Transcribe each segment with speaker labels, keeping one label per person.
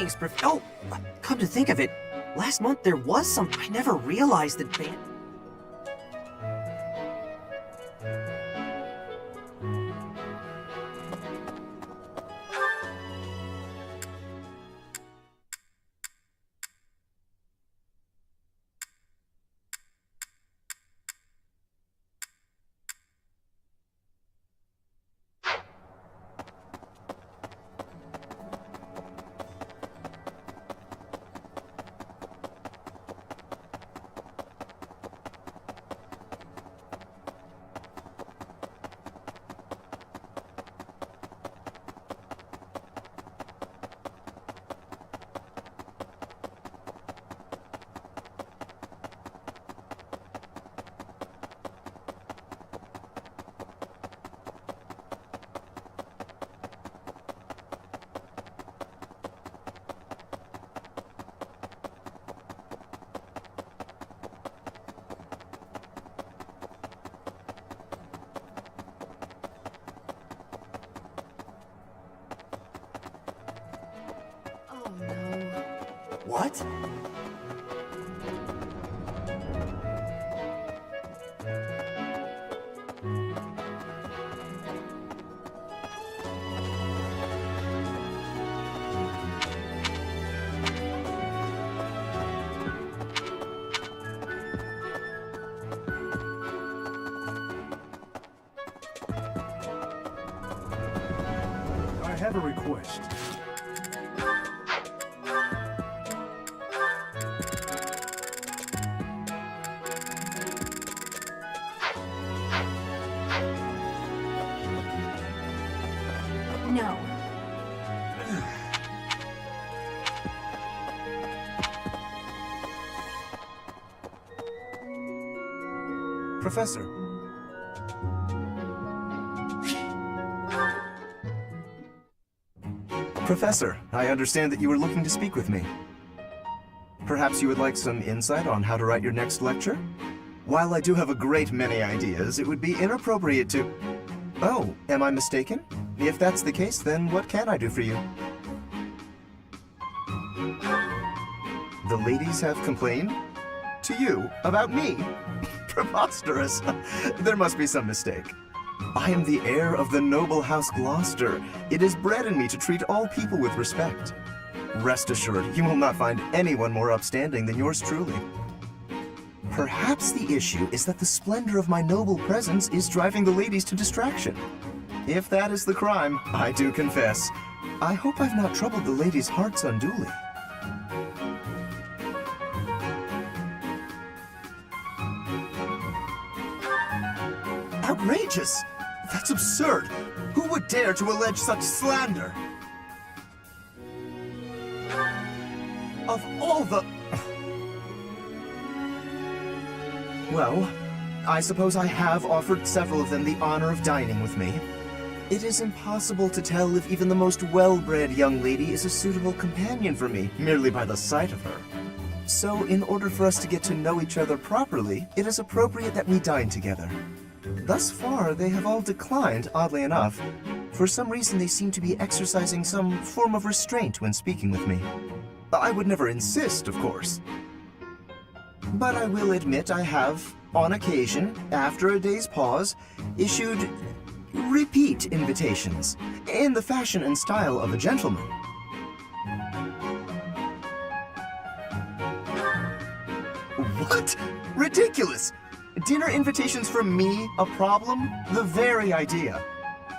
Speaker 1: Thanks, Oh, come to think of it, last month there was some. I never realized that band. What?
Speaker 2: I have a request.
Speaker 3: No.
Speaker 4: Professor. Professor, I understand that you were looking to speak with me. Perhaps you would like some insight on how to write your next lecture? While I do have a great many ideas, it would be inappropriate to... Oh, am I mistaken? If that's the case, then what can I do for you? The ladies have complained? To you? About me? Preposterous. There must be some mistake. I am the heir of the noble House Gloucester. It is bred in me to treat all people with respect. Rest assured, you will not find anyone more upstanding than yours truly. Perhaps the issue is that the splendor of my noble presence is driving the ladies to distraction. If that is the crime, I do confess. I hope I've not troubled the ladies' hearts unduly. Outrageous! That's absurd! Who would dare to allege such slander? Of all the... Well, I suppose I have offered several of them the honor of dining with me. It is impossible to tell if even the most well-bred young lady is a suitable companion for me, merely by the sight of her. So, in order for us to get to know each other properly, it is appropriate that we dine together. Thus far, they have all declined, oddly enough. For some reason, they seem to be exercising some form of restraint when speaking with me. I would never insist, of course. But I will admit I have, on occasion, after a day's pause, issued repeat invitations, in the fashion and style of a gentleman. What? Ridiculous! Dinner invitations from me, a problem? The very idea.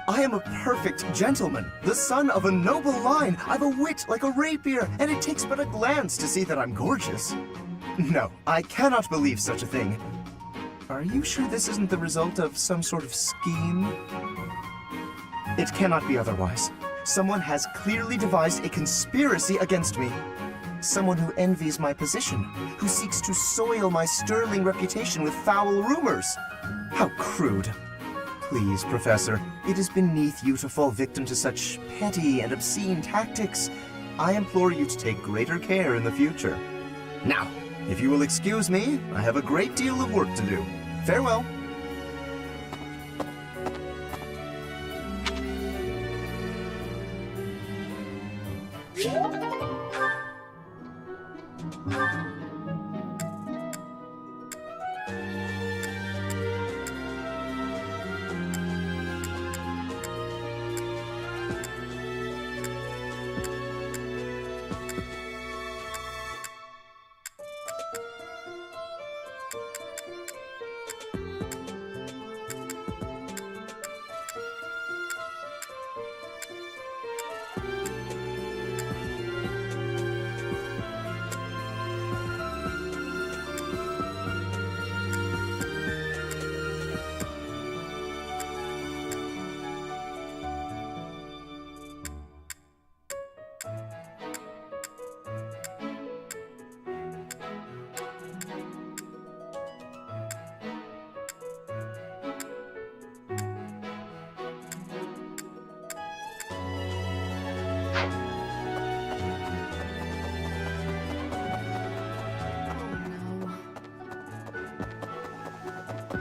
Speaker 4: I am a perfect gentleman, the son of a noble line. I've a wit like a rapier, and it takes but a glance to see that I'm gorgeous. No, I cannot believe such a thing. Are you sure this isn't the result of some sort of scheme? It cannot be otherwise. Someone has clearly devised a conspiracy against me. Someone who envies my position, who seeks to soil my sterling reputation with foul rumors. How crude. Please, Professor, it is beneath you to fall victim to such petty and obscene tactics. I implore you to take greater care in the future. Now, if you will excuse me, I have a great deal of work to do. Farewell.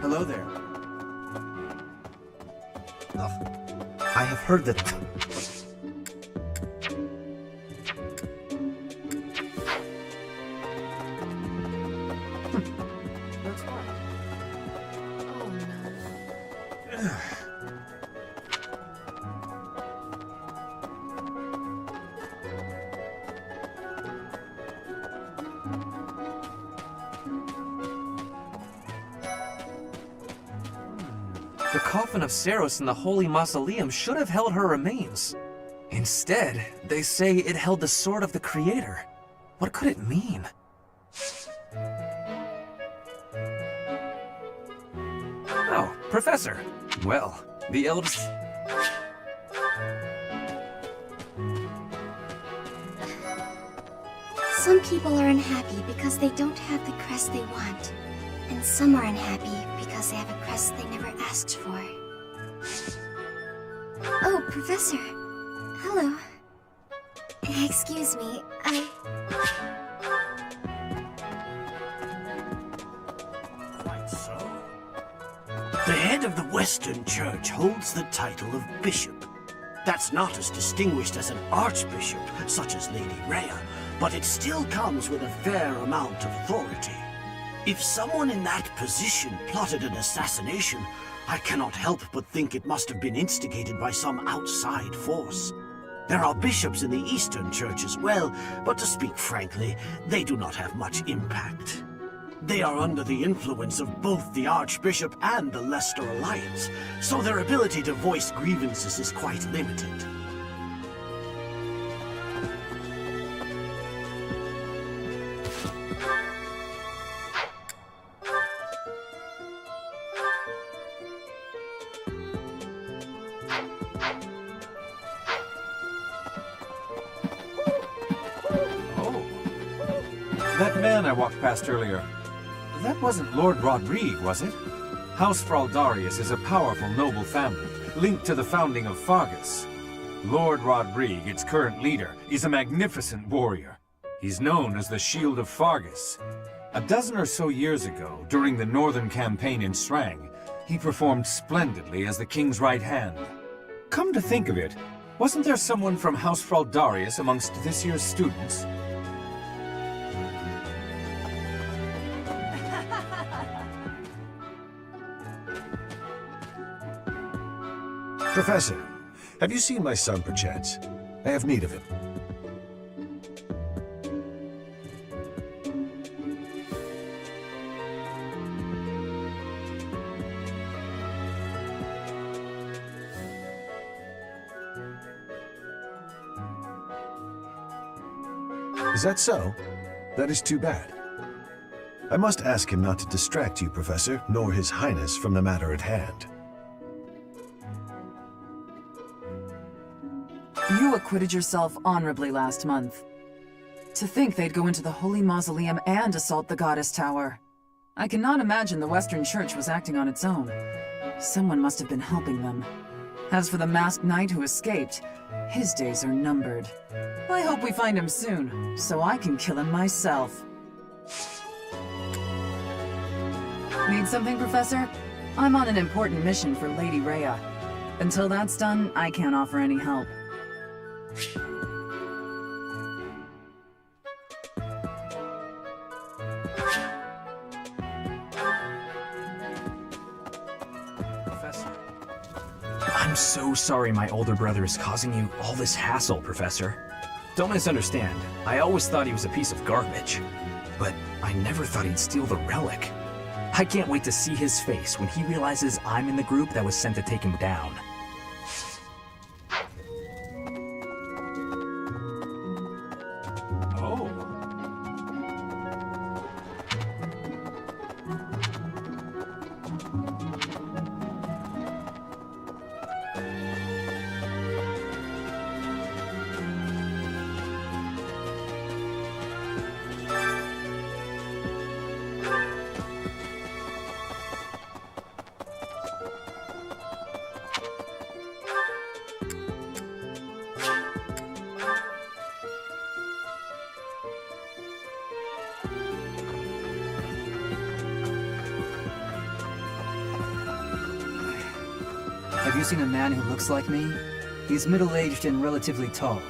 Speaker 5: Hello there.
Speaker 4: I have heard that...
Speaker 5: That's fine.
Speaker 3: Oh no.
Speaker 1: The coffin of Saros in the Holy Mausoleum should have held her remains. Instead, they say it held the sword of the Creator. What could it mean? Oh, Professor. Well, the eldest...
Speaker 3: Some people are unhappy because they don't have the crest they want. And some are unhappy because they have a crest they never asked for. Oh, Professor. Hello. Excuse me,
Speaker 2: Quite so. The head of the Western Church holds the title of bishop. That's not as distinguished as an archbishop, such as Lady Rhea, but it still comes with a fair amount of authority. If someone in that position plotted an assassination, I cannot help but think it must have been instigated by some outside force. There are bishops in the Eastern Church as well, but to speak frankly, they do not have much impact. They are under the influence of both the Archbishop and the Leicester Alliance, so their ability to voice grievances is quite limited.
Speaker 5: That man I walked past earlier, that wasn't Lord Rodrigue, was it? House Fraldarius is a powerful noble family, linked to the founding of Fargus. Lord Rodrigue, its current leader, is a magnificent warrior. He's known as the Shield of Fargus. A dozen or so years ago, during the Northern Campaign in Srang, he performed splendidly as the king's right hand. Come to think of it, wasn't there someone from House Fraldarius amongst this year's students?
Speaker 2: Professor, have you seen my son perchance? I have need of him. Is that so? That is too bad. I must ask him not to distract you, Professor, nor His Highness from the matter at hand.
Speaker 6: You acquitted yourself honorably last month. To think they'd go into the Holy Mausoleum and assault the Goddess Tower. I cannot imagine the Western Church was acting on its own. Someone must have been helping them. As for the masked knight who escaped, his days are numbered. I hope we find him soon, so I can kill him myself. Need something, Professor? I'm on an important mission for Lady Rhea. Until that's done, I can't offer any help.
Speaker 1: Professor.
Speaker 7: I'm so sorry my older brother is causing you all this hassle, Professor. Don't misunderstand. I always thought he was a piece of garbage. But I never thought he'd steal the relic. I can't wait to see his face when he realizes I'm in the group that was sent to take him down.
Speaker 5: Oh.
Speaker 8: Have you seen a man who looks like me? He's middle-aged and relatively tall.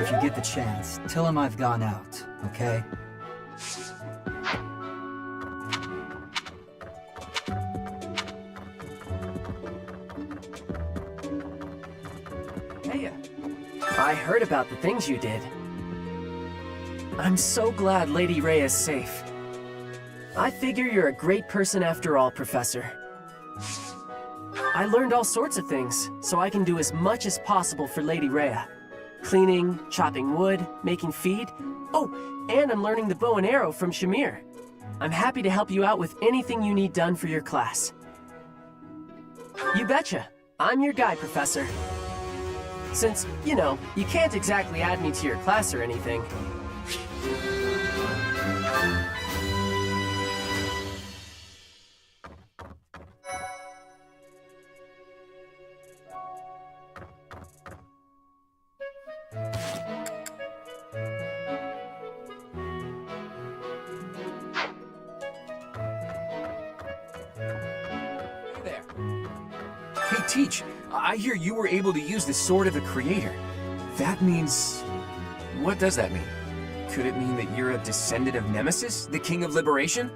Speaker 8: If you get the chance, tell him I've gone out, okay?
Speaker 9: Hey, I heard about the things you did. I'm so glad Lady Rhea is safe. I figure you're a great person after all, Professor. I learned all sorts of things, so I can do as much as possible for Lady Rhea. Cleaning, chopping wood, making feed. Oh, and I'm learning the bow and arrow from Shamir. I'm happy to help you out with anything you need done for your class. You betcha. I'm your guy, Professor. Since, you know, you can't exactly add me to your class or anything.
Speaker 7: Hey, Teach, I hear you were able to use the Sword of the Creator. That means... What does that mean? Could it mean that you're a descendant of Nemesis, the King of Liberation?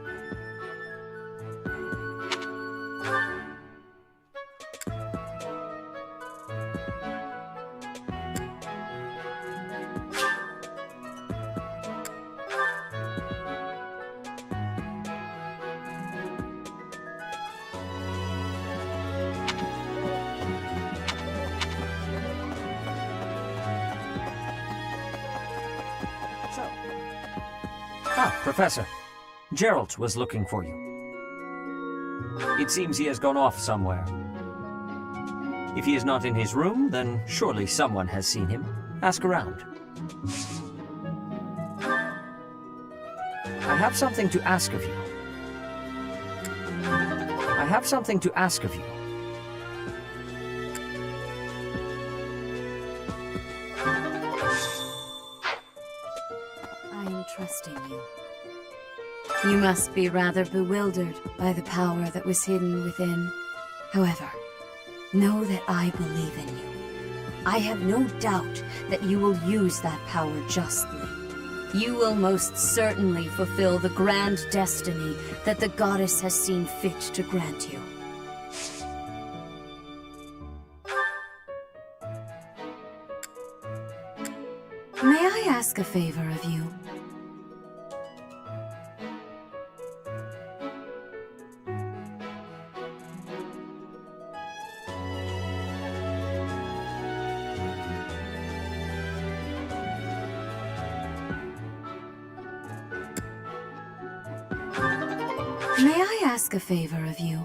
Speaker 10: Professor, Geralt was looking for you. It seems he has gone off somewhere. If he is not in his room, then surely someone has seen him. Ask around. I have something to ask of you. I have something to ask of you.
Speaker 11: I am trusting you. You must be rather bewildered by the power that was hidden within. However, know that I believe in you. I have no doubt that you will use that power justly. You will most certainly fulfill the grand destiny that the goddess has seen fit to grant you. May I ask a favor of you? May I ask a favor of you?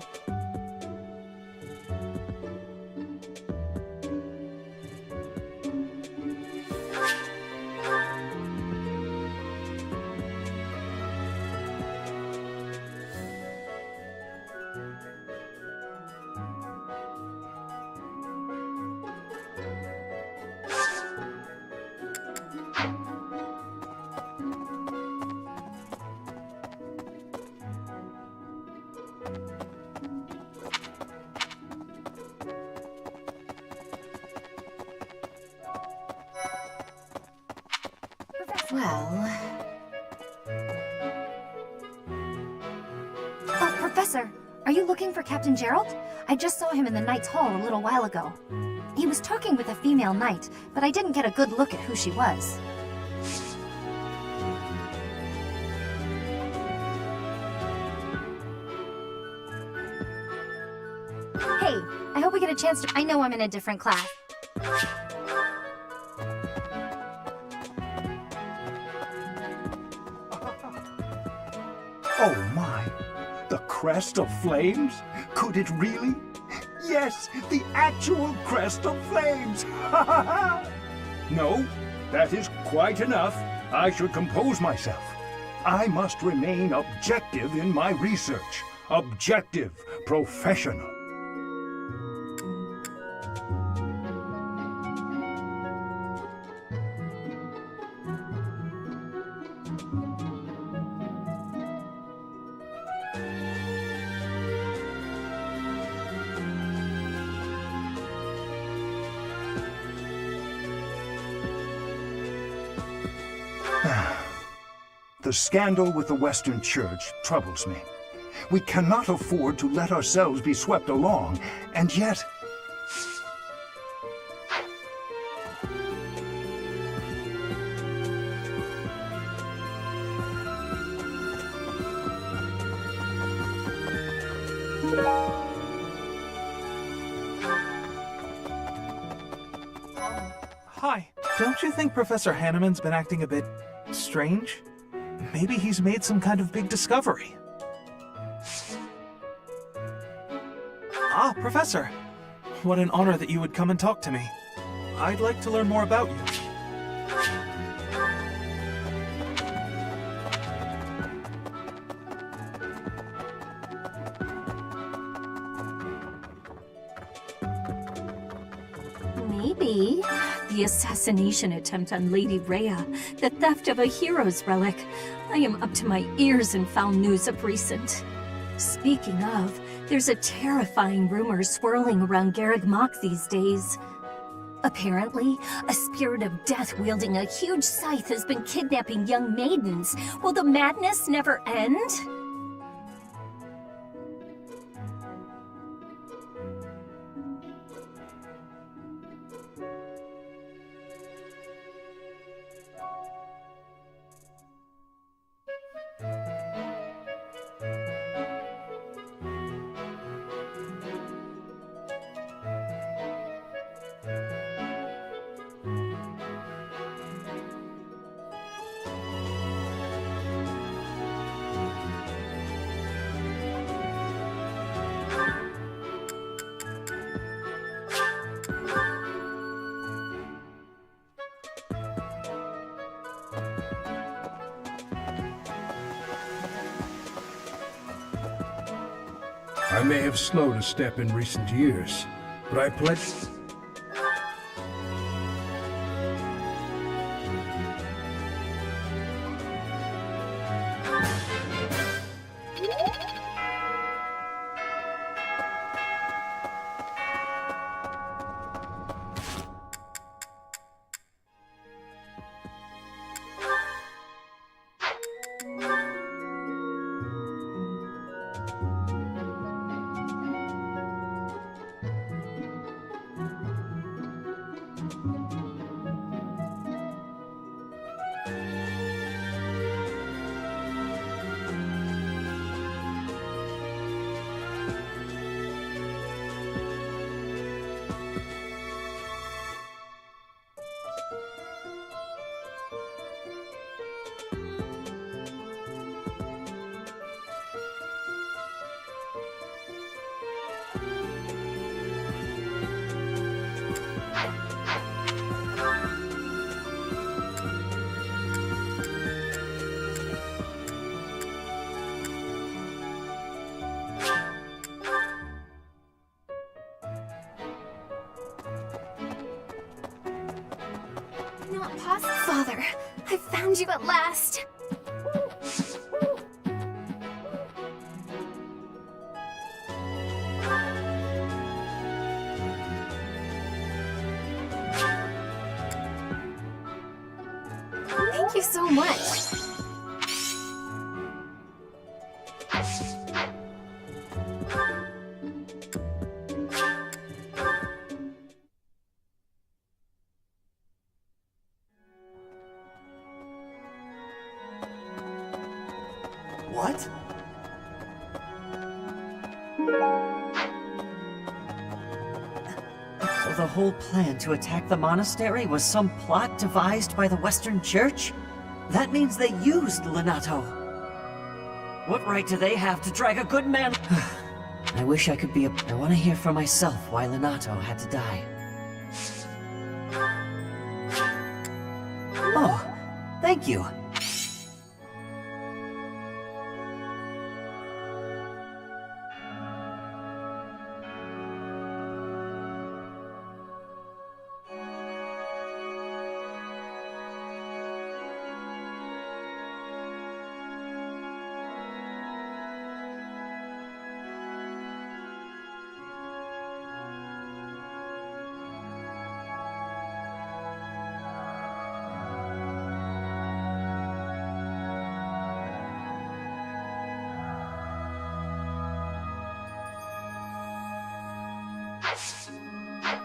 Speaker 11: Well...
Speaker 3: Oh, Professor, are you looking for Captain Gerald? I just saw him in the Knight's Hall a little while ago. He was talking with a female knight, but I didn't get a good look at who she was. Hey, I hope we get a chance to... I know I'm in a different class.
Speaker 2: Oh my! The crest of flames? Could it really? Yes, the actual crest of flames! No, that is quite enough.
Speaker 12: I should compose myself. I must remain objective in my research. Objective, professional. The scandal with the Western Church troubles me. We cannot afford to let ourselves be swept along, and yet...
Speaker 13: Hi. Don't you think Professor Hanneman's been acting a bit strange? Maybe he's made some kind of big discovery. Ah, Professor. What an honor that you would come and talk to me. I'd like to learn more about you.
Speaker 14: Maybe. The assassination attempt on Lady Rhea, the theft of a hero's relic. I am up to my ears in foul news of recent. Speaking of, there's a terrifying rumor swirling around Garreg Mach these days. Apparently, a spirit of death wielding a huge scythe has been kidnapping young maidens. Will the madness never end?
Speaker 12: I may have slowed a step in recent years, but I pledge...
Speaker 3: Not possible. Father, I found you at last. Thank you so much.
Speaker 2: What?
Speaker 10: So the whole plan to attack the monastery was some plot devised by the Western Church? That means they used Lenato. What right do they have to drag a good man? I wish I could be I want to hear for myself why Lenato had to die. Oh,
Speaker 9: Thank you.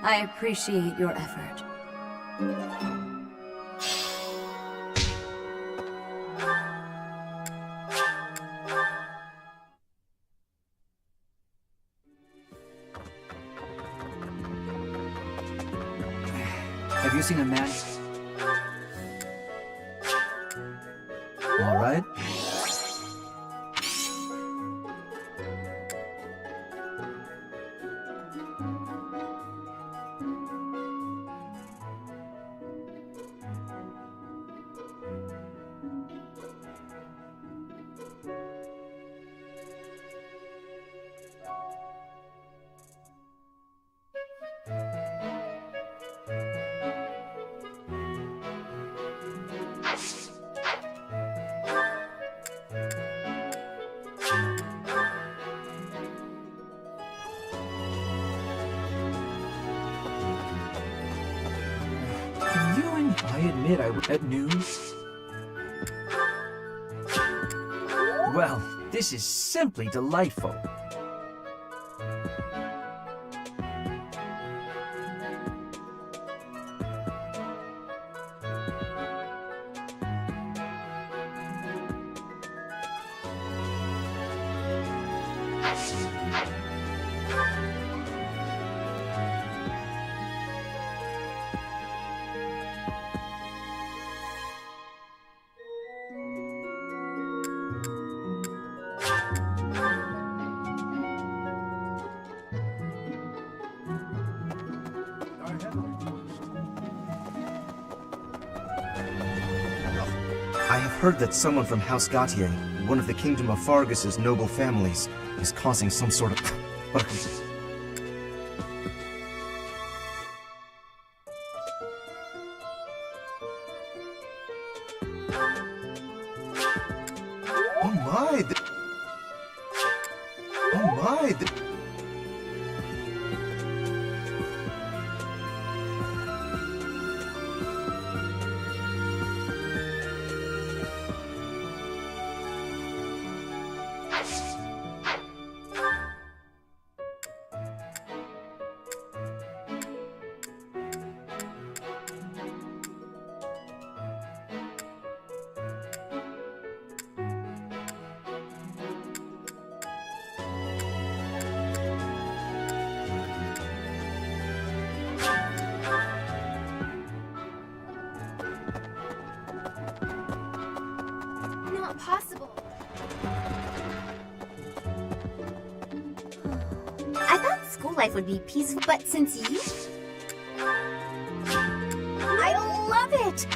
Speaker 11: I appreciate your effort.
Speaker 8: Have you seen a man? All right.
Speaker 7: I admit I would at news. Well, this is simply delightful.
Speaker 4: I have heard that someone from House Gautier, one of the Kingdom of Fargus's noble families, is causing some sort of... Oh my! Oh my!
Speaker 3: Not possible. I thought school life would be peaceful, but since you... I love it!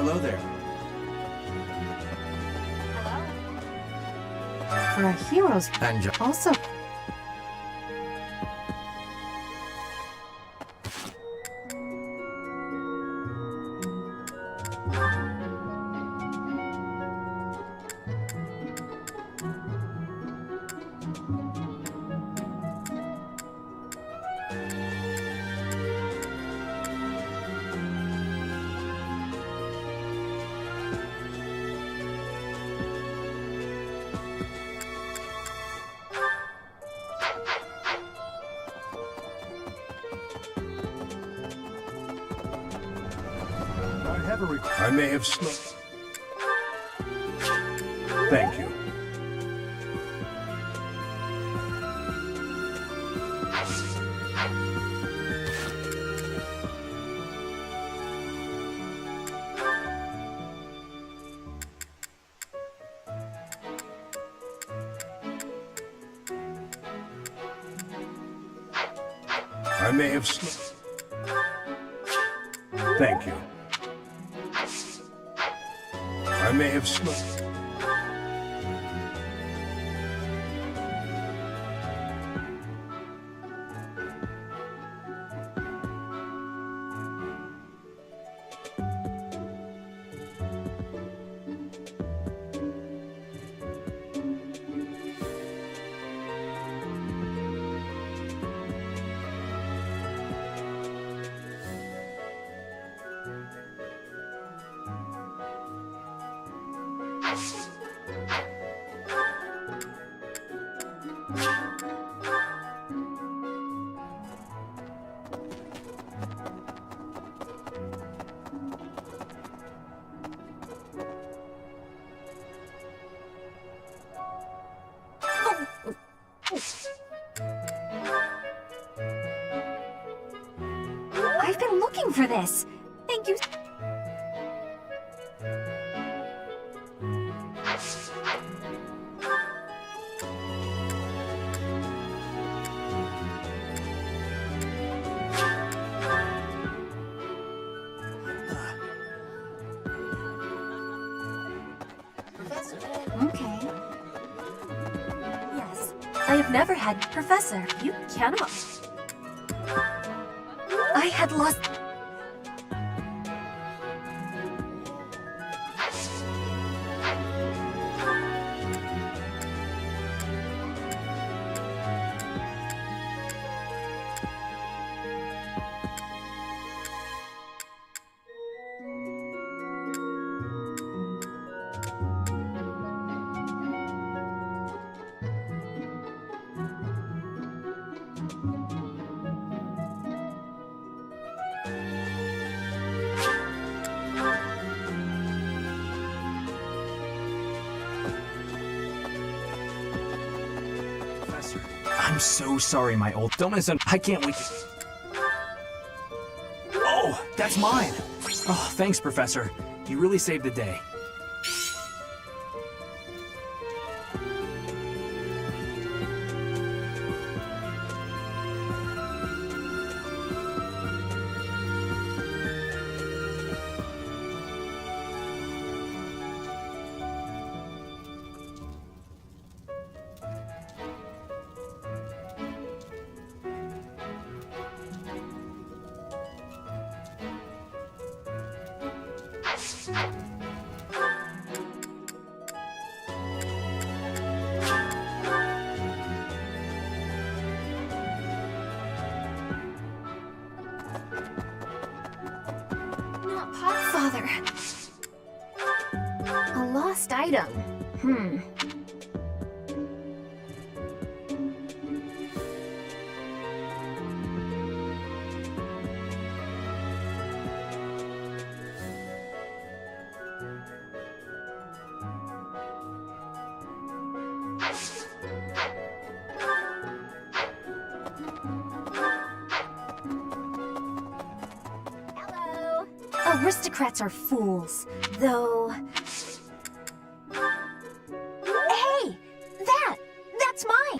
Speaker 1: Hello there.
Speaker 3: For a hero's
Speaker 7: And
Speaker 3: also...
Speaker 12: I may have slipped. Thank you. I may have slipped. Thank you. I may have slipped.
Speaker 3: I've been looking for this. Thank you. Okay. Yes. I have never had Professor. You cannot. I had lost.
Speaker 7: I'm so sorry, my old. Don't misunderstand. I can't wait to. Oh, that's mine! Oh, thanks, Professor. You really saved the day.
Speaker 3: Not Father. A lost item. Hello. Aristocrats are fools, though. Hey! That's mine!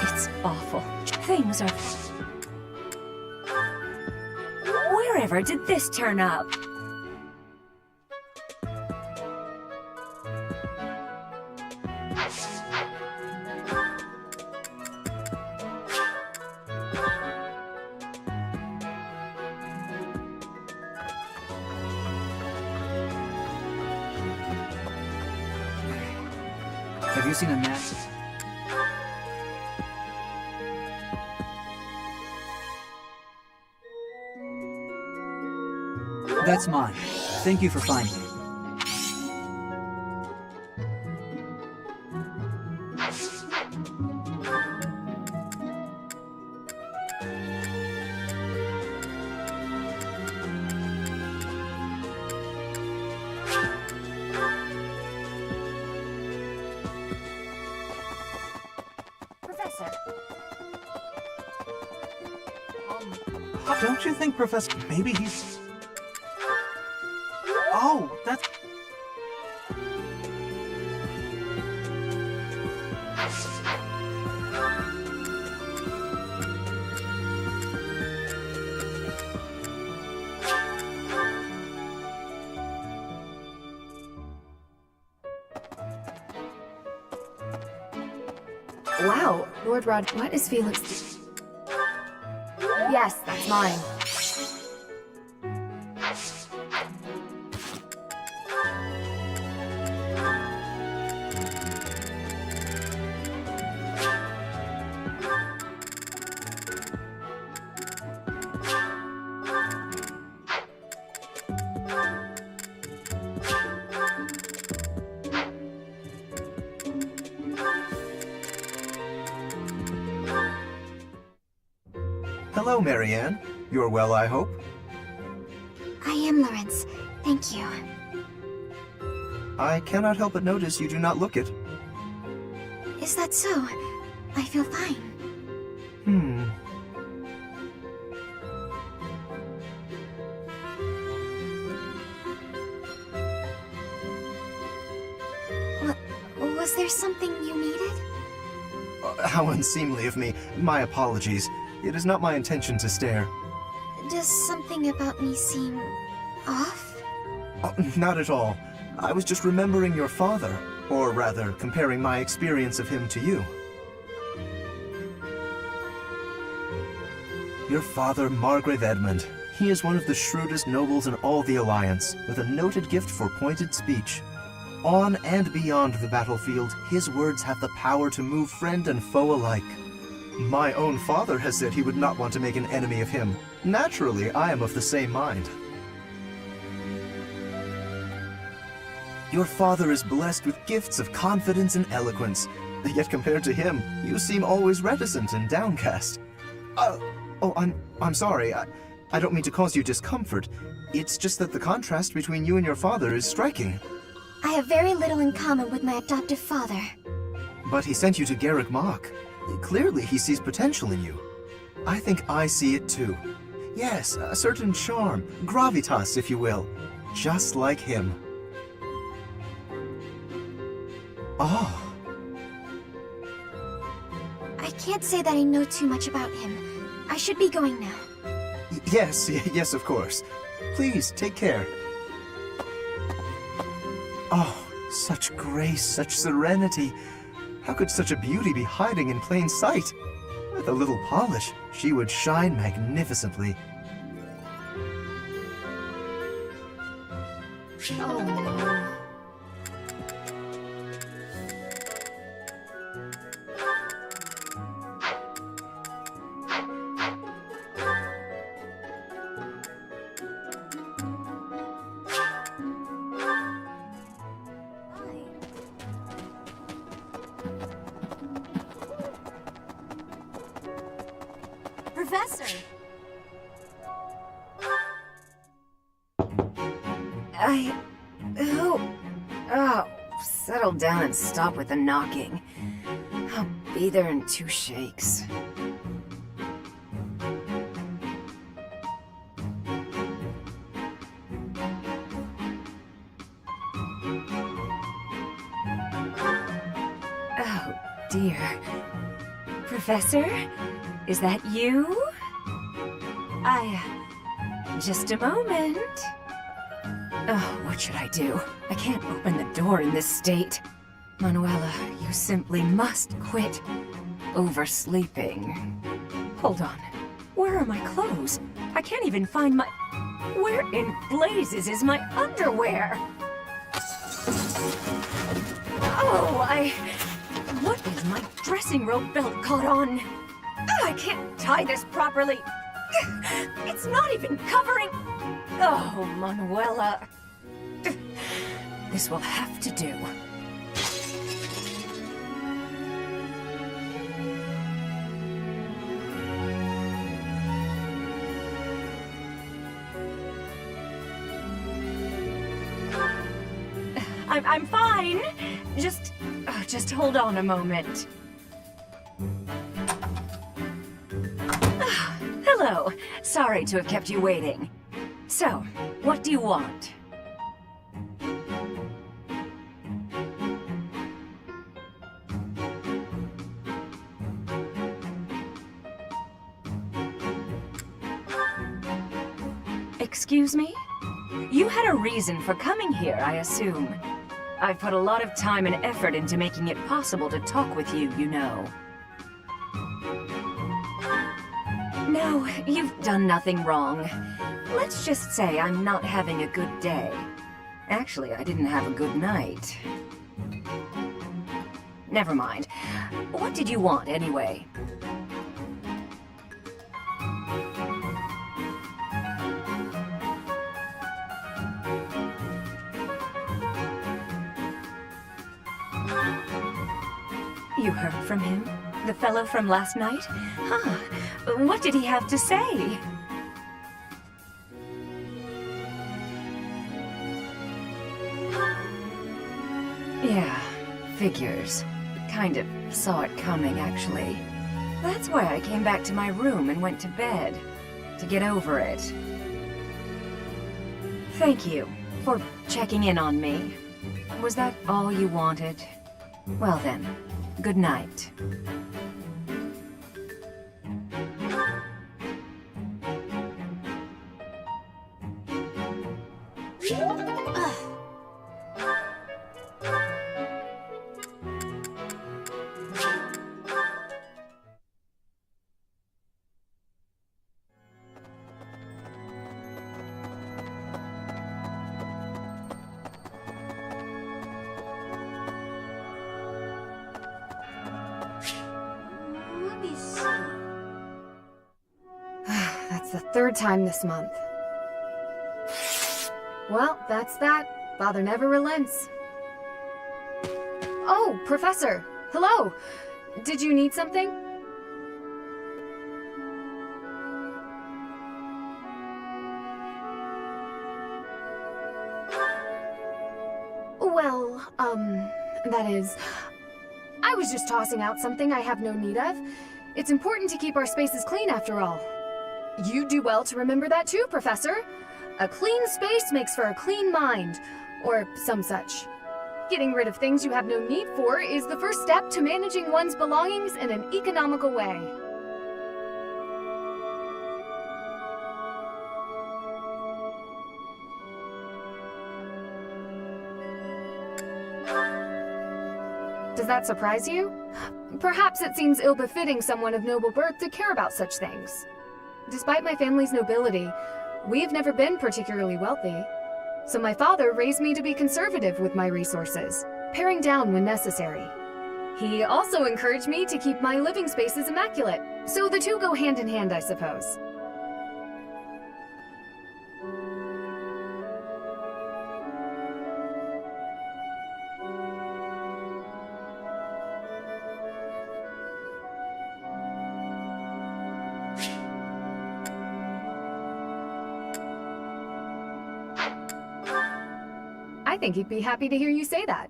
Speaker 14: It's awful. Things are... Wherever did this turn up?
Speaker 8: Have you seen a map? That's mine. Thank you for finding it.
Speaker 3: Professor.
Speaker 13: Don't you think Professor... Maybe he's... Oh, that's...
Speaker 15: Wow, Lord Rod, what is Felix? Yes, that's mine.
Speaker 4: Hello, Marianne. You're well, I hope?
Speaker 3: I am, Lawrence. Thank you.
Speaker 4: I cannot help but notice you do not look it.
Speaker 3: Is that so? I feel fine. Was there something you needed?
Speaker 4: How unseemly of me. My apologies. It is not my intention to stare.
Speaker 3: Does something about me seem off?
Speaker 4: Oh, not at all. I was just remembering your father, or rather, comparing my experience of him to you. Your father, Margrave Edmund. He is one of the shrewdest nobles in all the Alliance, with a noted gift for pointed speech. On and beyond the battlefield, his words have the power to move friend and foe alike. My own father has said he would not want to make an enemy of him. Naturally, I am of the same mind. Your father is blessed with gifts of confidence and eloquence, yet compared to him, you seem always reticent and downcast. I'm sorry. I don't mean to cause you discomfort. It's just that the contrast between you and your father is striking.
Speaker 3: I have very little in common with my adoptive father.
Speaker 4: But he sent you to Garrick Mach. Clearly, he sees potential in you. I think I see it too. Yes, a certain charm, gravitas, if you will. Just like him. Oh.
Speaker 3: I can't say that I know too much about him. I should be going now.
Speaker 4: Yes, of course. Please, take care. Oh, such grace, such serenity. How could such a beauty be hiding in plain sight? With a little polish, she would shine magnificently.
Speaker 15: Oh no.
Speaker 3: Professor!
Speaker 15: Oh, settle down and stop with the knocking. I'll be there in 2 shakes. Oh, dear. Professor? Is that you? Just a moment. Oh, what should I do? I can't open the door in this state. Manuela, you simply must quit oversleeping.
Speaker 11: Hold on. Where are my clothes? I can't even find my... Where in blazes is my underwear? Oh, What is my dressing robe belt caught on? I can't tie this properly. It's not even covering... Oh, Manuela.
Speaker 15: This will have to do.
Speaker 11: I'm fine. Just hold on a moment. Hello. Sorry to have kept you waiting. So, what do you want? Excuse me? You had a reason for coming here, I assume. I've put a lot of time and effort into making it possible to talk with you, you know. No, you've done nothing wrong. Let's just say I'm not having a good day. Actually, I didn't have a good night. Never mind. What did you want, anyway? You heard from him? The fellow from last night? Huh. What did he have to say? Yeah, figures. Kind of saw it coming, actually. That's why I came back to my room and went to bed. To get over it. Thank you for checking in on me. Was that all you wanted? Well then, good night.
Speaker 15: That's the third time this month. Well, that's that. Father never relents. Oh, Professor! Hello! Did you need something? Well, that is... I was just tossing out something I have no need of. It's important to keep our spaces clean after all. You do well to remember that too, Professor. A clean space makes for a clean mind, or some such. Getting rid of things you have no need for is the first step to managing one's belongings in an economical way. Does that surprise you? Perhaps it seems ill-befitting someone of noble birth to care about such things. Despite my family's nobility, we've never been particularly wealthy. So my father raised me to be conservative with my resources, paring down when necessary. He also encouraged me to keep my living spaces immaculate, so the two go hand in hand, I suppose. I think he'd be happy to hear you say that.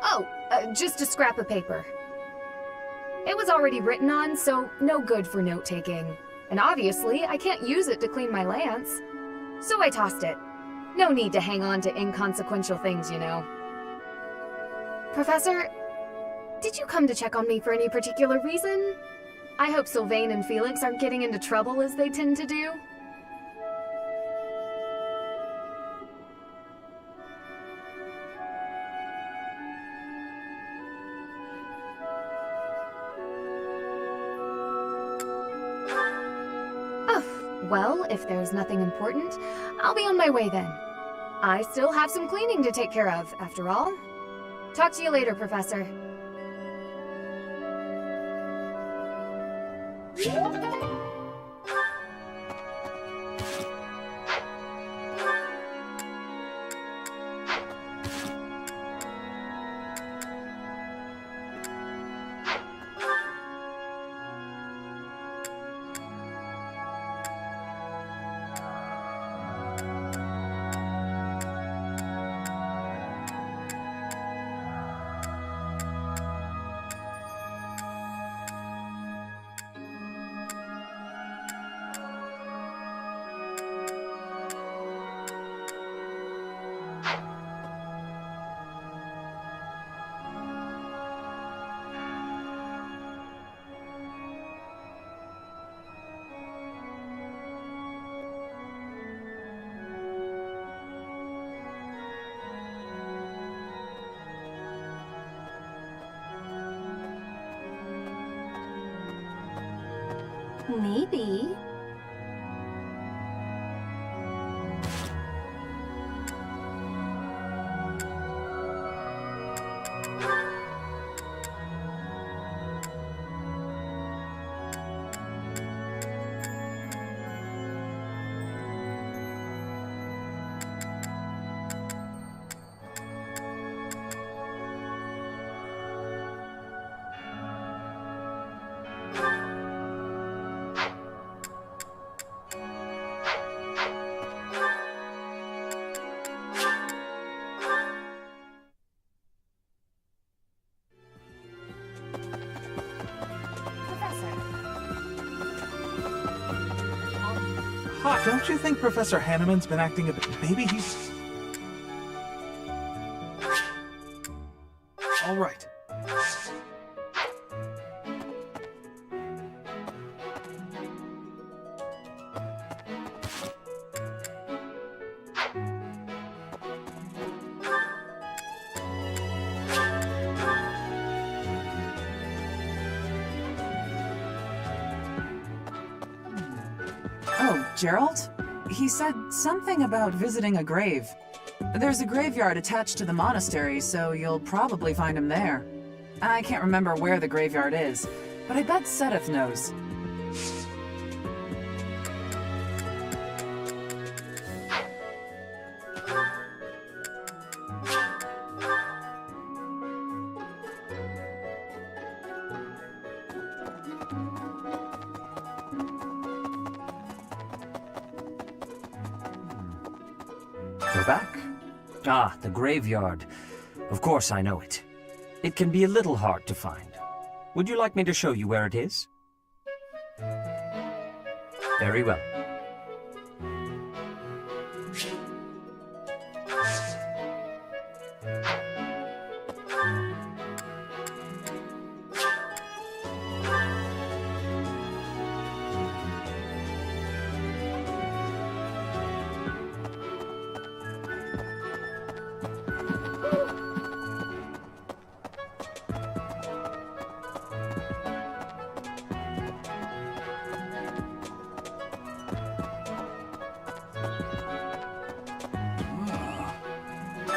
Speaker 15: Oh, just a scrap of paper. It was already written on, so no good for note-taking. And obviously, I can't use it to clean my lance. So I tossed it. No need to hang on to inconsequential things, you know. Professor, did you come to check on me for any particular reason? I hope Sylvain and Felix aren't getting into trouble as they tend to do. Well, if there's nothing important, I'll be on my way then. I still have some cleaning to take care of, after all. Talk to you later, Professor.
Speaker 14: Maybe.
Speaker 13: Don't you think Professor Hanneman's been acting a bit... Maybe he's... All right.
Speaker 6: Oh, Gerald? He said something about visiting a grave. There's a graveyard attached to the monastery, so you'll probably find him there. I can't remember where the graveyard is, but I bet Sedith knows.
Speaker 10: We're back. Ah, the graveyard. Of course I know it. It can be a little hard to find. Would you like me to show you where it is? Very well.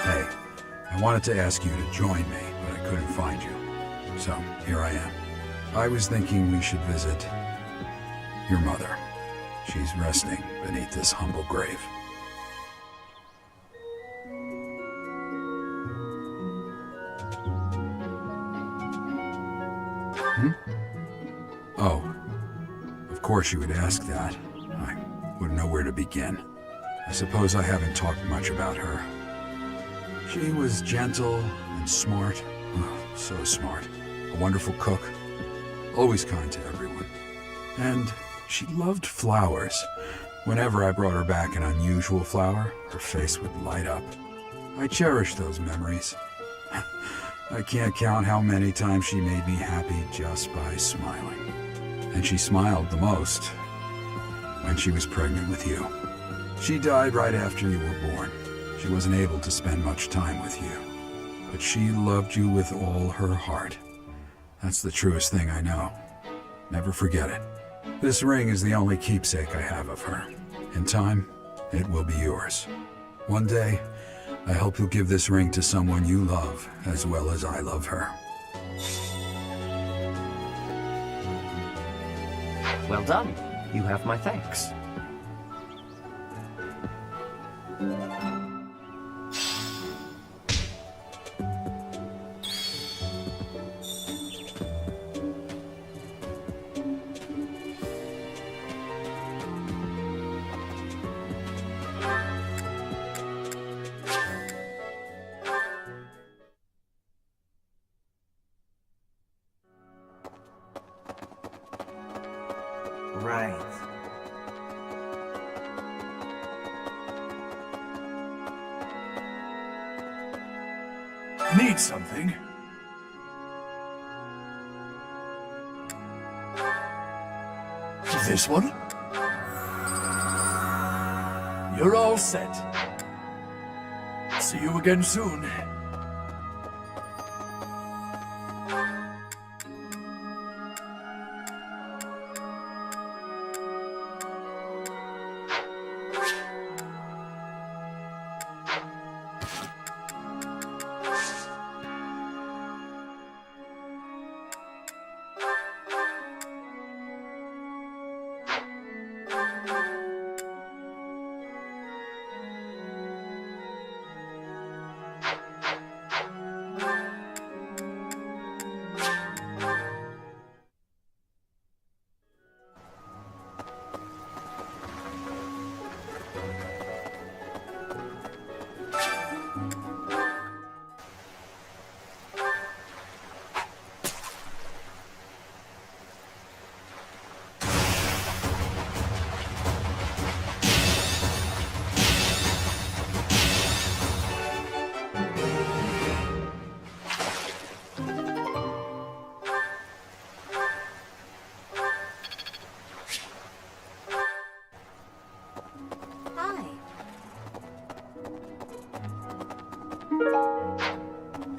Speaker 16: Hey, I wanted to ask you to join me, but I couldn't find you. So, here I am. I was thinking we should visit your mother. She's resting beneath this humble grave. Oh, of course you would ask that. I wouldn't know where to begin. I suppose I haven't talked much about her. She was gentle and smart. Oh, so smart. A wonderful cook. Always kind to everyone. And she loved flowers. Whenever I brought her back an unusual flower, her face would light up. I cherish those memories. I can't count how many times she made me happy just by smiling. And she smiled the most when she was pregnant with you. She died right after you were born. She wasn't able to spend much time with you. But she loved you with all her heart. That's the truest thing I know. Never forget it. This ring is the only keepsake I have of her. In time, it will be yours. One day, I hope you'll give this ring to someone you love as well as I love her.
Speaker 10: Well done. You have my thanks.
Speaker 13: Right.
Speaker 17: Need something? This one? You're all set. See you again soon.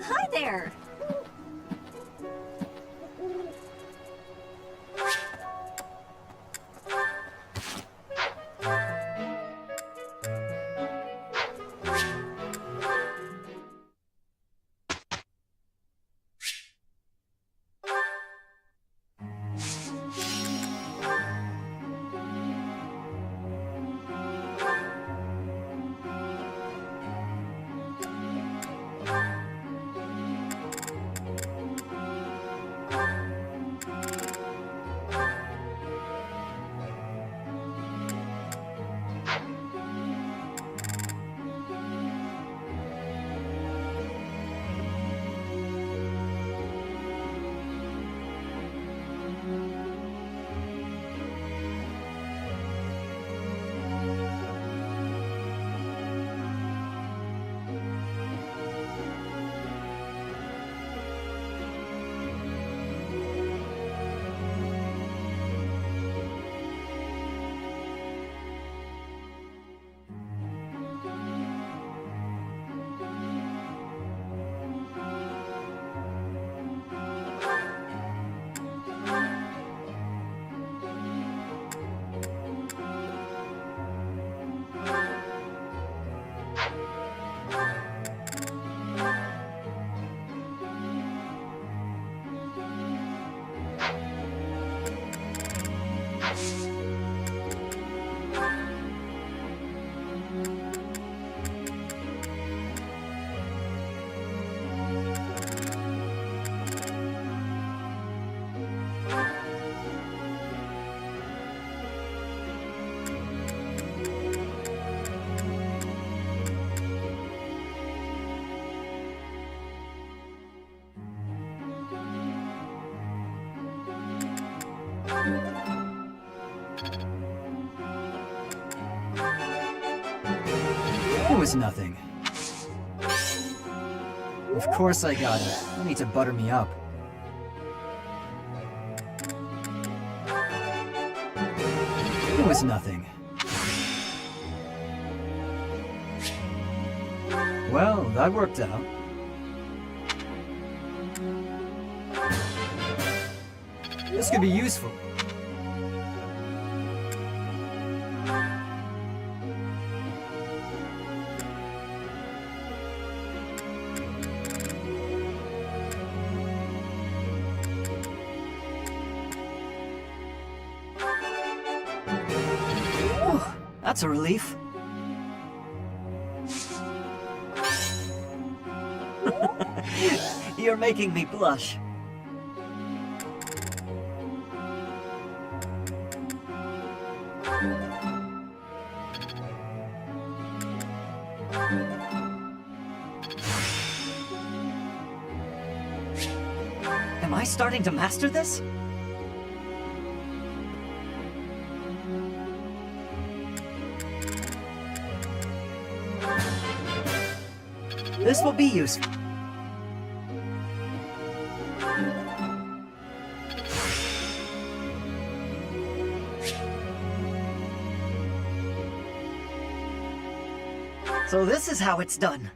Speaker 14: Hi there!
Speaker 8: It was nothing. Of course I got it. You need to butter me up. It was nothing. Well, that worked out. This could be useful. That's a relief. You're making me blush. Am I starting to master this? This will be useful. So this is how it's done.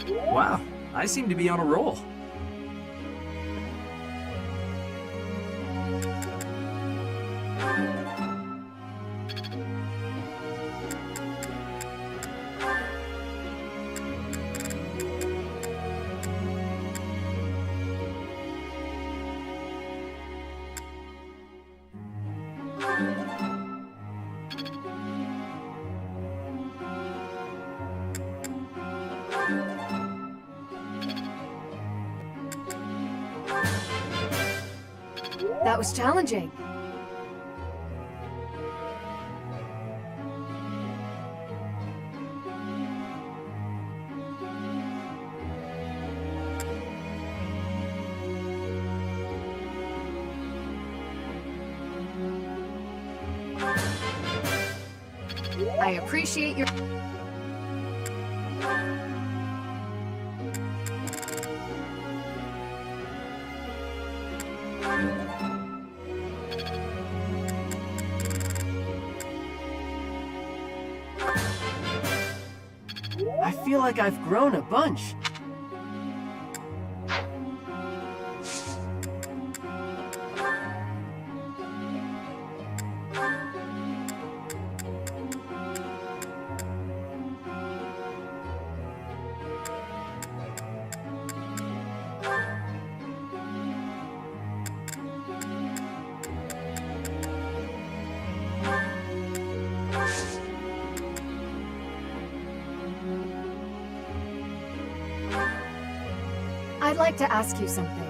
Speaker 7: Wow, I seem to be on a roll.
Speaker 15: That was challenging. I appreciate your...
Speaker 9: I feel like I've grown a bunch.
Speaker 15: I'd like to ask you something.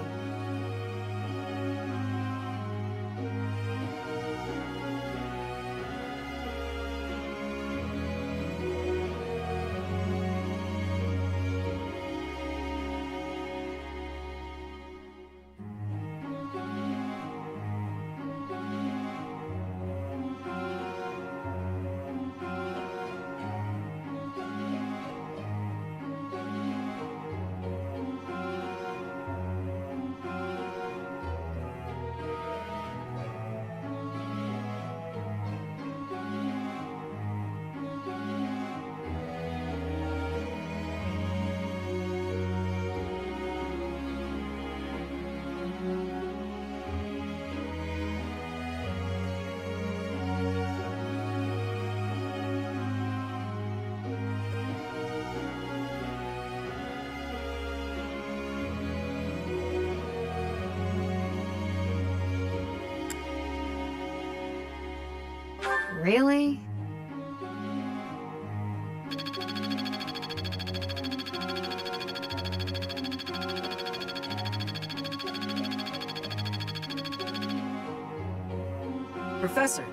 Speaker 15: Really?
Speaker 9: Professor.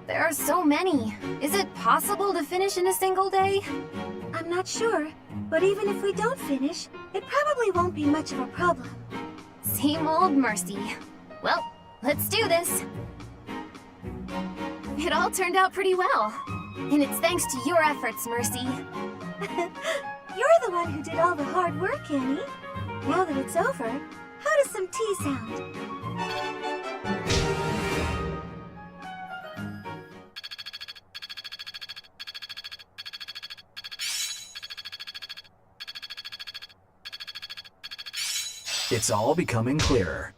Speaker 3: There are so many. Is it possible to finish in a single day?
Speaker 18: I'm not sure, but even if we don't finish, it probably won't be much of a problem.
Speaker 3: Same old Mercy. Well, let's do this. It all turned out pretty well. And it's thanks to your efforts, Mercy.
Speaker 18: You're the one who did all the hard work, Annie. Now that it's over, how does some tea sound?
Speaker 7: It's all becoming clearer.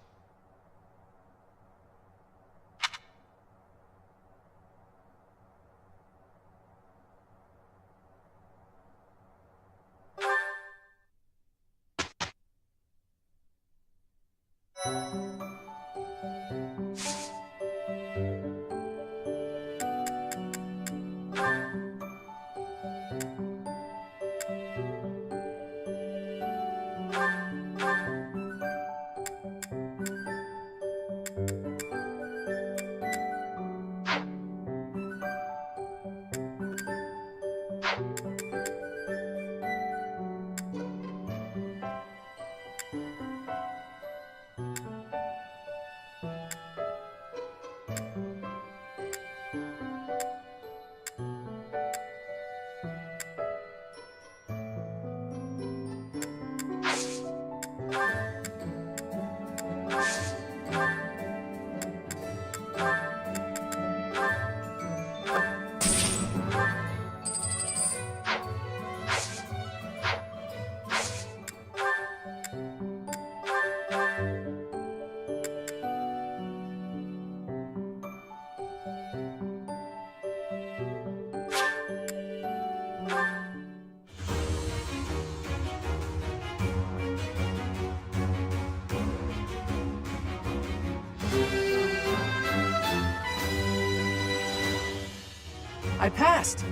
Speaker 7: I passed!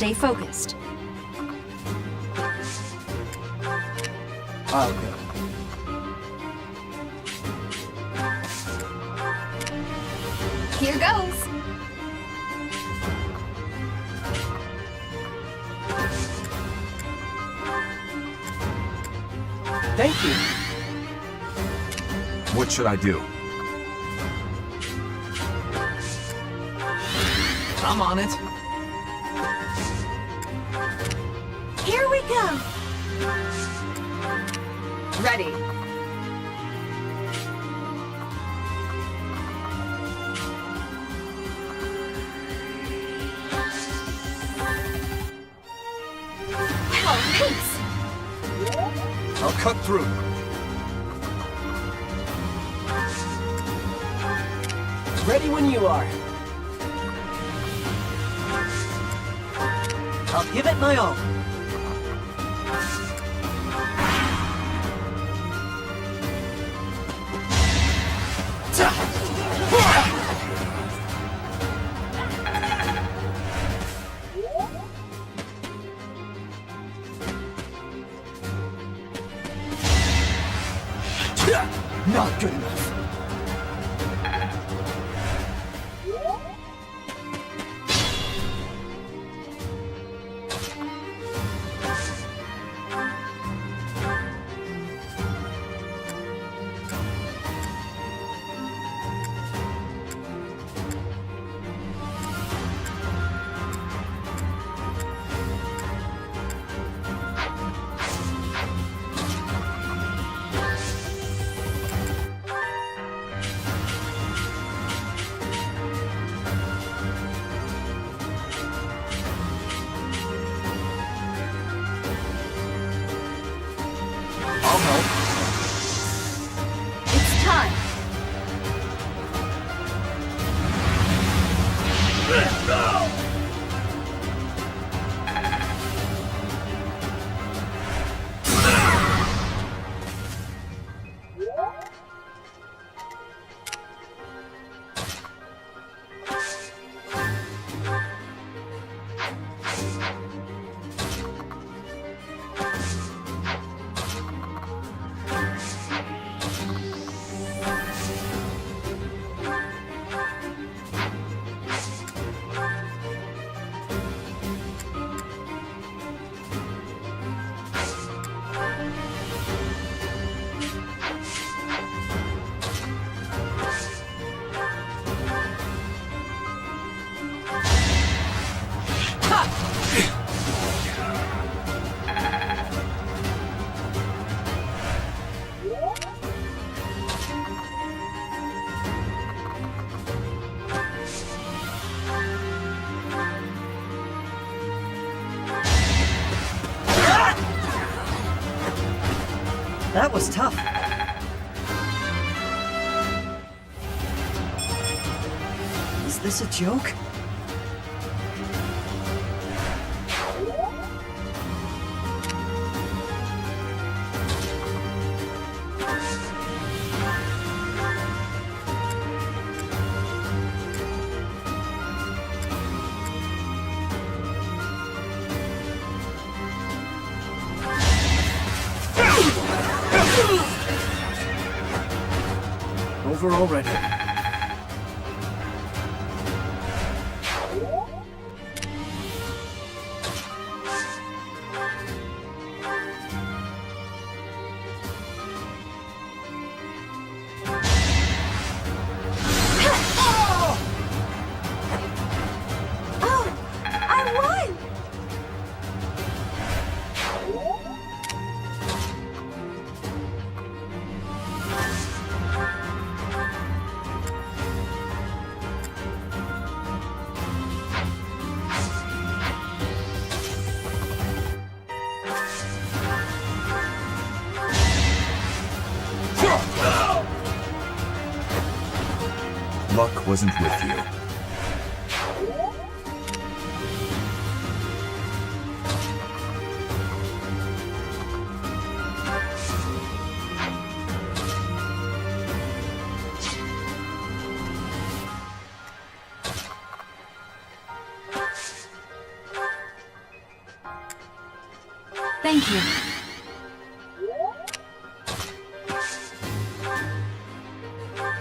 Speaker 3: Stay focused.
Speaker 8: I'll go.
Speaker 15: Here goes.
Speaker 9: Thank you.
Speaker 16: What should I do?
Speaker 7: I'm on it.
Speaker 18: Here we go.
Speaker 15: Ready.
Speaker 18: Oh, thanks.
Speaker 12: I'll cut through.
Speaker 9: Ready when you are. I'll give it my all.
Speaker 8: Not good enough.
Speaker 3: It's time.
Speaker 9: That was tough. Is this a joke?
Speaker 7: Over already.
Speaker 18: Oh, I won!
Speaker 4: Luck wasn't with you.
Speaker 3: Thank you.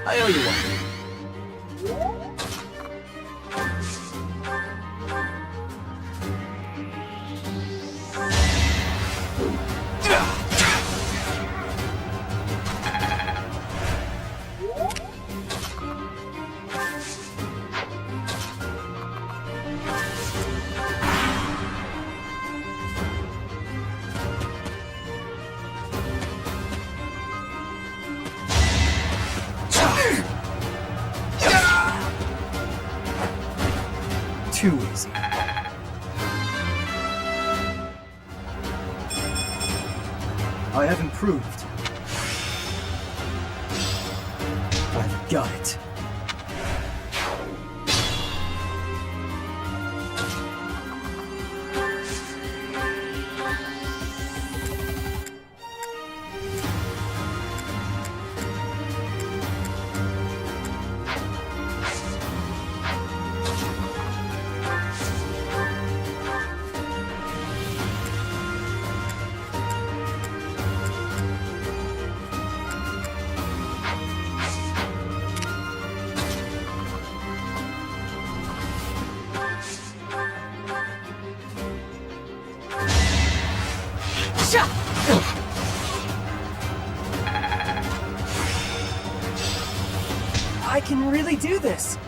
Speaker 7: I owe you one.
Speaker 8: Too easy. I have improved. I've got it.
Speaker 9: I can really do this!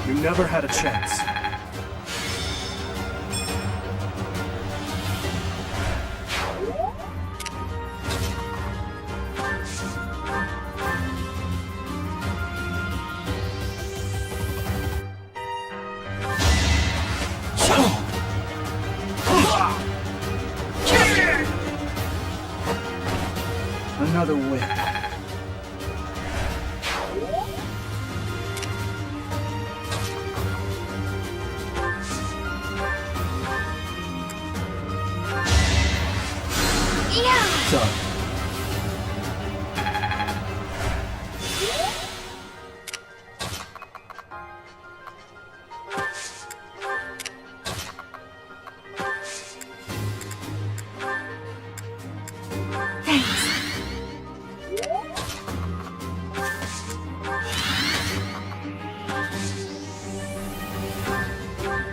Speaker 13: You never had a chance.
Speaker 8: Another win. Done.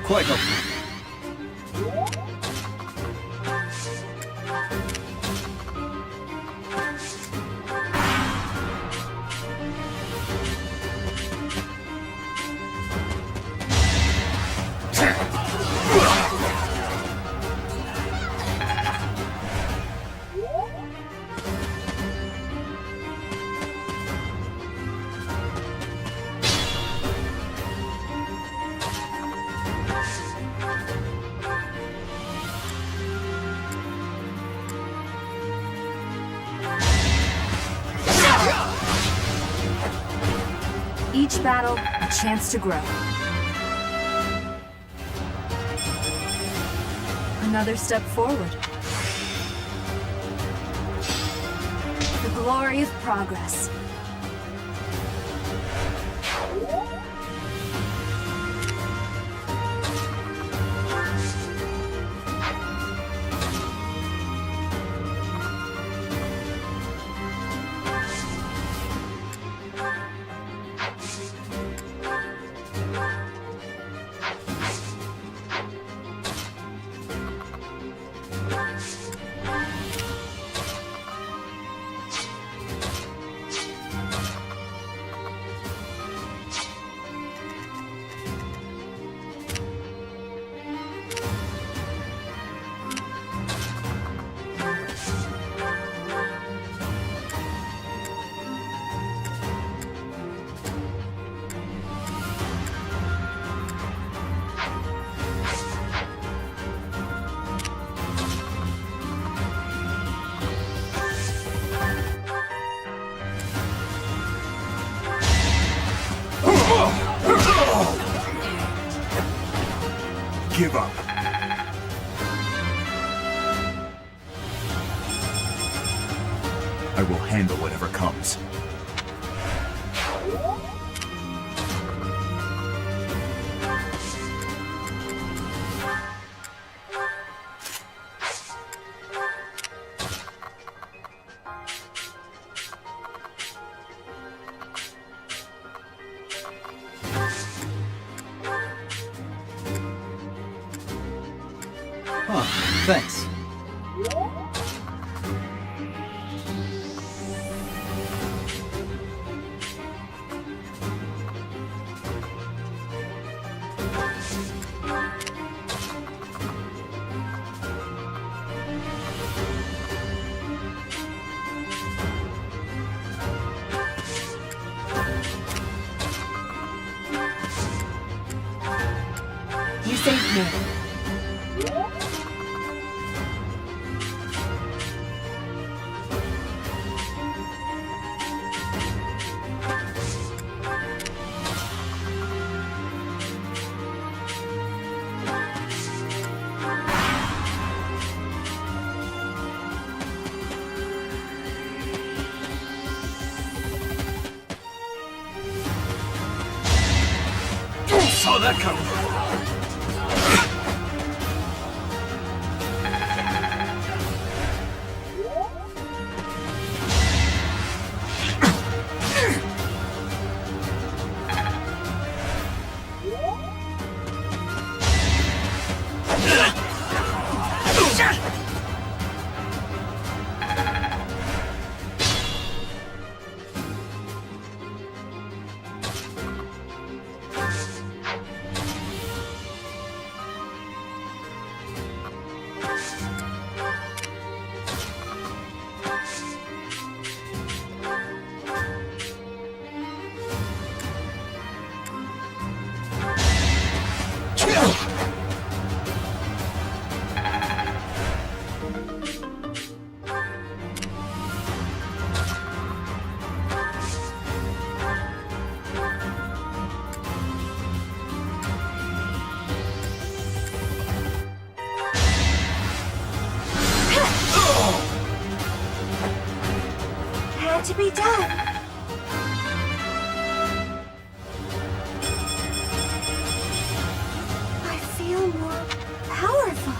Speaker 13: Quite helpful.
Speaker 3: Each battle, a chance to grow. Another step forward. The glory of progress.
Speaker 12: Give up.
Speaker 17: I will handle whatever comes.
Speaker 8: Thanks.
Speaker 11: You saved me.
Speaker 17: Saw that coming.
Speaker 18: Had to be done. I feel more powerful.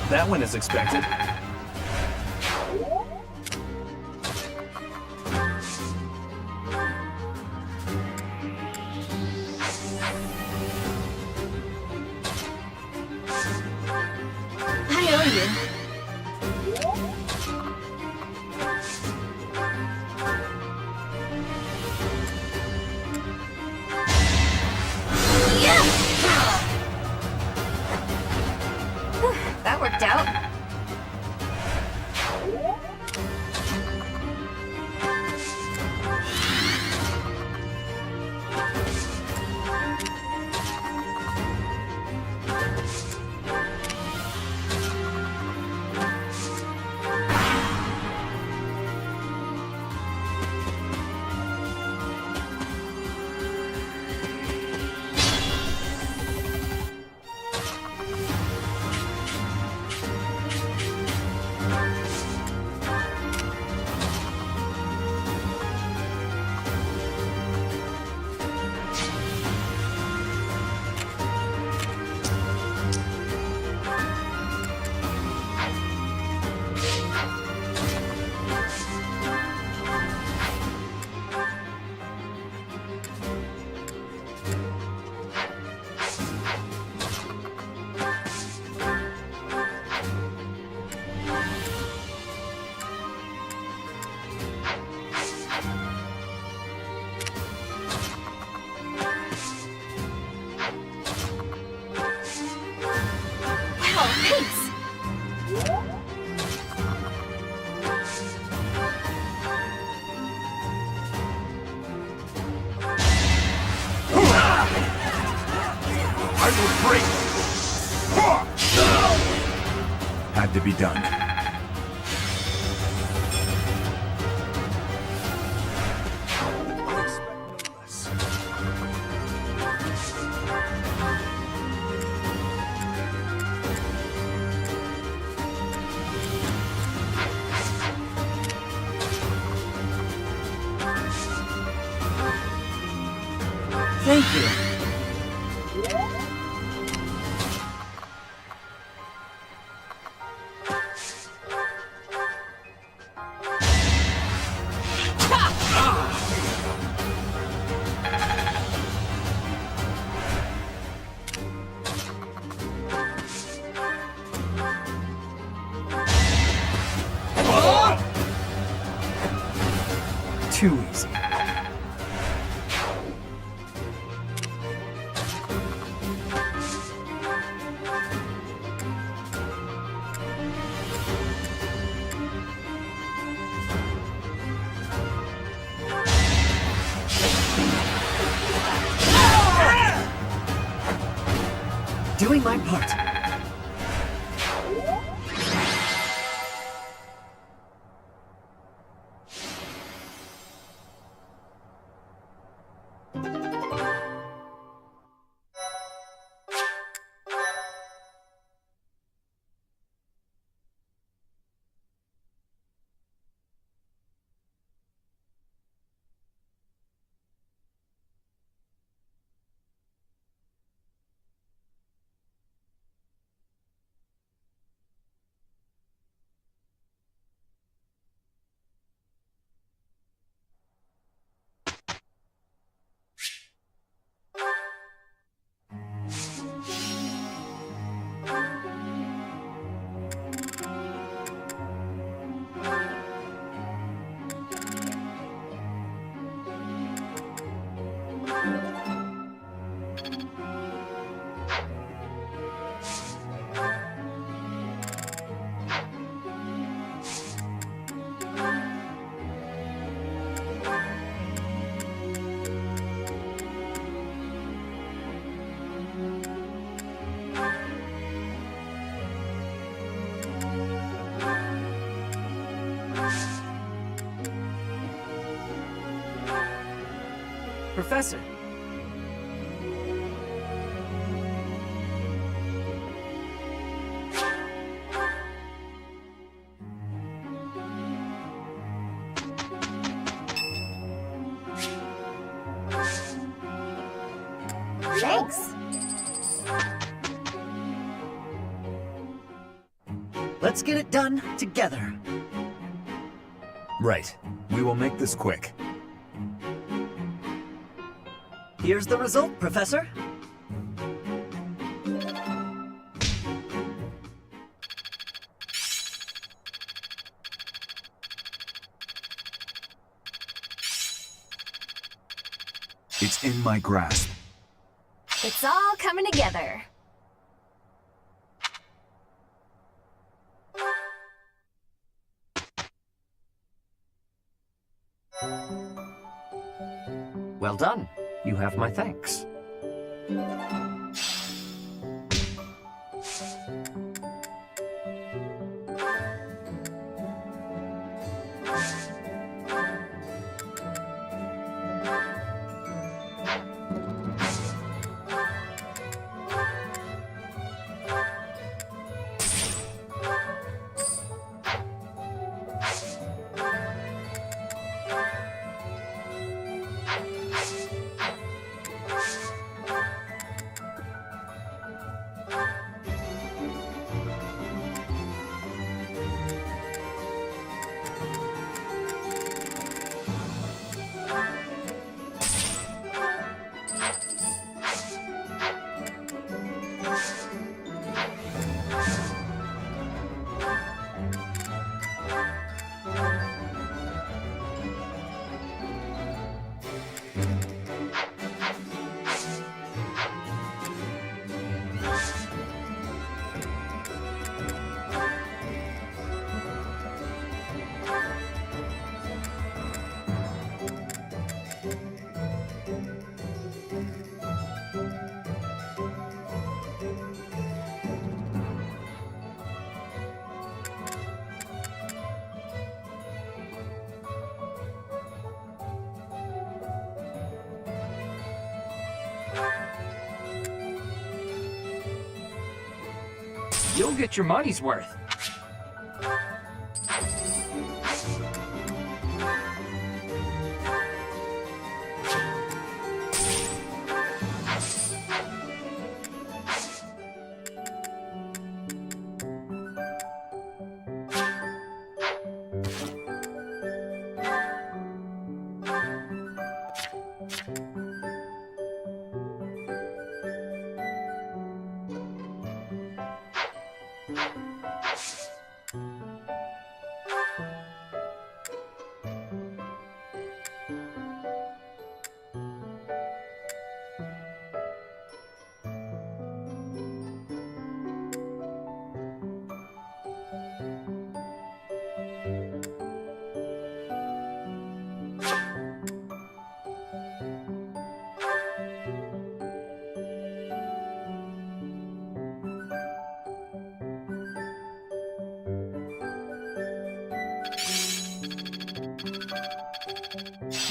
Speaker 7: That went as expected.
Speaker 11: I owe you. That worked out.
Speaker 16: to be done.
Speaker 9: Thank you.
Speaker 7: Too easy.
Speaker 9: Doing my part. Professor.
Speaker 18: Thanks.
Speaker 2: Let's get it done together.
Speaker 7: Right. We will make this quick.
Speaker 2: Here's the result, Professor.
Speaker 16: It's in my grasp.
Speaker 18: It's all coming together.
Speaker 9: Well done. You have my thanks.
Speaker 7: You'll get your money's worth.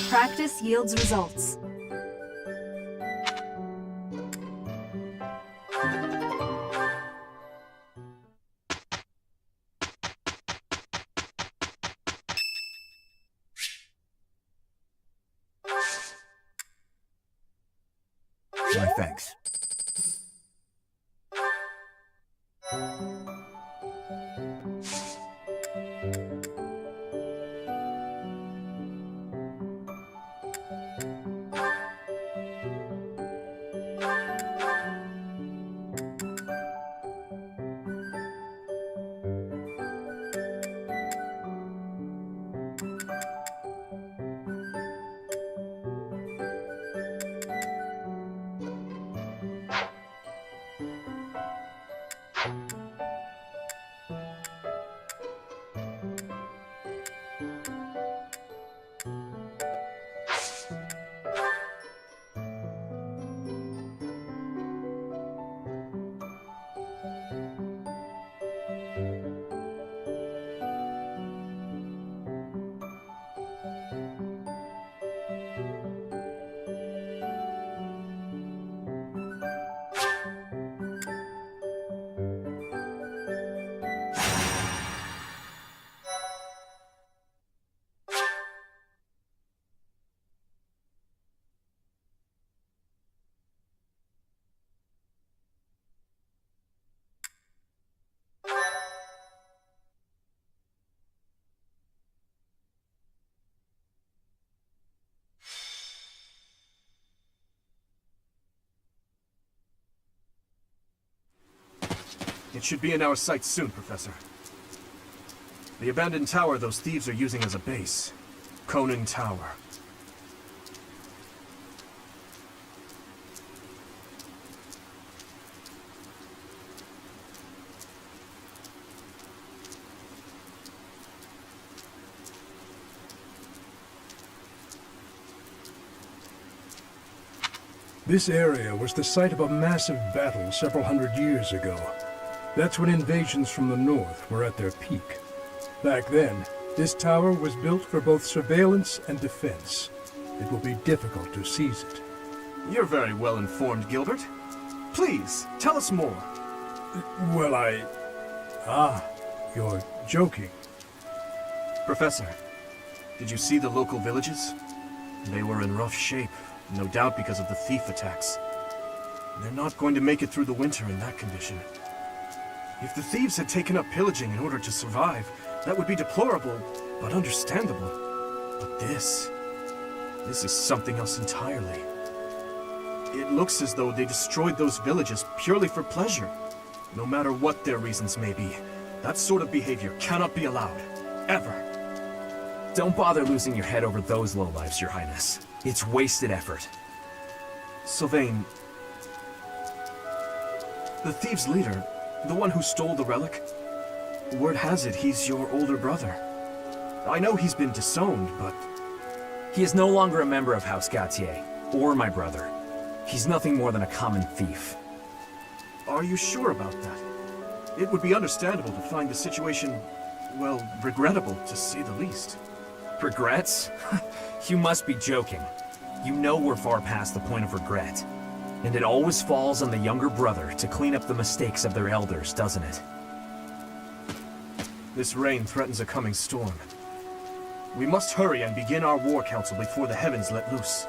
Speaker 6: Practice yields results.
Speaker 17: My thanks.
Speaker 13: It should be in our sights soon, Professor. The abandoned tower those thieves are using as a base. Conan Tower.
Speaker 19: This area was the site of a massive battle several hundred years ago. That's when invasions from the north were at their peak. Back then, this tower was built for both surveillance and defense. It will be difficult to seize it.
Speaker 13: You're very well informed, Gilbert. Please, tell us more.
Speaker 19: Well, you're joking.
Speaker 13: Professor, did you see the local villages? They were in rough shape, no doubt because of the thief attacks. They're not going to make it through the winter in that condition. If the thieves had taken up pillaging in order to survive, that would be deplorable, but understandable. But this is something else entirely. It looks as though they destroyed those villages purely for pleasure. No matter what their reasons may be, that sort of behavior cannot be allowed. Ever.
Speaker 7: Don't bother losing your head over those lowlifes, Your Highness. It's wasted effort.
Speaker 13: Sylvain, the thieves' leader, the one who stole the relic, word has it he's your older brother. I know he's been disowned, but...
Speaker 7: He is no longer a member of House Gautier, or my brother. He's nothing more than a common thief.
Speaker 13: Are you sure about that? It would be understandable to find the situation, well, regrettable, to say the least.
Speaker 7: Regrets? You must be joking. You know we're far past the point of regret. And it always falls on the younger brother to clean up the mistakes of their elders, doesn't it?
Speaker 13: This rain threatens a coming storm. We must hurry and begin our war council before the heavens let loose.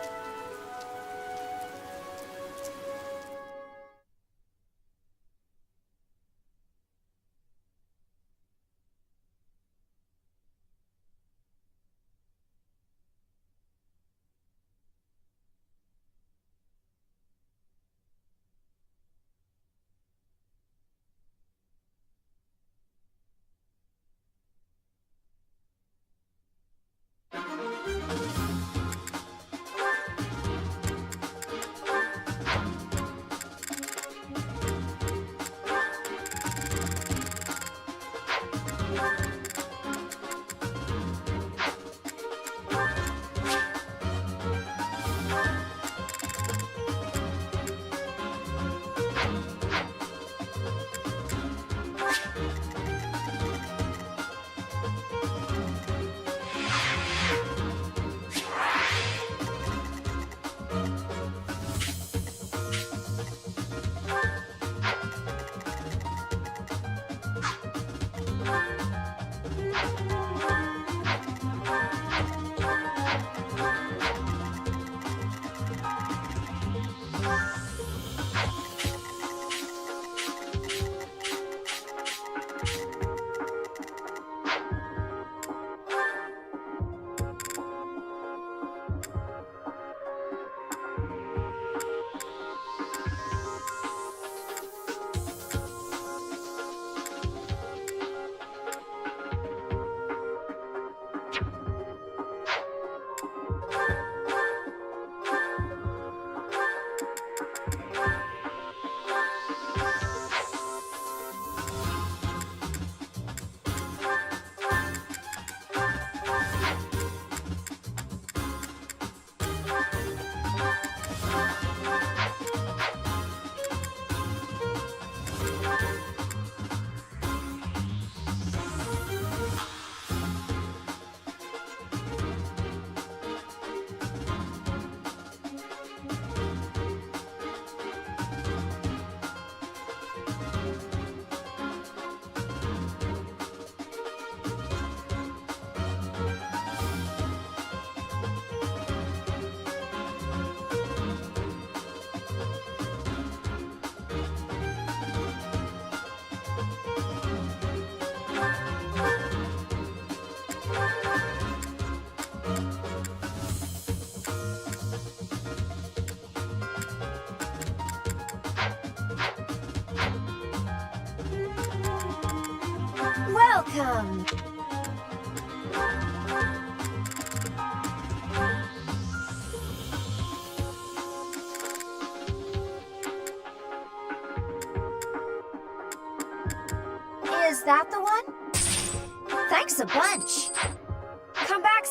Speaker 18: Welcome! Is that the one? Thanks a bunch. Come back.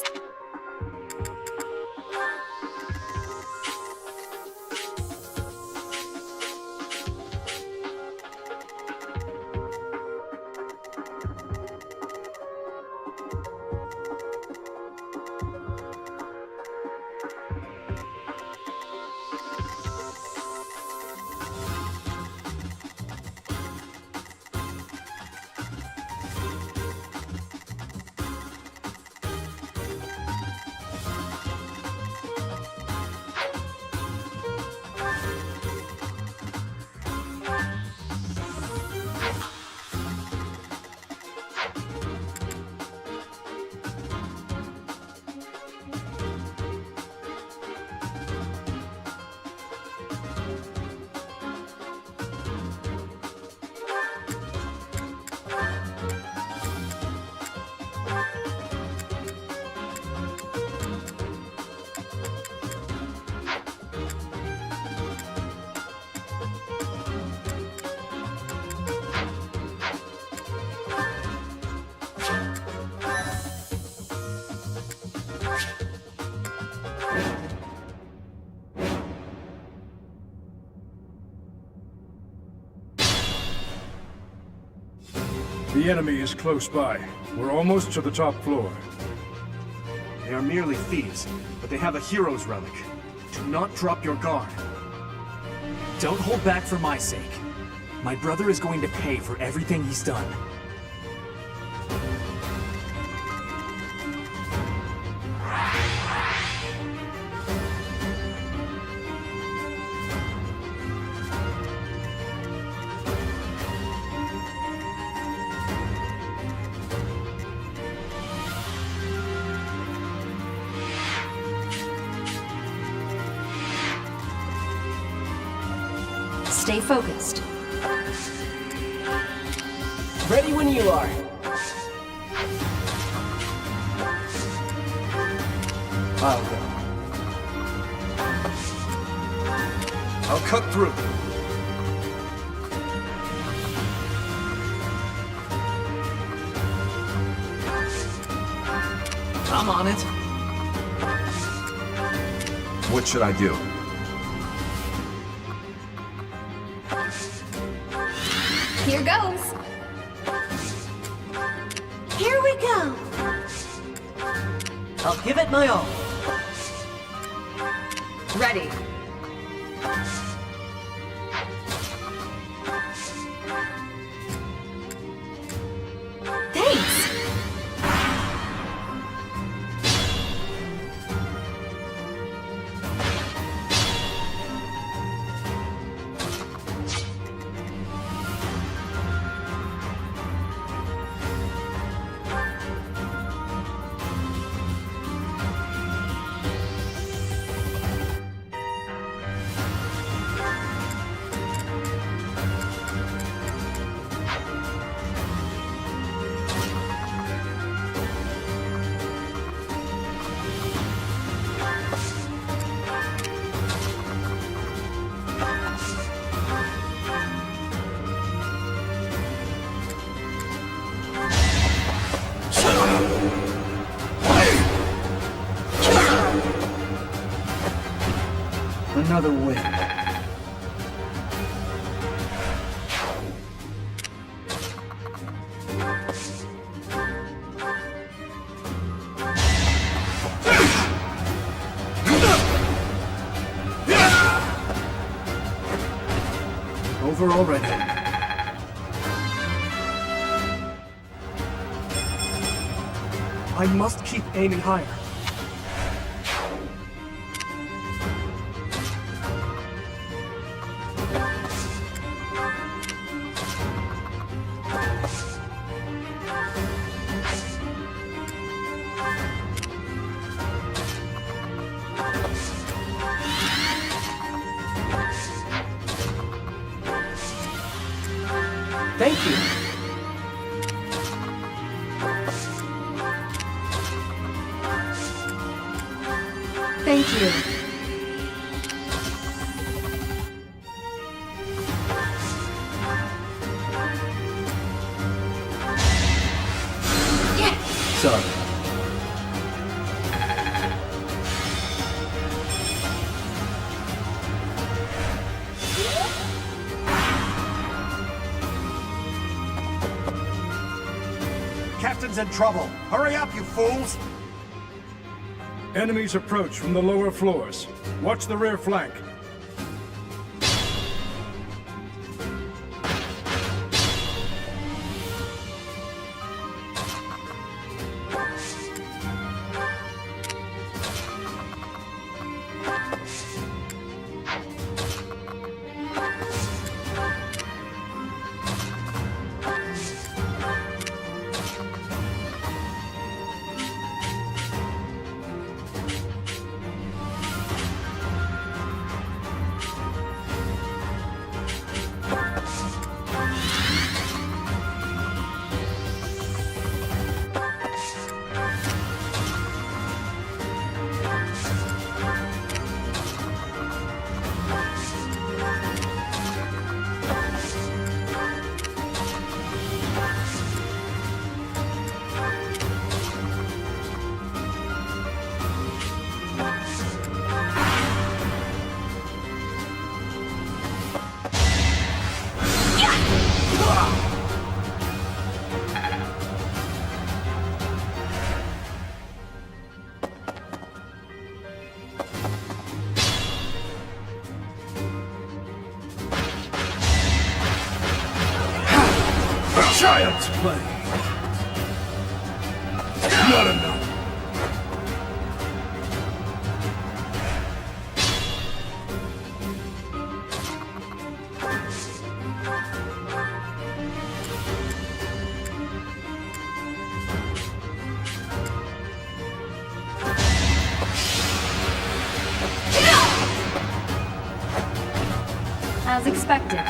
Speaker 19: The enemy is close by. We're almost to the top floor.
Speaker 13: They are merely thieves, but they have a hero's relic. Do not drop your guard.
Speaker 7: Don't hold back for my sake. My brother is going to pay for everything he's done.
Speaker 6: Stay focused.
Speaker 9: Ready when you are.
Speaker 13: I'll go. I'll cut through.
Speaker 1: I'm on it.
Speaker 16: What should I do?
Speaker 18: Here goes. Here we go.
Speaker 9: I'll give it my all.
Speaker 15: Ready.
Speaker 18: Thanks.
Speaker 8: Another win.
Speaker 13: Over already. I must keep aiming higher.
Speaker 9: Thank you.
Speaker 15: Thank you.
Speaker 8: Sorry.
Speaker 12: Captain's in trouble. Hurry up, you fools!
Speaker 19: Enemies approach from the lower floors. Watch the rear flank. Child's play. Not enough.
Speaker 14: As expected.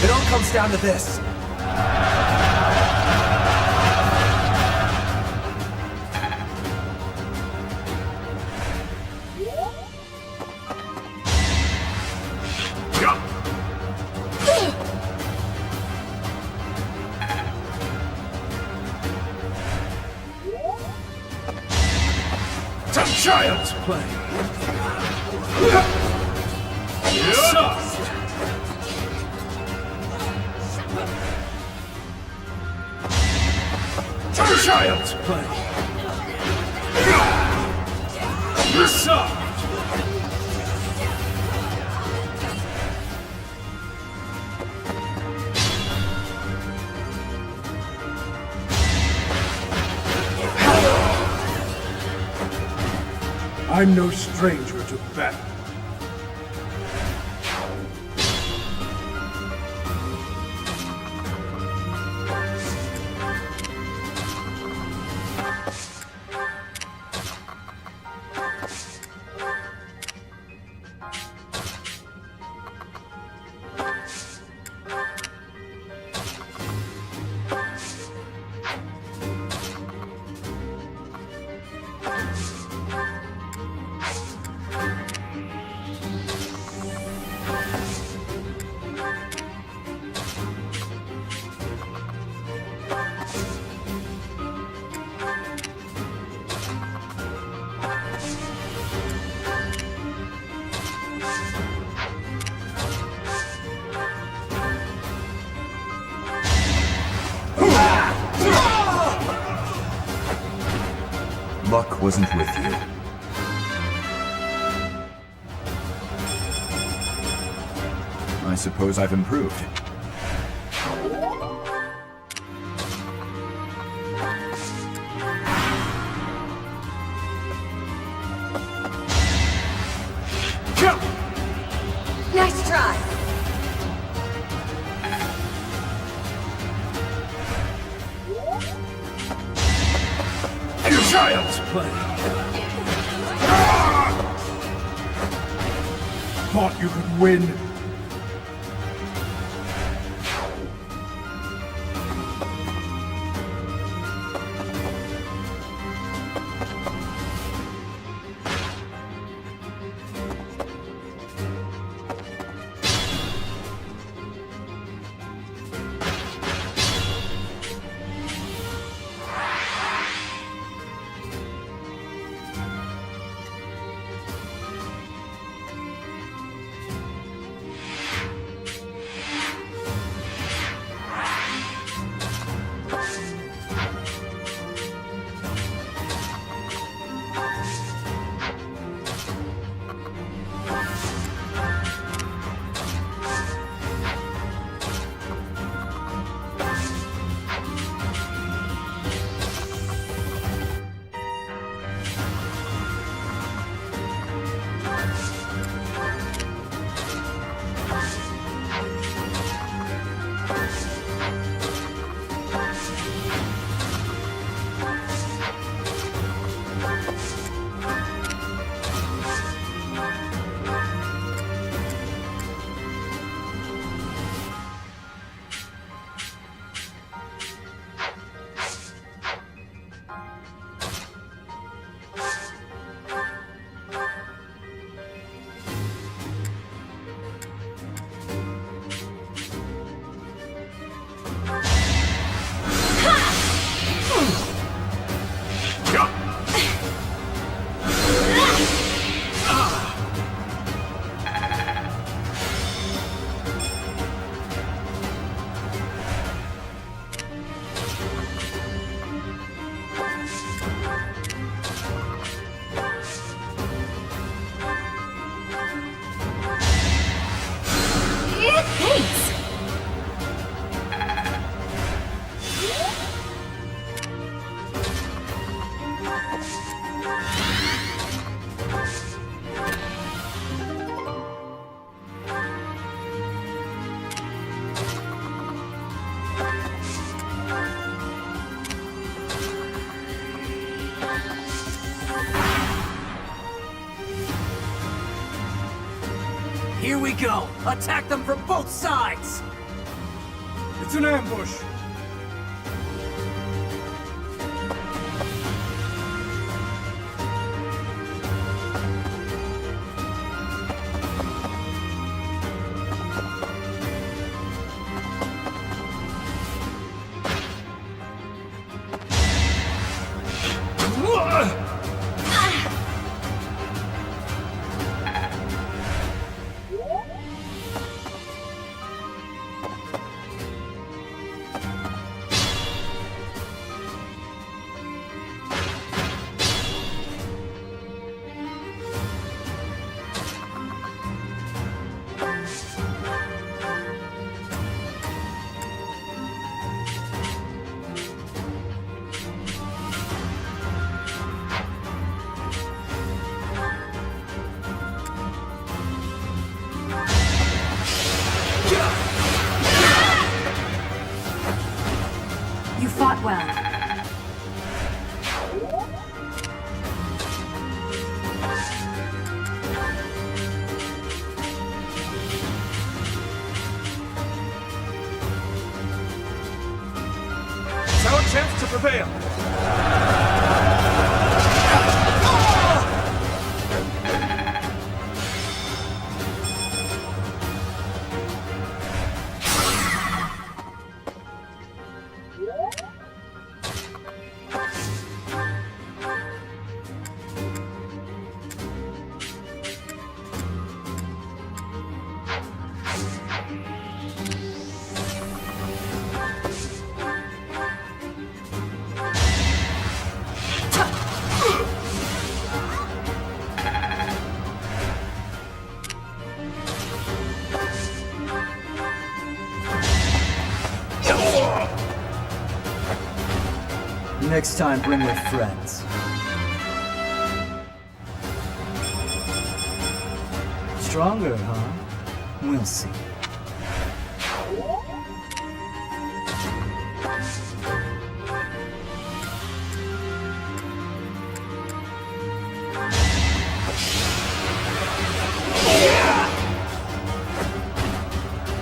Speaker 1: It all comes down to this.
Speaker 19: Child's play. Child's play. Soft. I'm no stranger to battle.
Speaker 4: Luck wasn't with you. I suppose I've improved.
Speaker 18: Nice try.
Speaker 19: Child's play. Thought you could win.
Speaker 7: Here we go! Attack them from both sides!
Speaker 19: It's an ambush!
Speaker 6: You fought well.
Speaker 13: It's our chance to prevail.
Speaker 8: Next time, bring with friends. Stronger, huh? We'll see.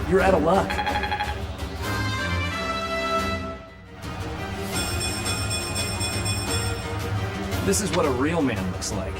Speaker 7: You're out of luck. This is what a real man looks like.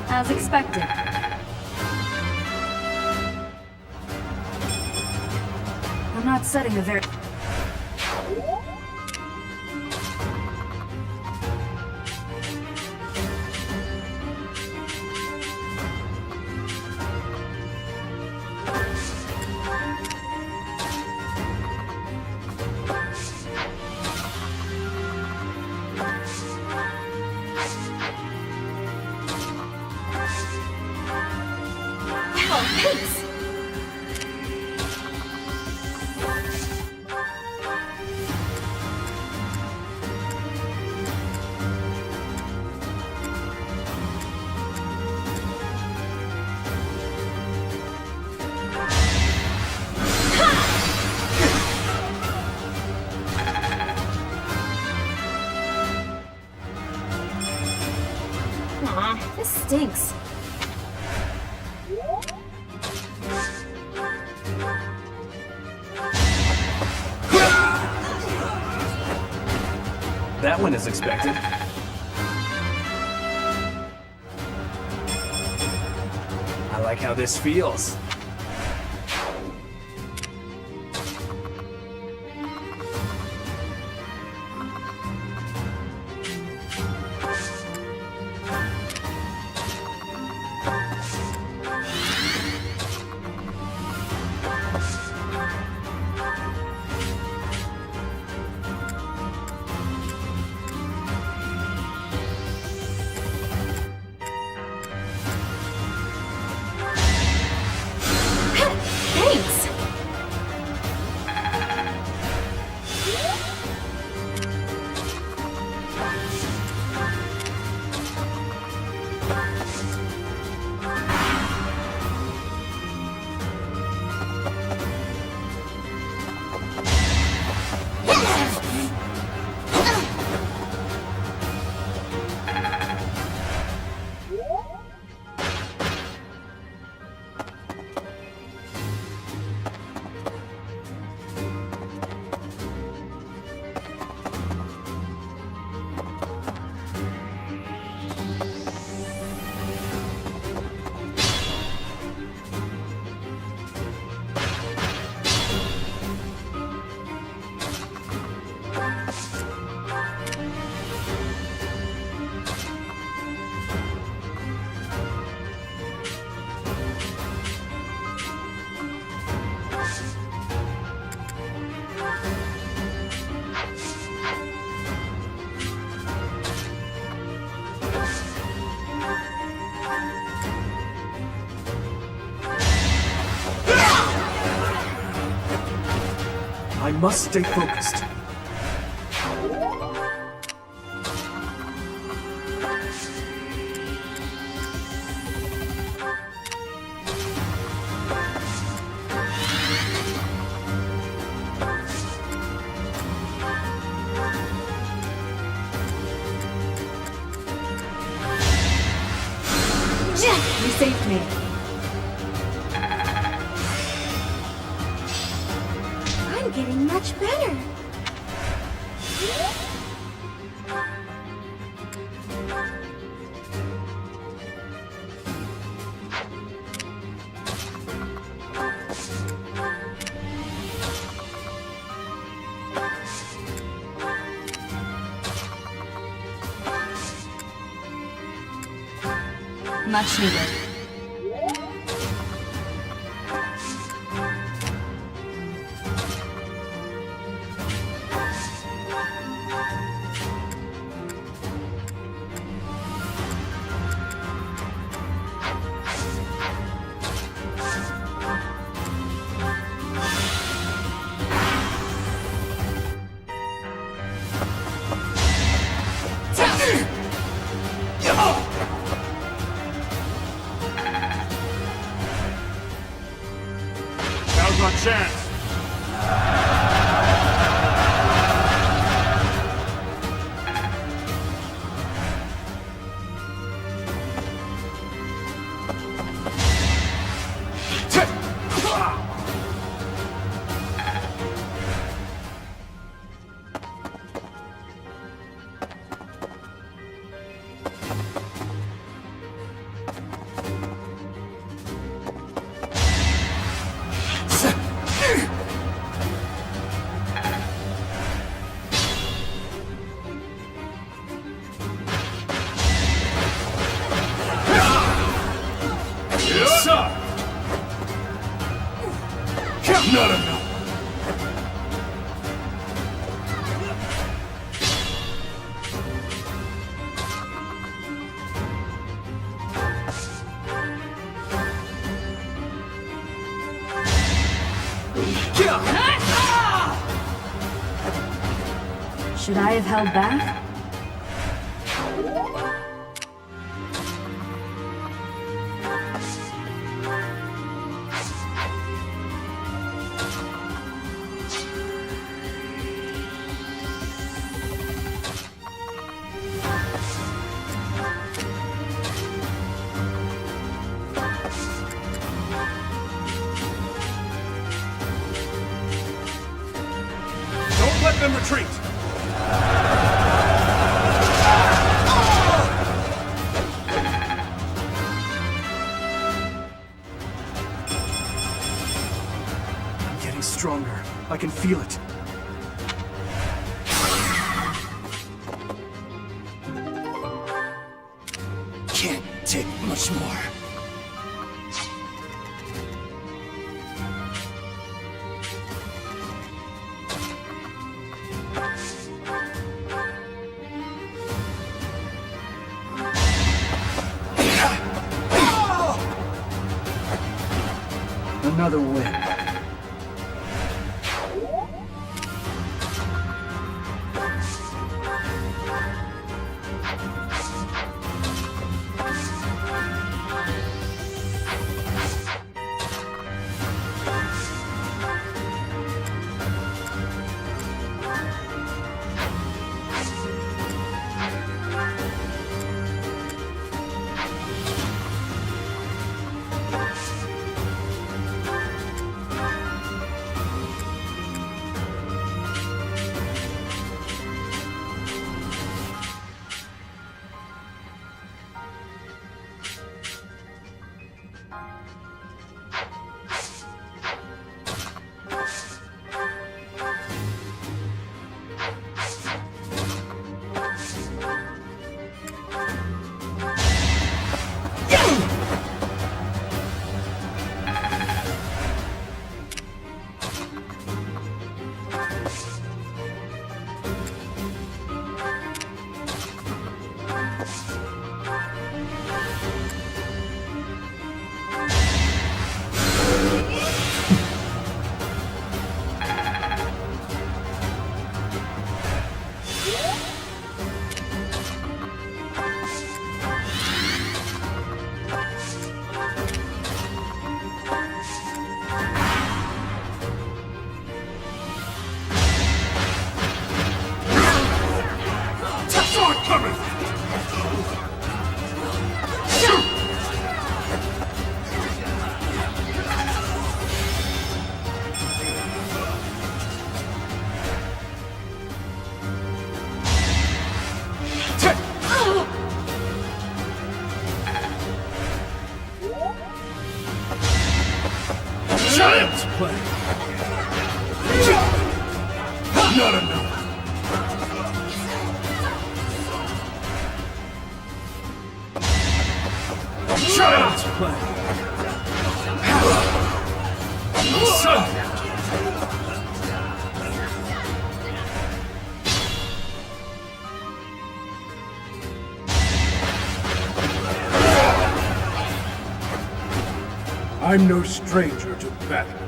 Speaker 14: As expected.
Speaker 6: I'm not setting a very...
Speaker 18: stinks.
Speaker 7: That went as expected. I like how this feels.
Speaker 18: Thanks!
Speaker 13: I must stay focused.
Speaker 15: You saved me.
Speaker 18: I'm getting much better.
Speaker 6: Much needed.
Speaker 13: Now's our chance. Not enough.
Speaker 6: Should I have held back?
Speaker 13: them retreat! I'm getting stronger. I can feel it.
Speaker 2: Can't take much more.
Speaker 8: Another win.
Speaker 13: Child's play! Not enough! Child's play! Son!
Speaker 19: I'm no stranger to battle.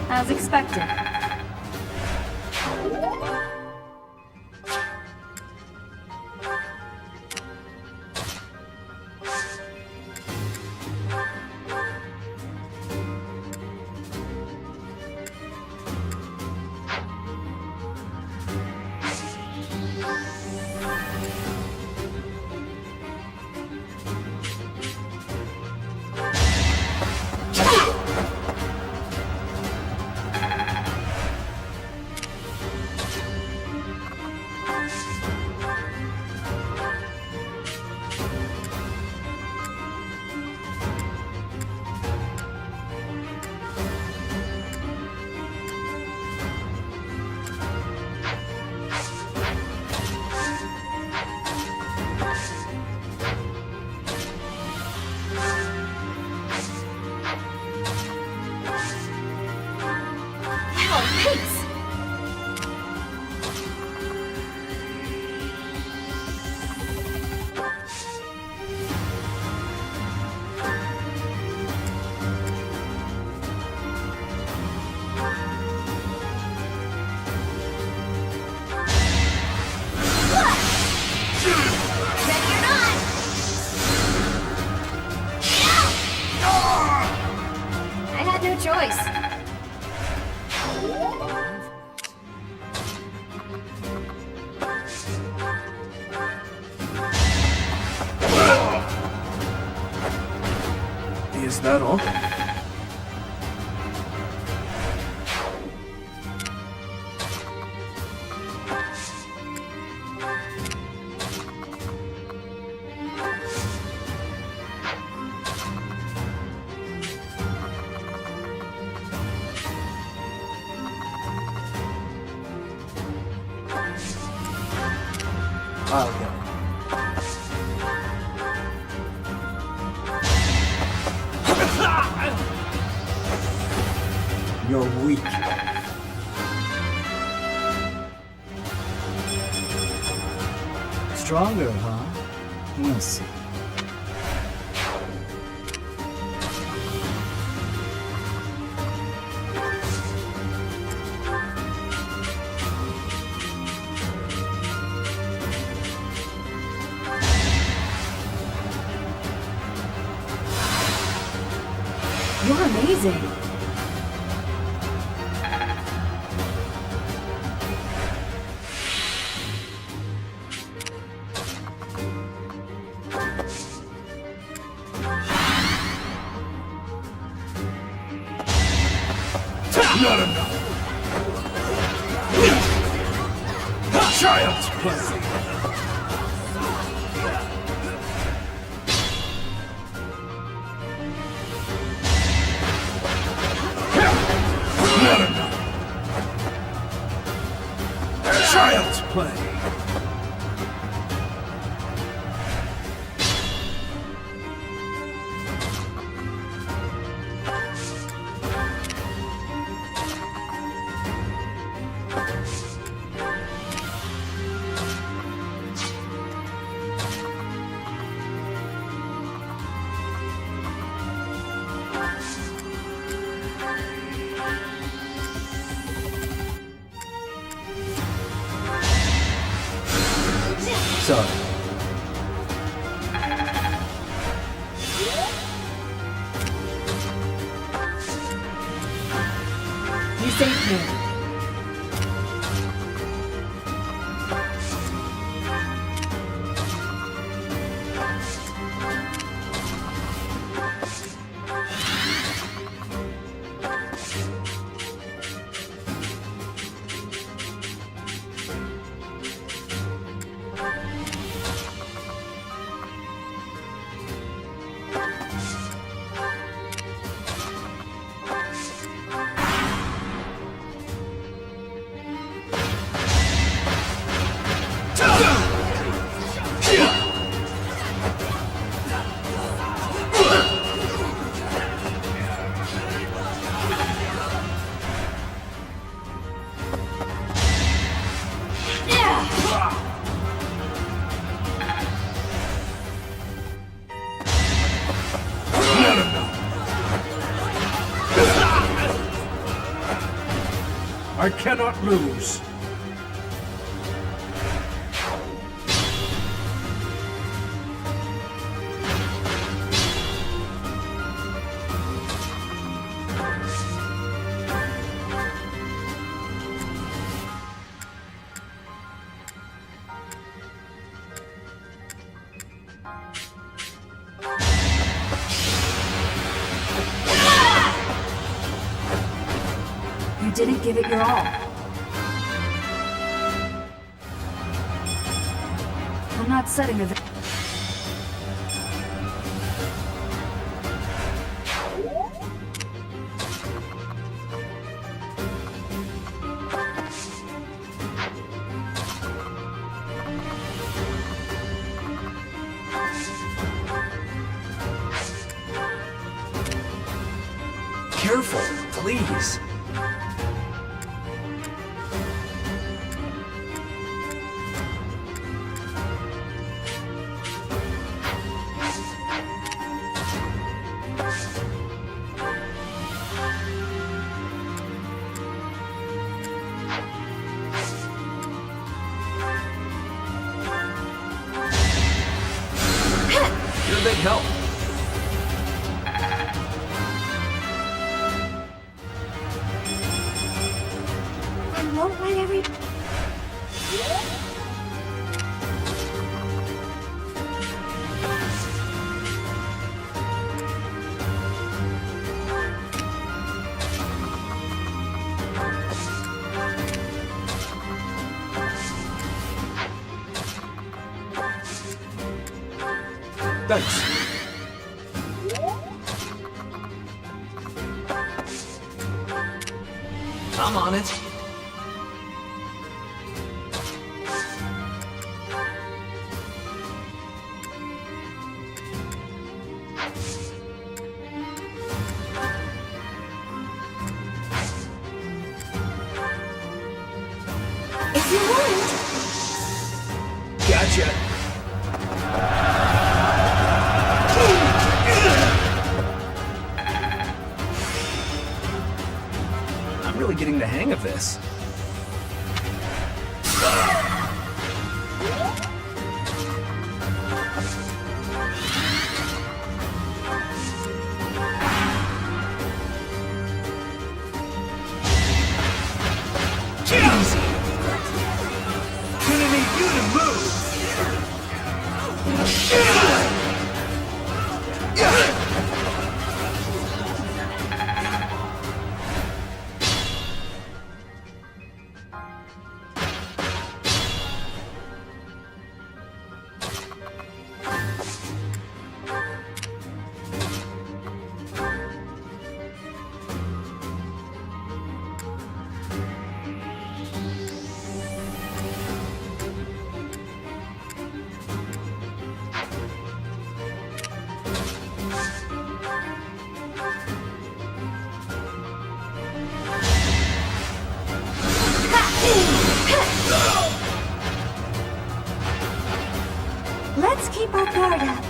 Speaker 14: As expected.
Speaker 13: that all?
Speaker 8: I'll go. You're weak. Stronger, huh? We'll see.
Speaker 11: You're amazing.
Speaker 13: Not enough! Child's play! Not enough! Child's play!
Speaker 8: Sorry.
Speaker 11: You saved me.
Speaker 19: I cannot lose.
Speaker 3: You didn't give it your all. I'm not setting a...
Speaker 7: Careful, please. You're a big help.
Speaker 18: I won't let every...
Speaker 5: Thanks.
Speaker 1: I'm on it.
Speaker 18: If you want.
Speaker 13: Gotcha.
Speaker 7: I'm really getting the hang of this.
Speaker 13: Easy. Gonna need you to move.
Speaker 18: Let's keep our guard up.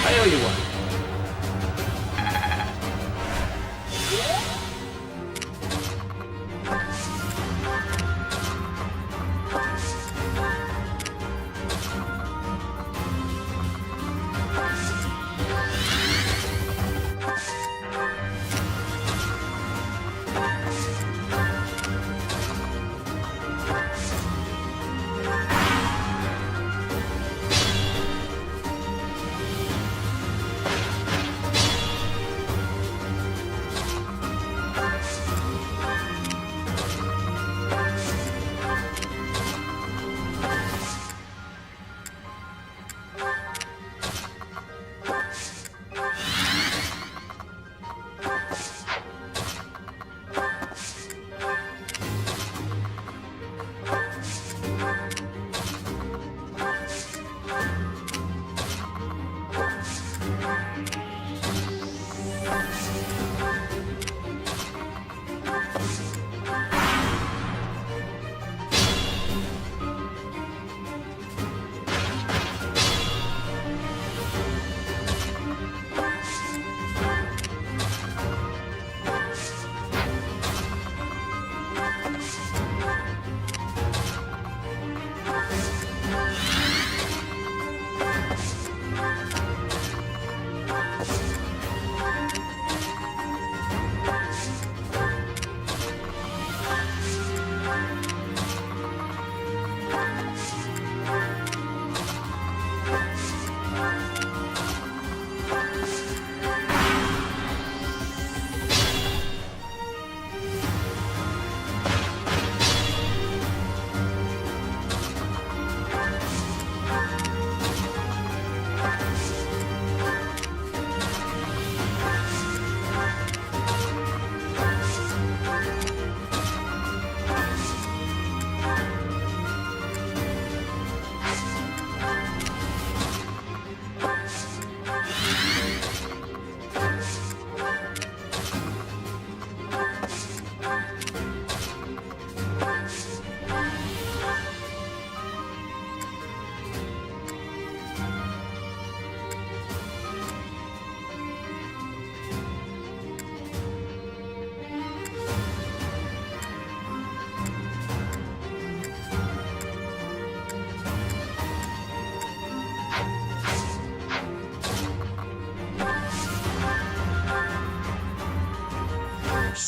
Speaker 7: I owe you one.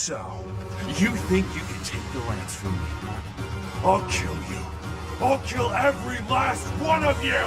Speaker 12: so.
Speaker 13: You think you can take the lance from me?
Speaker 12: I'll kill you. I'll kill every last one of you!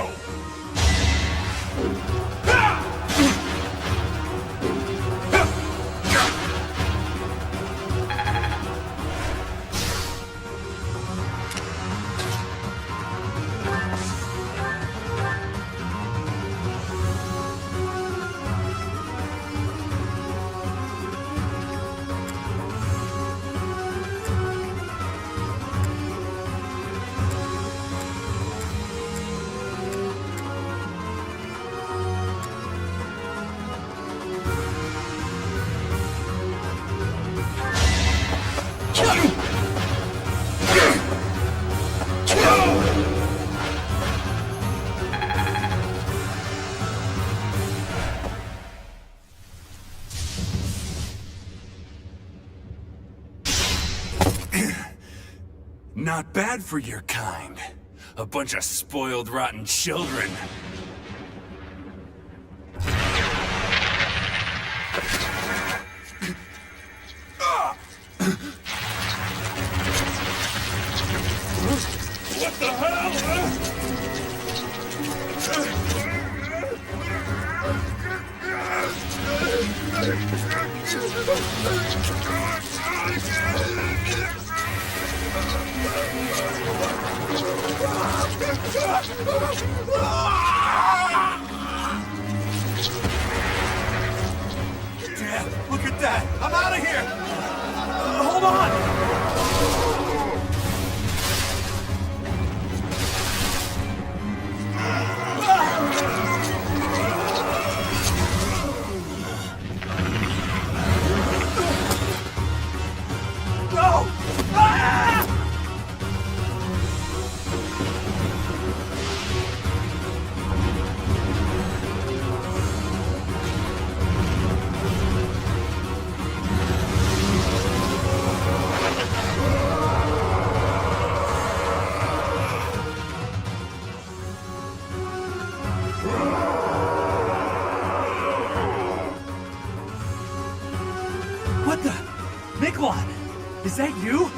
Speaker 5: Not bad for your kind. A bunch of spoiled, rotten children.
Speaker 12: What the hell?
Speaker 5: Dad, look at that! I'm out of here! Hold on! No! Ah!
Speaker 1: What the? Miklon! Is that you?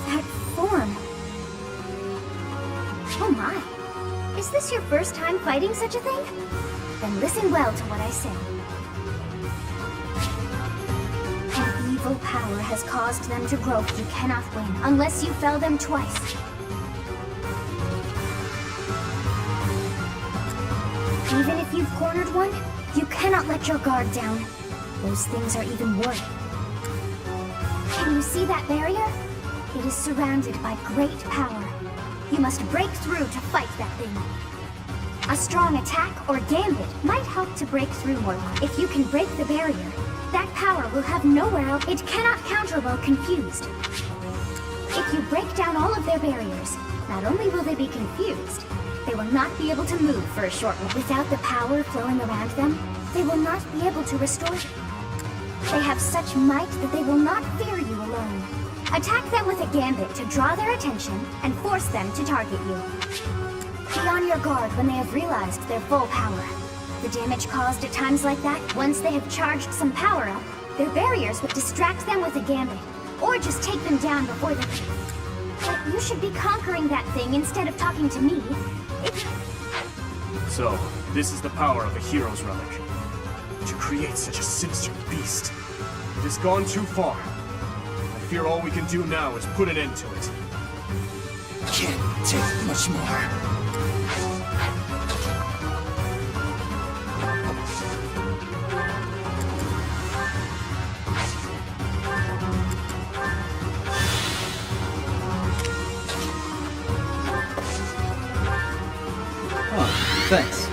Speaker 3: That form. Oh my. Is this your first time fighting such a thing? Then listen well to what I say. An evil power has caused them to grow. You cannot win unless you fell them twice. Even if you've cornered one, you cannot let your guard down. Those things are even worse. Can you see that barrier? It is surrounded by great power. You must break through to fight that thing. A strong attack or gambit might help to break through more. If you can break the barrier, that power will have nowhere else. It cannot counter while confused. If you break down all of their barriers, not only will they be confused, they will not be able to move for a short while. Without the power flowing around them, they will not be able to restore. They have such might that they will not fear you alone. Attack them with a gambit to draw their attention and force them to target you. Be on your guard when they have realized their full power. The damage caused at times like that, once they have charged some power up, their barriers would distract them with a gambit, or just take them down before they... But you should be conquering that thing instead of talking to me.
Speaker 13: So, this is the power of a hero's relic. To create such a sinister beast. It has gone too far. I fear all we can do now is put an end to it.
Speaker 8: Can't take much more. Thanks.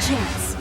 Speaker 11: chance.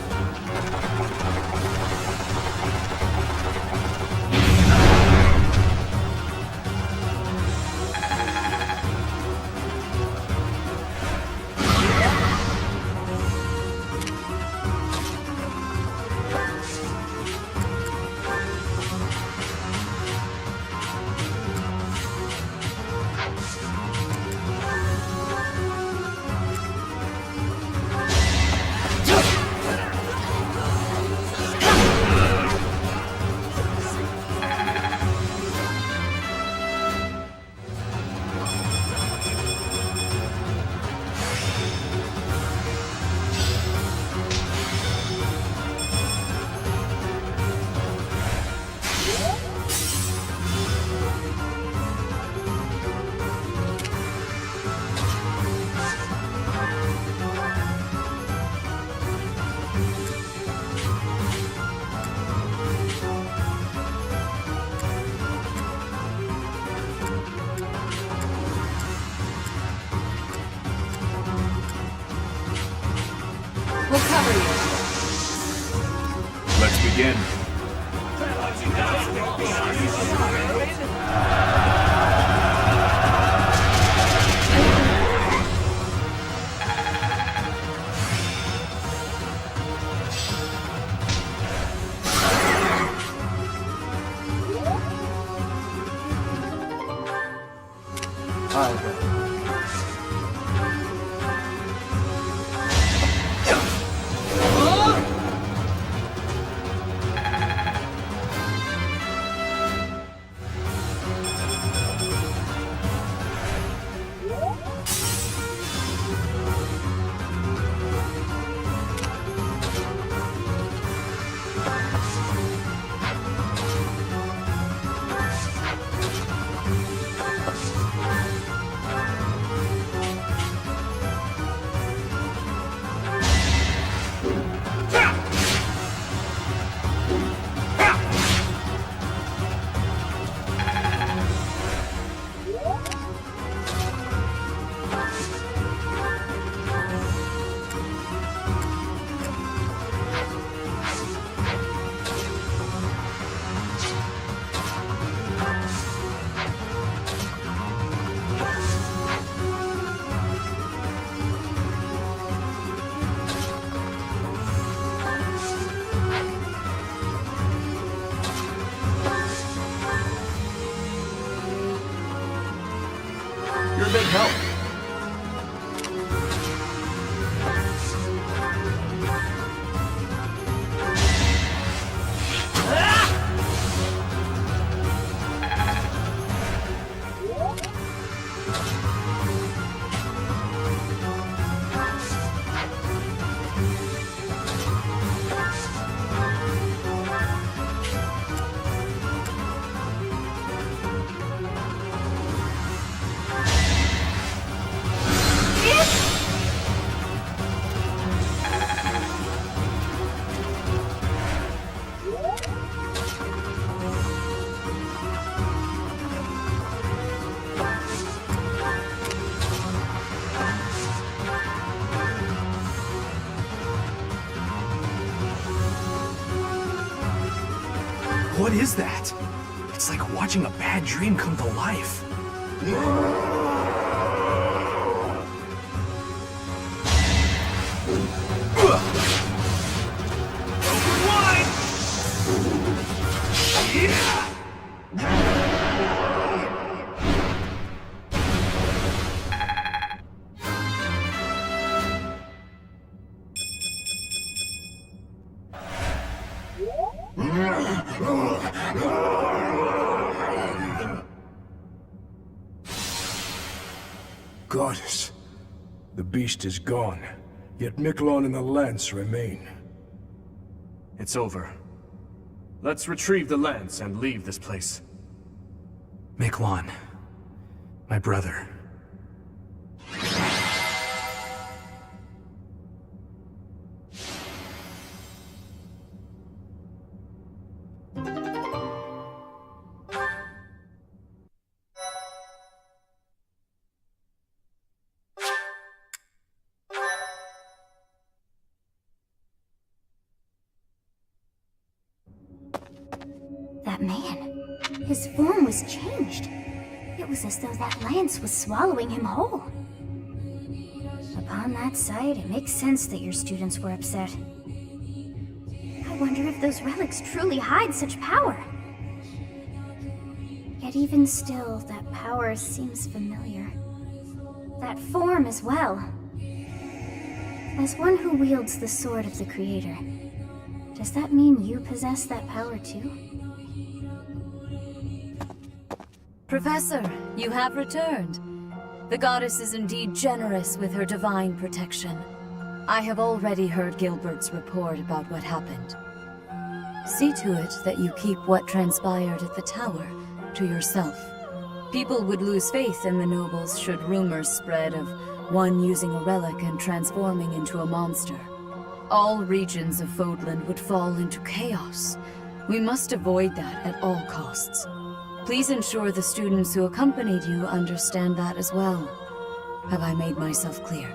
Speaker 6: We'll cover you.
Speaker 5: Let's begin.
Speaker 4: I'll go. You're a big help.
Speaker 7: What is that? It's like watching a bad dream come to life.
Speaker 19: Goddess, the beast is gone, yet Miquelon and the lance remain.
Speaker 13: It's over. Let's retrieve the lance and leave this place.
Speaker 7: Miquelon, my brother.
Speaker 3: that man. His form was changed. It was as though that lance was swallowing him whole. Upon that sight, it makes sense that your students were upset. I wonder if those relics truly hide such power. Yet even still, that power seems familiar. That form as well. As one who wields the sword of the Creator, does that mean you possess that power too?
Speaker 11: Professor, you have returned. The goddess is indeed generous with her divine protection. I have already heard Gilbert's report about what happened. See to it that you keep what transpired at the tower to yourself. People would lose faith in the nobles should rumors spread of one using a relic and transforming into a monster. All regions of Fodland would fall into chaos. We must avoid that at all costs. Please ensure the students who accompanied you understand that as well. Have I made myself clear?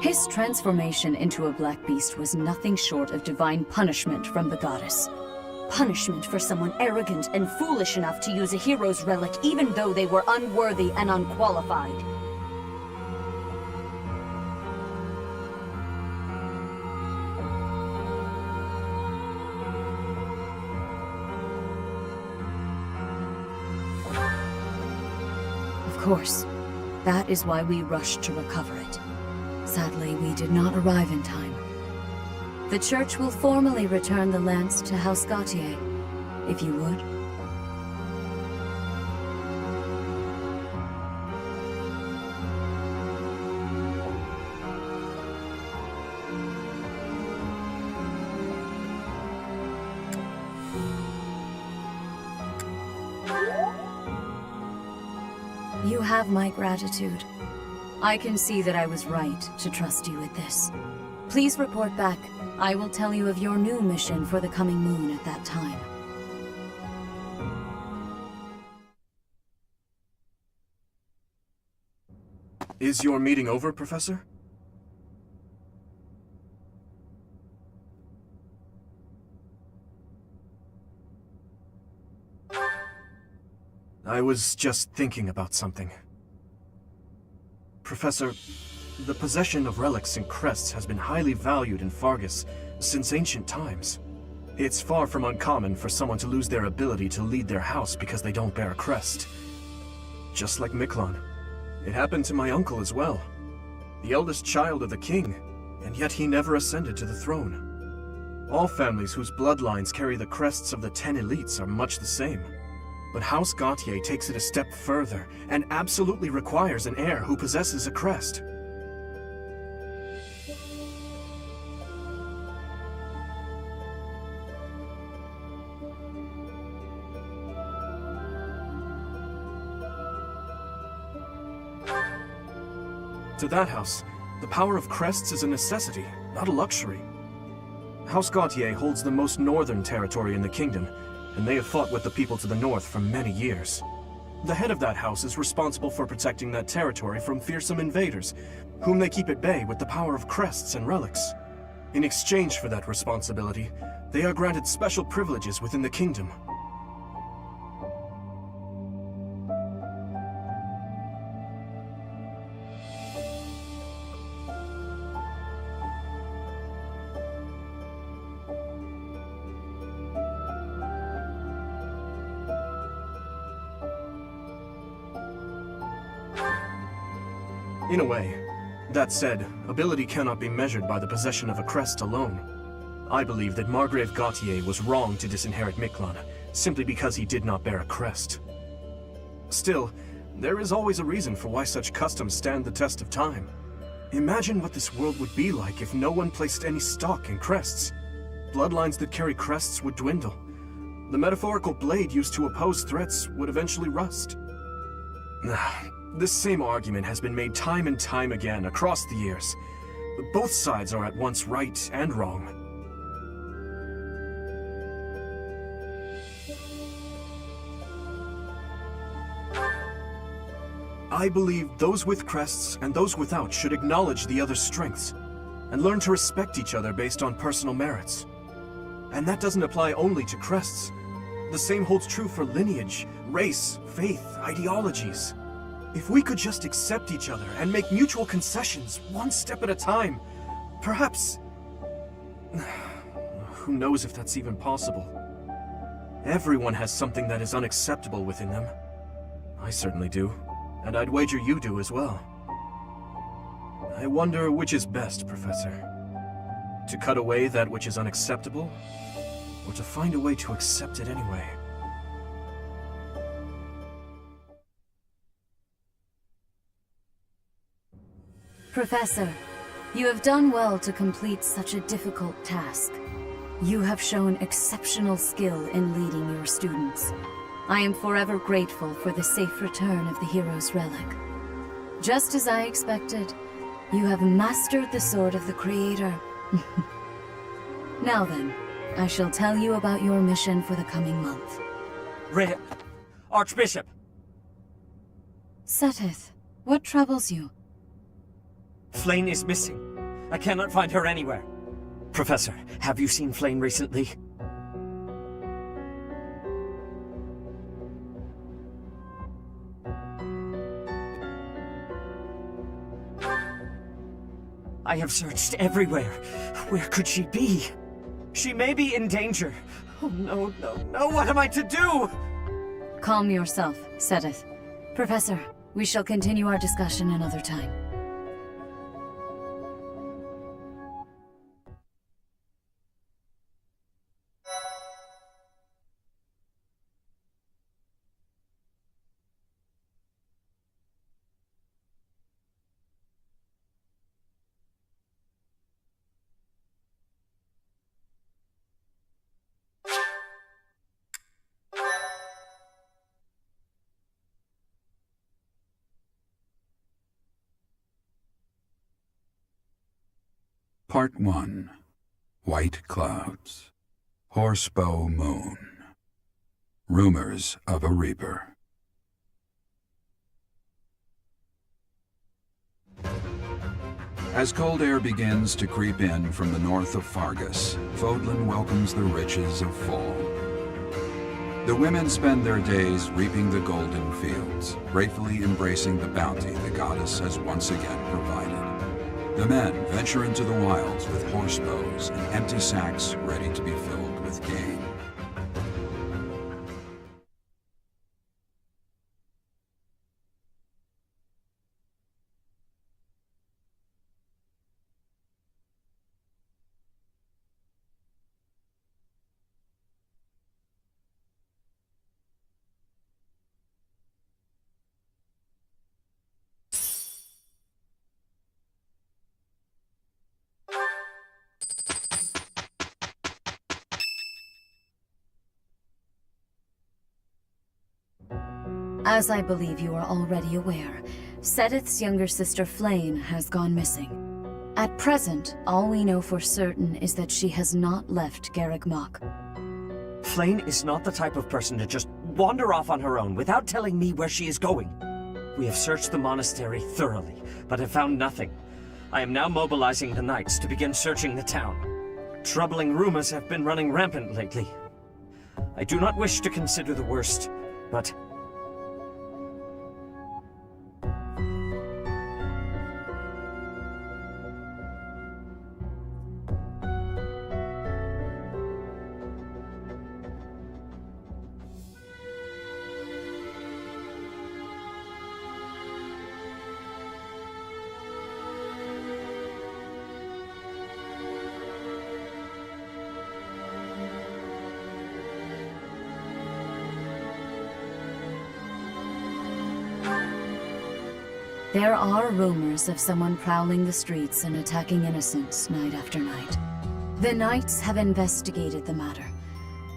Speaker 11: His transformation into a black beast was nothing short of divine punishment from the goddess. Punishment for someone arrogant and foolish enough to use a hero's relic even though they were unworthy and unqualified. Of course, that is why we rushed to recover it. Sadly, we did not arrive in time. The church will formally return the lance to House Gautier, if you would. You have my gratitude. I can see that I was right to trust you with this. Please report back. I will tell you of your new mission for the coming moon at that time.
Speaker 13: Is your meeting over, Professor? I was just thinking about something. Professor, the possession of relics and crests has been highly valued in Fargus since ancient times. It's far from uncommon for someone to lose their ability to lead their house because they don't bear a crest. Just like Miklon. It happened to my uncle as well. The eldest child of the king, and yet he never ascended to the throne. All families whose bloodlines carry the crests of the 10 elites are much the same. But House Gautier takes it a step further and absolutely requires an heir who possesses a crest. To that house, the power of crests is a necessity, not a luxury. House Gautier holds the most northern territory in the kingdom, and they have fought with the people to the north for many years. The head of that house is responsible for protecting that territory from fearsome invaders, whom they keep at bay with the power of crests and relics. In exchange for that responsibility, they are granted special privileges within the kingdom. In a way. That said, ability cannot be measured by the possession of a crest alone. I believe that Margrave Gautier was wrong to disinherit Miklon, simply because he did not bear a crest. Still, there is always a reason for why such customs stand the test of time. Imagine what this world would be like if no one placed any stock in crests. Bloodlines that carry crests would dwindle. The metaphorical blade used to oppose threats would eventually rust. This same argument has been made time and time again across the years. Both sides are at once right and wrong. I believe those with crests and those without should acknowledge the other's strengths and learn to respect each other based on personal merits. And that doesn't apply only to crests. The same holds true for lineage, race, faith, ideologies. If we could just accept each other and make mutual concessions, one step at a time, perhaps... Who knows if that's even possible? Everyone has something that is unacceptable within them. I certainly do, and I'd wager you do as well. I wonder which is best, Professor. To cut away that which is unacceptable, or to find a way to accept it anyway?
Speaker 11: Professor, you have done well to complete such a difficult task. You have shown exceptional skill in leading your students. I am forever grateful for the safe return of the hero's relic. Just as I expected, you have mastered the sword of the Creator. Now then, I shall tell you about your mission for the coming month.
Speaker 10: Archbishop!
Speaker 11: Seteth, what troubles you?
Speaker 10: Flayn is missing. I cannot find her anywhere. Professor, have you seen Flayn recently? I have searched everywhere. Where could she be? She may be in danger. Oh no, no, no, what am I to do?
Speaker 11: Calm yourself, Seteth. Professor, we shall continue our discussion another time.
Speaker 16: Part 1. White Clouds. Horsebow Moon. Rumors of a Reaper. As cold air begins to creep in from the north of Fargus, Fodlan welcomes the riches of fall. The women spend their days reaping the golden fields, gratefully embracing the bounty the goddess has once again provided. The men venture into the wilds with horse bows and empty sacks ready to be filled with game.
Speaker 11: As I believe you are already aware, Seteth's younger sister Flayn has gone missing. At present, all we know for certain is that she has not left Garreg Mach.
Speaker 10: Flayn is not the type of person to just wander off on her own without telling me where she is going. We have searched the monastery thoroughly, but have found nothing. I am now mobilizing the knights to begin searching the town. Troubling rumors have been running rampant lately. I do not wish to consider the worst, but...
Speaker 11: There are rumors of someone prowling the streets and attacking innocents night after night. The Knights have investigated the matter.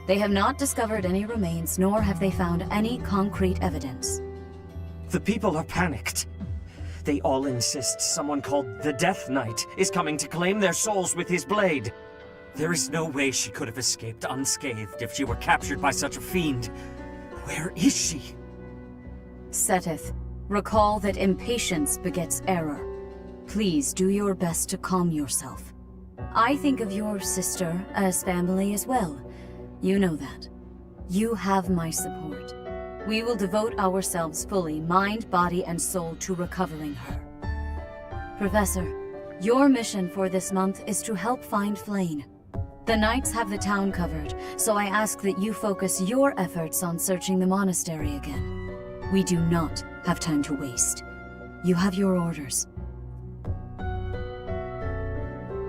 Speaker 11: They have not discovered any remains, nor have they found any concrete evidence.
Speaker 10: The people are panicked. They all insist someone called the Death Knight is coming to claim their souls with his blade. There is no way she could have escaped unscathed if she were captured by such a fiend. Where is she?
Speaker 11: Seteth, Recall that impatience begets error. Please do your best to calm yourself. I think of your sister as family as well. You know that. You have my support. We will devote ourselves fully, mind, body, and soul to recovering her. Professor, your mission for this month is to help find Flane. The Knights have the town covered, so I ask that you focus your efforts on searching the monastery again. We do not have time to waste. You have your orders.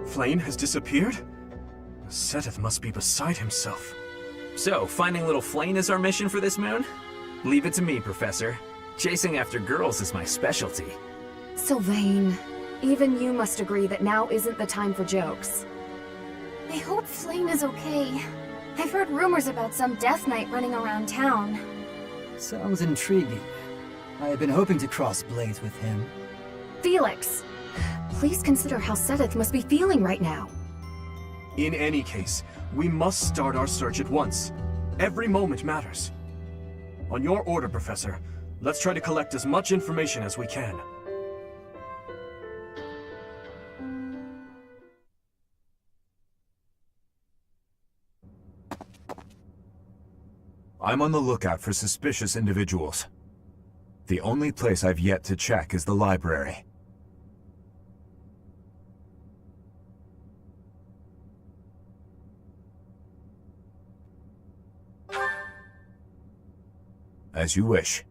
Speaker 13: Flane has disappeared? Seth must be beside himself.
Speaker 7: So, finding little Flane is our mission for this moon? Leave it to me, Professor. Chasing after girls is my specialty.
Speaker 15: Sylvain, even you must agree that now isn't the time for jokes.
Speaker 3: I hope Flame is okay. I've heard rumors about some Death Knight running around town.
Speaker 8: Sounds intriguing. I have been hoping to cross blades with him.
Speaker 15: Felix, please consider how Seth must be feeling right now.
Speaker 13: In any case, we must start our search at once. Every moment matters. On your order, Professor, let's try to collect as much information as we can.
Speaker 5: I'm on the lookout for suspicious individuals. The only place I've yet to check is the library. As you wish.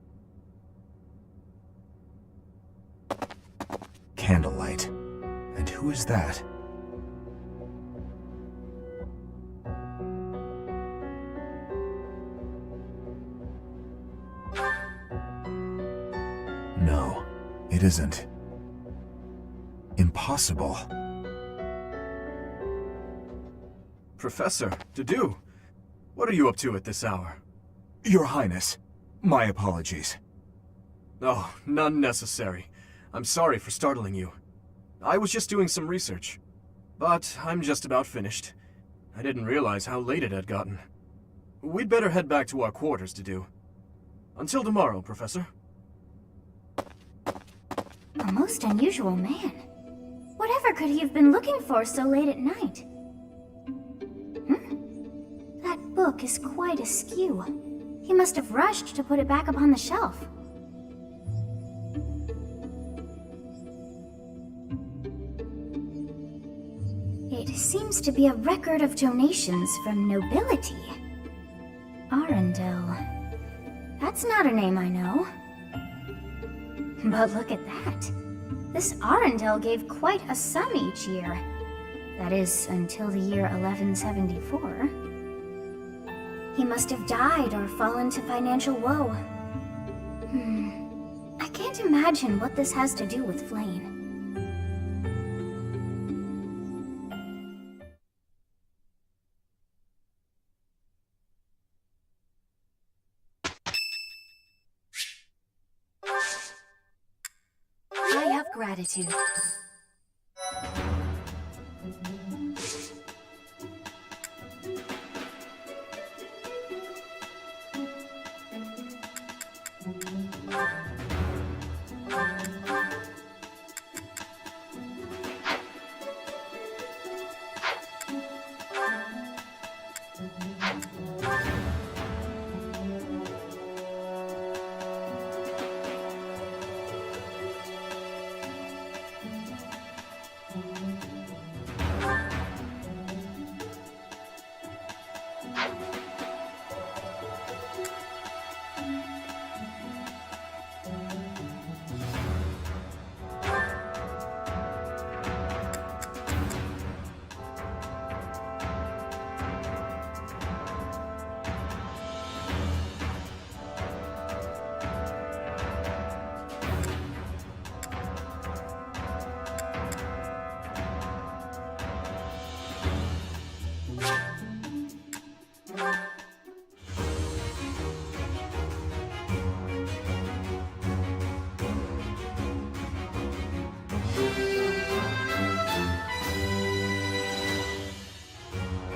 Speaker 5: Candlelight. And who is that? No, it isn't. Impossible.
Speaker 13: Professor, Dedu, what are you up to at this hour?
Speaker 5: Your Highness, my apologies.
Speaker 13: Oh, none necessary. I'm sorry for startling you. I was just doing some research. But I'm just about finished. I didn't realize how late it had gotten. We'd better head back to our quarters, Dedu. Until tomorrow, Professor.
Speaker 3: A most unusual man. Whatever could he have been looking for so late at night? That book is quite askew. He must have rushed to put it back upon the shelf. It seems to be a record of donations from nobility. Arundel. That's not a name I know. But look at that. This Arundel gave quite a sum each year. That is, until the year 1174. He must have died or fallen to financial woe. I can't imagine what this has to do with Flane. I have gratitude.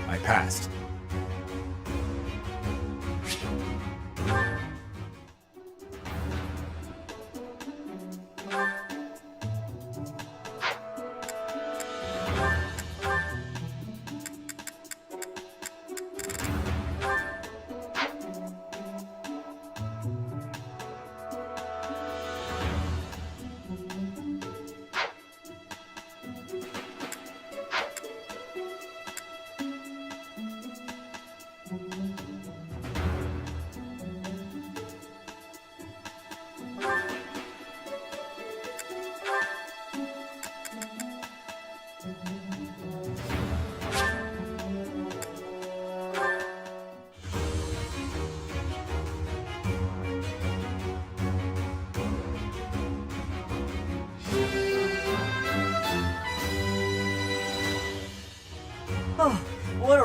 Speaker 5: I passed.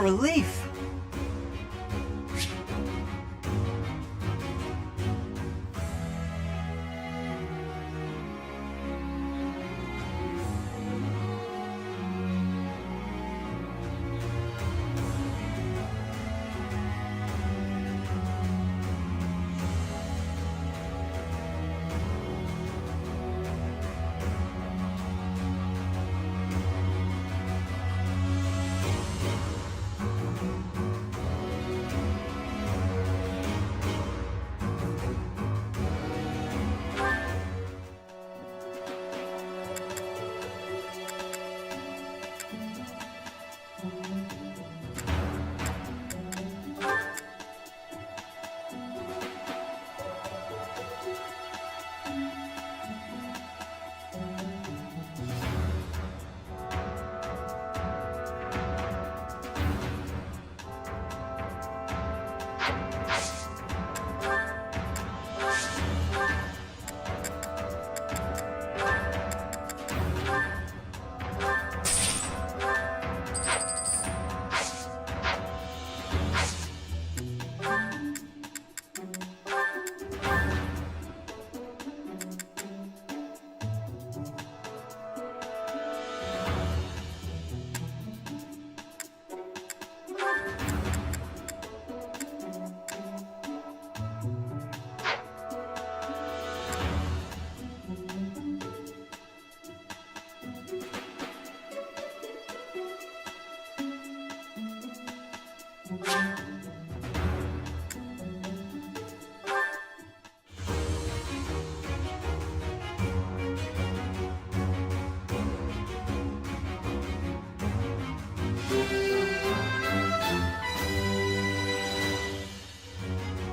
Speaker 1: relief!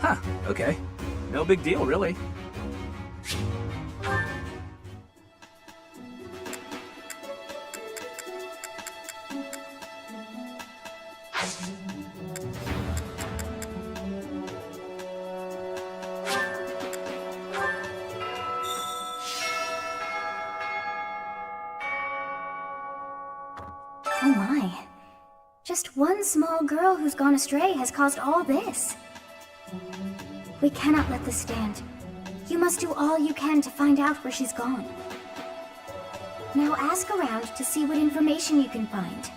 Speaker 7: Huh, okay. No big deal, really.
Speaker 3: Oh my. Just one small girl who's gone astray has caused all this. We cannot let this stand. You must do all you can to find out where she's gone. Now ask around to see what information you can find.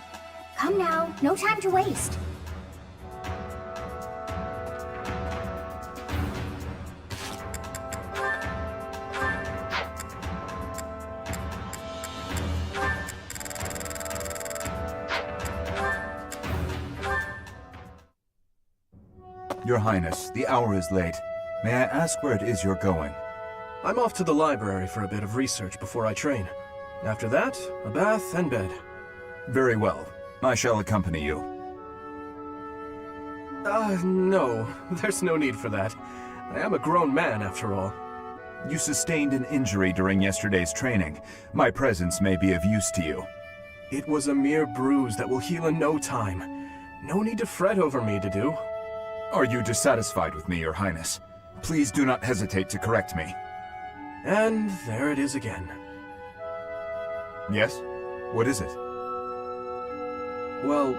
Speaker 3: Come now, no time to waste.
Speaker 20: Your Highness, the hour is late. May I ask where it is you're going?
Speaker 13: I'm off to the library for a bit of research before I train. After that, a bath and bed.
Speaker 20: Very well. I shall accompany you.
Speaker 13: No. There's no need for that. I am a grown man, after all.
Speaker 20: You sustained an injury during yesterday's training. My presence may be of use to you.
Speaker 13: It was a mere bruise that will heal in no time. No need to fret over me, Dedu.
Speaker 20: Are you dissatisfied with me, Your Highness? Please do not hesitate to correct me.
Speaker 13: And there it is again.
Speaker 20: Yes? What is it?
Speaker 13: Well,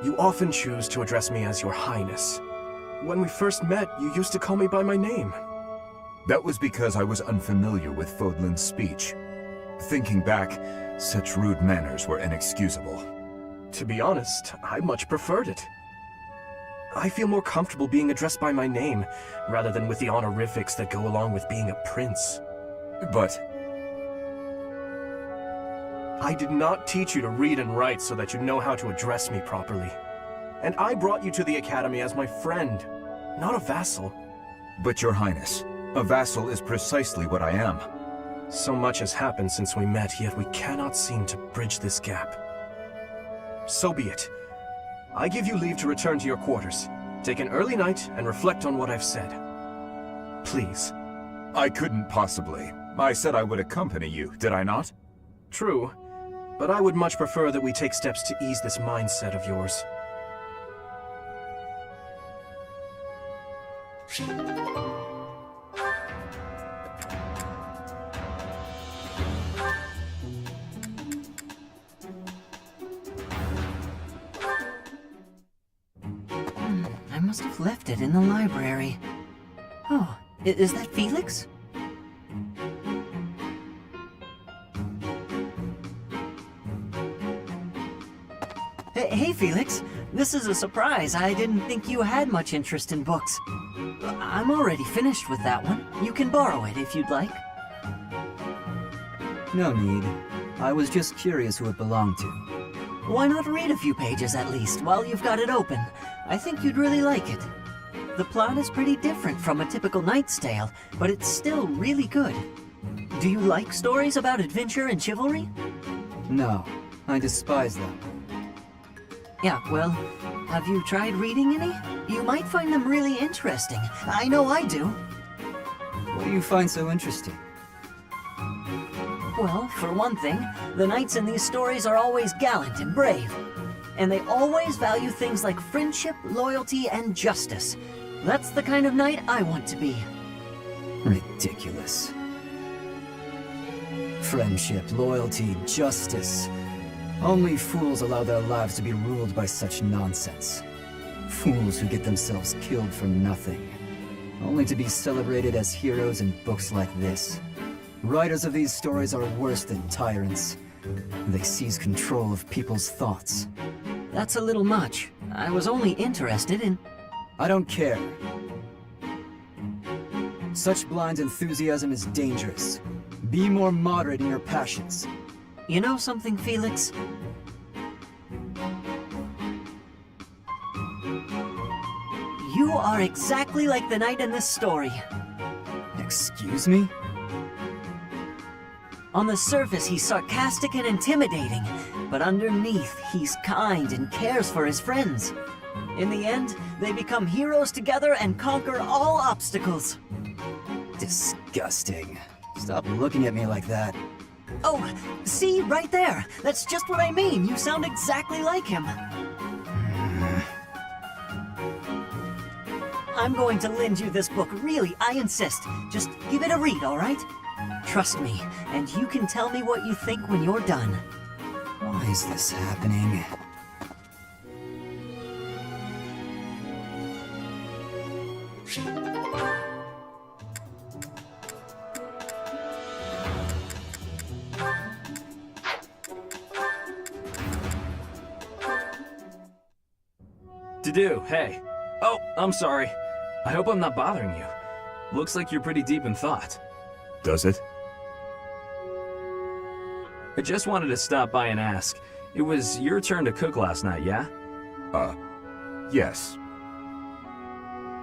Speaker 13: you often choose to address me as Your Highness. When we first met, you used to call me by my name.
Speaker 20: That was because I was unfamiliar with Fodlan's speech. Thinking back, such rude manners were inexcusable.
Speaker 13: To be honest, I much preferred it. I feel more comfortable being addressed by my name, rather than with the honorifics that go along with being a prince.
Speaker 20: But
Speaker 13: I did not teach you to read and write so that you know how to address me properly. And I brought you to the Academy as my friend, not a vassal.
Speaker 20: But Your Highness, a vassal is precisely what I am.
Speaker 13: So much has happened since we met, yet we cannot seem to bridge this gap. So be it. I give you leave to return to your quarters. Take an early night and reflect on what I've said. Please.
Speaker 20: I couldn't possibly. I said I would accompany you, did I not?
Speaker 13: True, but I would much prefer that we take steps to ease this mindset of yours.
Speaker 9: must have left it in the library. Oh, is that Felix? Hey, Felix. This is a surprise. I didn't think you had much interest in books. I'm already finished with that one. You can borrow it if you'd like.
Speaker 8: No need. I was just curious who it belonged to.
Speaker 9: Why not read a few pages at least while you've got it open? I think you'd really like it. The plot is pretty different from a typical knight's tale, but it's still really good. Do you like stories about adventure and chivalry?
Speaker 8: No, I despise them.
Speaker 9: Yeah, well, have you tried reading any? You might find them really interesting. I know I do.
Speaker 8: What do you find so interesting?
Speaker 9: Well, for one thing, the knights in these stories are always gallant and brave. And they always value things like friendship, loyalty, and justice. That's the kind of knight I want to be.
Speaker 8: Ridiculous. Friendship, loyalty, justice. Only fools allow their lives to be ruled by such nonsense. Fools who get themselves killed for nothing, only to be celebrated as heroes in books like this. Writers of these stories are worse than tyrants. They seize control of people's thoughts.
Speaker 9: That's a little much. I was only interested in...
Speaker 8: I don't care. Such blind enthusiasm is dangerous. Be more moderate in your passions.
Speaker 9: You know something, Felix? You are exactly like the knight in this story.
Speaker 8: Excuse me?
Speaker 9: On the surface, he's sarcastic and intimidating, but underneath, he's kind and cares for his friends. In the end, they become heroes together and conquer all obstacles.
Speaker 8: Disgusting. Stop looking at me like that.
Speaker 9: Oh, see, right there. That's just what I mean. You sound exactly like him. I'm going to lend you this book, really, I insist. Just give it a read, all right? Trust me, and you can tell me what you think when you're done.
Speaker 8: Why is this happening?
Speaker 7: To-do, hey. Oh, I'm sorry. I hope I'm not bothering you. Looks like you're pretty deep in thought.
Speaker 20: Does it?
Speaker 7: I just wanted to stop by and ask. It was your turn to cook last night, yeah?
Speaker 20: Yes.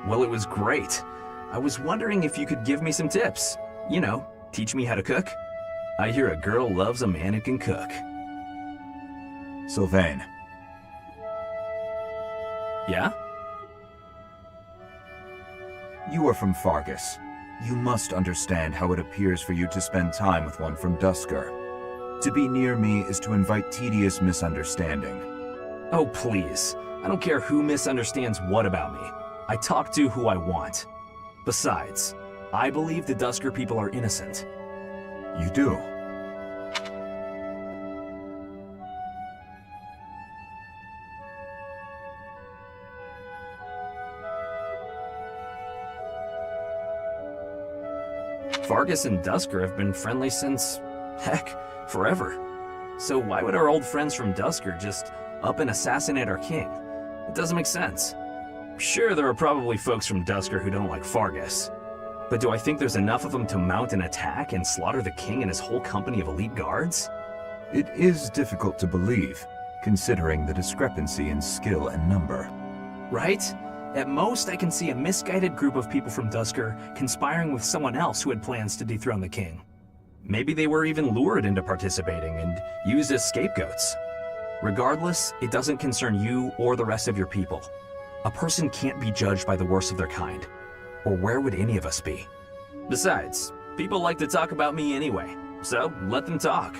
Speaker 7: Well, it was great. I was wondering if you could give me some tips. You know, teach me how to cook. I hear a girl loves a man who can cook.
Speaker 20: Sylvain.
Speaker 7: Yeah?
Speaker 20: You are from Fargus. You must understand how it appears for you to spend time with one from Duscur. To be near me is to invite tedious misunderstanding.
Speaker 7: Oh, please. I don't care who misunderstands what about me. I talk to who I want. Besides, I believe the Duscur people are innocent.
Speaker 20: You do?
Speaker 7: Fargus and Duscur have been friendly since, heck, forever. So why would our old friends from Duscur just up and assassinate our king? It doesn't make sense. Sure, there are probably folks from Duscur who don't like Fargus. But do I think there's enough of them to mount an attack and slaughter the king and his whole company of elite guards?
Speaker 20: It is difficult to believe, considering the discrepancy in skill and number.
Speaker 7: Right? At most, I can see a misguided group of people from Duscur conspiring with someone else who had plans to dethrone the king. Maybe they were even lured into participating and used as scapegoats. Regardless, it doesn't concern you or the rest of your people. A person can't be judged by the worst of their kind. Or where would any of us be? Besides, people like to talk about me anyway, so let them talk.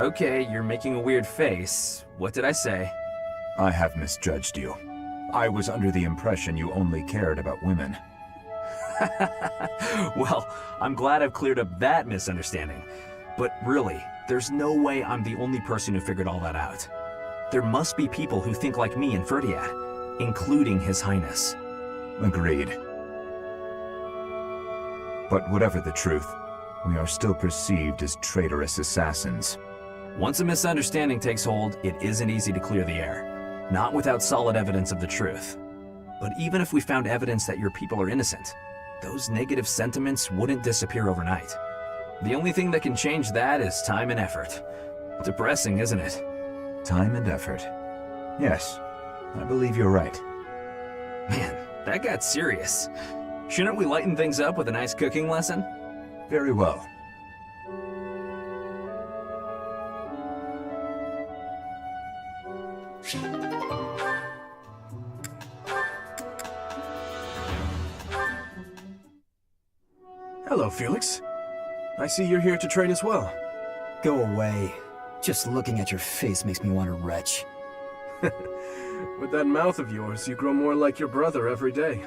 Speaker 7: Okay, you're making a weird face. What did I say?
Speaker 20: I have misjudged you. I was under the impression you only cared about women.
Speaker 7: Well, I'm glad I've cleared up that misunderstanding. But really, there's no way I'm the only person who figured all that out. There must be people who think like me in Fe3h, including His Highness.
Speaker 20: Agreed. But whatever the truth, we are still perceived as traitorous assassins.
Speaker 7: Once a misunderstanding takes hold, it isn't easy to clear the air. Not without solid evidence of the truth. But even if we found evidence that your people are innocent, those negative sentiments wouldn't disappear overnight. The only thing that can change that is time and effort. Depressing, isn't it?
Speaker 20: Time and effort. Yes, I believe you're right.
Speaker 7: Man, that got serious. Shouldn't we lighten things up with a nice cooking lesson?
Speaker 20: Very well.
Speaker 13: Hello, Felix. I see you're here to train as well.
Speaker 8: Go away. Just looking at your face makes me want to retch.
Speaker 13: With that mouth of yours, you grow more like your brother every day.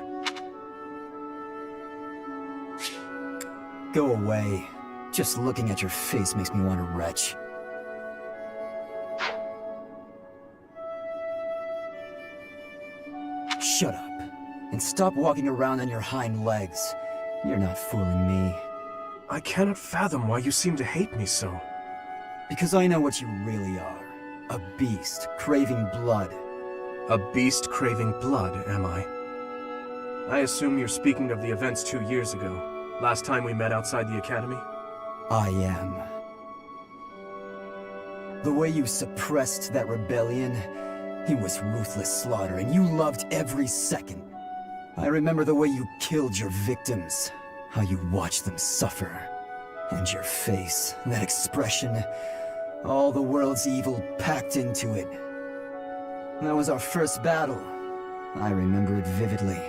Speaker 8: Go away. Just looking at your face makes me want to retch. Shut up. And stop walking around on your hind legs. You're not fooling me.
Speaker 13: I cannot fathom why you seem to hate me so.
Speaker 8: Because I know what you really are. A beast, craving blood.
Speaker 13: A beast craving blood, am I? I assume you're speaking of the events 2 years ago. Last time we met outside the academy?
Speaker 8: I am. The way you suppressed that rebellion, it was ruthless slaughter, and you loved every second. I remember the way you killed your victims, how you watched them suffer. And your face, that expression, all the world's evil packed into it. That was our first battle. I remember it vividly.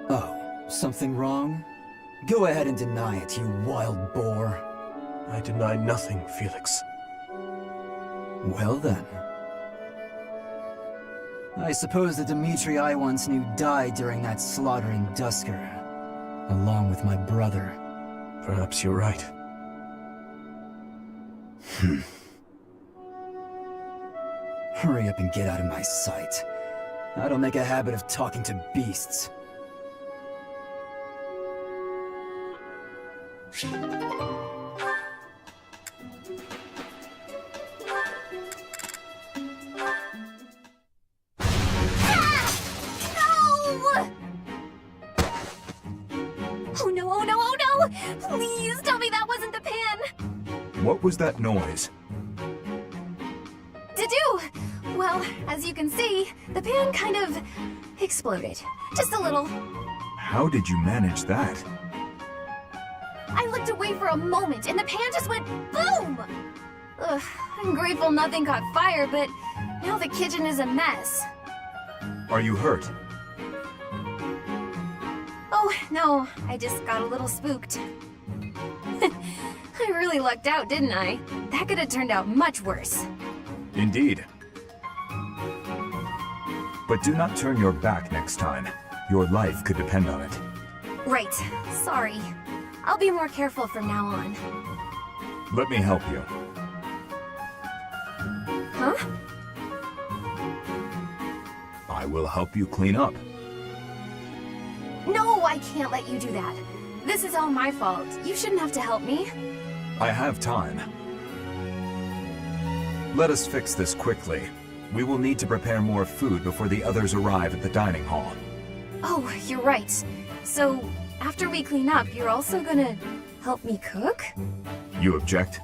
Speaker 8: Oh, something wrong? Go ahead and deny it, you wild boar.
Speaker 13: I deny nothing, Felix.
Speaker 8: Well then. I suppose the Dimitri I once knew died during that slaughter in Duscur, along with my brother.
Speaker 13: Perhaps you're right.
Speaker 8: Hurry up and get out of my sight. I don't make a habit of talking to beasts.
Speaker 3: Oh no, oh no, oh no! Please tell me that wasn't the pan!
Speaker 20: What was that noise?
Speaker 3: Well, as you can see, the pan kind of exploded. Just a little.
Speaker 20: How did you manage that?
Speaker 3: I looked away for a moment and the pan just went boom! Ugh, I'm grateful nothing caught fire, but now the kitchen is a mess.
Speaker 20: Are you hurt?
Speaker 3: Oh, no, I just got a little spooked. I really lucked out, didn't I? That could have turned out much worse.
Speaker 20: Indeed. But do not turn your back next time. Your life could depend on it.
Speaker 3: Right. Sorry. I'll be more careful from now on.
Speaker 20: Let me help you.
Speaker 3: Huh?
Speaker 20: I will help you clean up.
Speaker 3: No, I can't let you do that. This is all my fault. You shouldn't have to help me.
Speaker 20: I have time. Let us fix this quickly. We will need to prepare more food before the others arrive at the dining hall.
Speaker 3: Oh, you're right. So, after we clean up, you're also gonna help me cook?
Speaker 20: You object?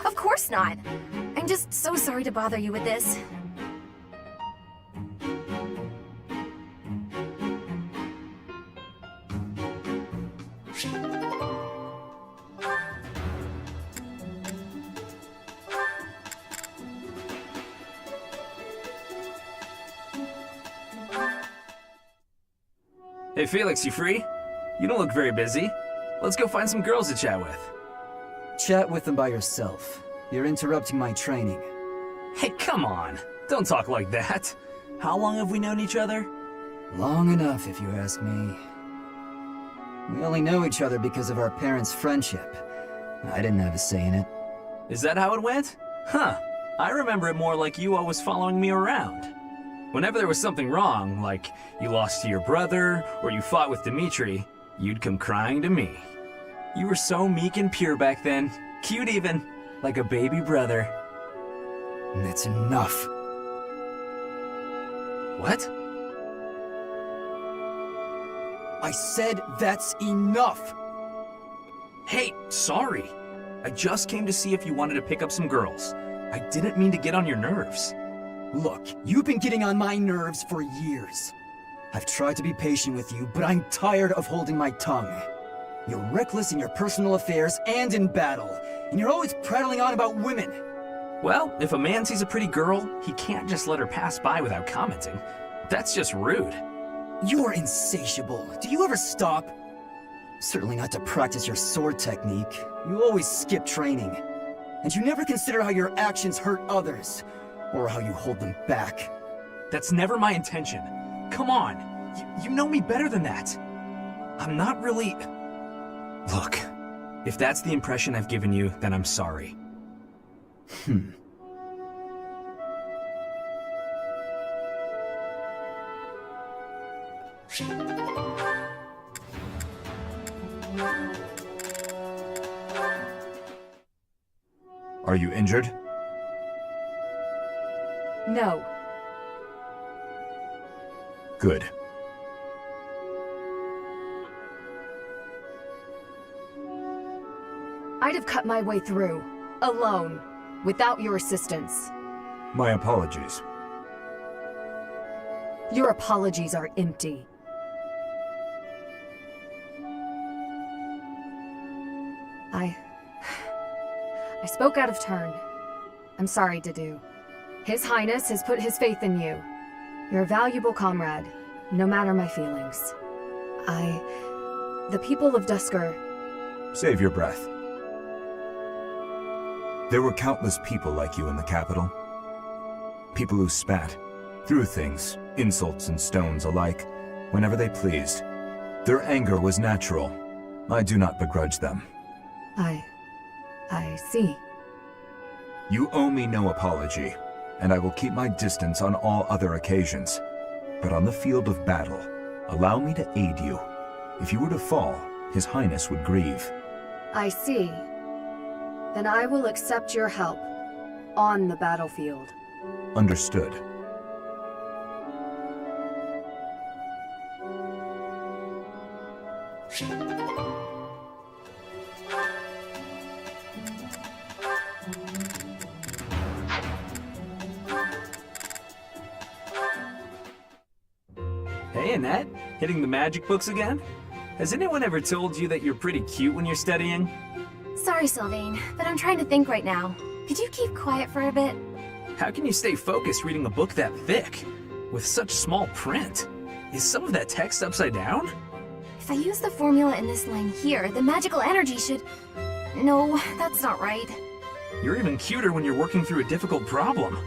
Speaker 3: Of course not. I'm just so sorry to bother you with this.
Speaker 7: Hey Felix, you free? You don't look very busy. Let's go find some girls to chat with.
Speaker 8: Chat with them by yourself. You're interrupting my training.
Speaker 7: Hey, come on. Don't talk like that. How long have we known each other?
Speaker 8: Long enough, if you ask me. We only know each other because of our parents' friendship. I didn't have a say in it.
Speaker 7: Is that how it went? Huh. I remember it more like you always following me around. Whenever there was something wrong, like you lost to your brother, or you fought with Dimitri, you'd come crying to me. You were so meek and pure back then. Cute even. Like a baby brother.
Speaker 8: That's enough.
Speaker 7: What?
Speaker 8: I said that's enough!
Speaker 7: Hey, sorry. I just came to see if you wanted to pick up some girls. I didn't mean to get on your nerves.
Speaker 8: Look, you've been getting on my nerves for years. I've tried to be patient with you, but I'm tired of holding my tongue. You're reckless in your personal affairs and in battle, and you're always prattling on about women.
Speaker 7: Well, if a man sees a pretty girl, he can't just let her pass by without commenting. That's just rude.
Speaker 8: You're insatiable. Do you ever stop? Certainly not to practice your sword technique. You always skip training. And you never consider how your actions hurt others, or how you hold them back.
Speaker 7: That's never my intention. Come on, you know me better than that. I'm not really... Look, if that's the impression I've given you, then I'm sorry.
Speaker 20: Are you injured?
Speaker 15: No.
Speaker 20: Good.
Speaker 15: I'd have cut my way through, alone, without your assistance.
Speaker 20: My apologies.
Speaker 15: Your apologies are empty. I spoke out of turn. I'm sorry, Dedu. His Highness has put his faith in you. You're a valuable comrade, no matter my feelings. The people of Duscur...
Speaker 20: Save your breath. There were countless people like you in the capital. People who spat, threw things, insults and stones alike, whenever they pleased. Their anger was natural. I do not begrudge them.
Speaker 15: I see.
Speaker 20: You owe me no apology, and I will keep my distance on all other occasions. But on the field of battle, allow me to aid you. If you were to fall, His Highness would grieve.
Speaker 15: I see. Then I will accept your help. On the battlefield.
Speaker 20: Understood.
Speaker 7: Hey, Annette, hitting the magic books again? Has anyone ever told you that you're pretty cute when you're studying?
Speaker 3: Sorry, Sylvain, but I'm trying to think right now. Could you keep quiet for a bit?
Speaker 7: How can you stay focused reading a book that thick? With such small print? Is some of that text upside down?
Speaker 3: If I use the formula in this line here, the magical energy should... No, that's not right.
Speaker 7: You're even cuter when you're working through a difficult problem.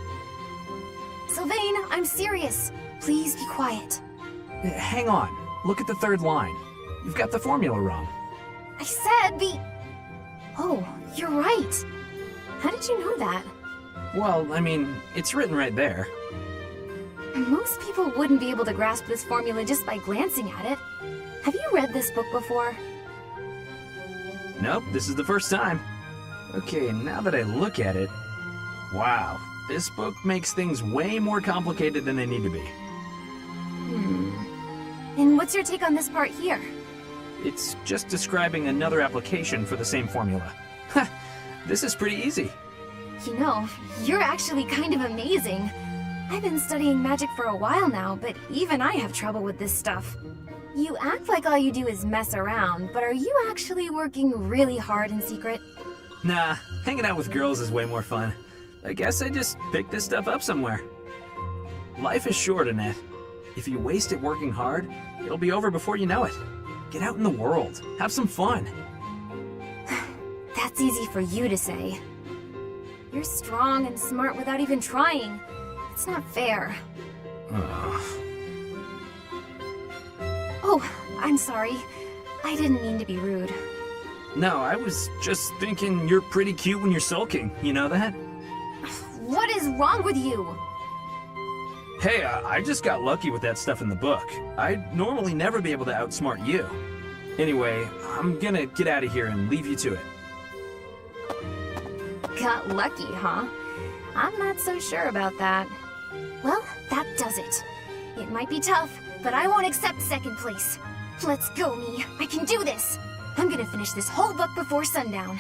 Speaker 3: Sylvain, I'm serious. Please be quiet.
Speaker 7: Hang on. Look at the third line. You've got the formula wrong.
Speaker 3: I said the... Oh, you're right. How did you know that?
Speaker 7: Well, I mean, it's written right there.
Speaker 3: Most people wouldn't be able to grasp this formula just by glancing at it. Have you read this book before?
Speaker 7: Nope, this is the first time. Okay, now that I look at it... Wow, this book makes things way more complicated than they need to be.
Speaker 3: And what's your take on this part here?
Speaker 7: It's just describing another application for the same formula. Ha! This is pretty easy.
Speaker 3: You know, you're actually kind of amazing. I've been studying magic for a while now, but even I have trouble with this stuff. You act like all you do is mess around, but are you actually working really hard in secret?
Speaker 7: Nah, hanging out with girls is way more fun. I guess I just picked this stuff up somewhere. Life is short, Annette. If you waste it working hard, it'll be over before you know it. Get out in the world. Have some fun.
Speaker 3: That's easy for you to say. You're strong and smart without even trying. It's not fair. Oh, I'm sorry. I didn't mean to be rude.
Speaker 7: No, I was just thinking you're pretty cute when you're sulking. You know that?
Speaker 3: What is wrong with you?
Speaker 7: Hey, I just got lucky with that stuff in the book. I'd normally never be able to outsmart you. Anyway, I'm gonna get out of here and leave you to it.
Speaker 15: Got lucky, huh? I'm not so sure about that.
Speaker 3: Well, that does it. It might be tough, but I won't accept second place. Let's go, me. I can do this. I'm gonna finish this whole book before sundown.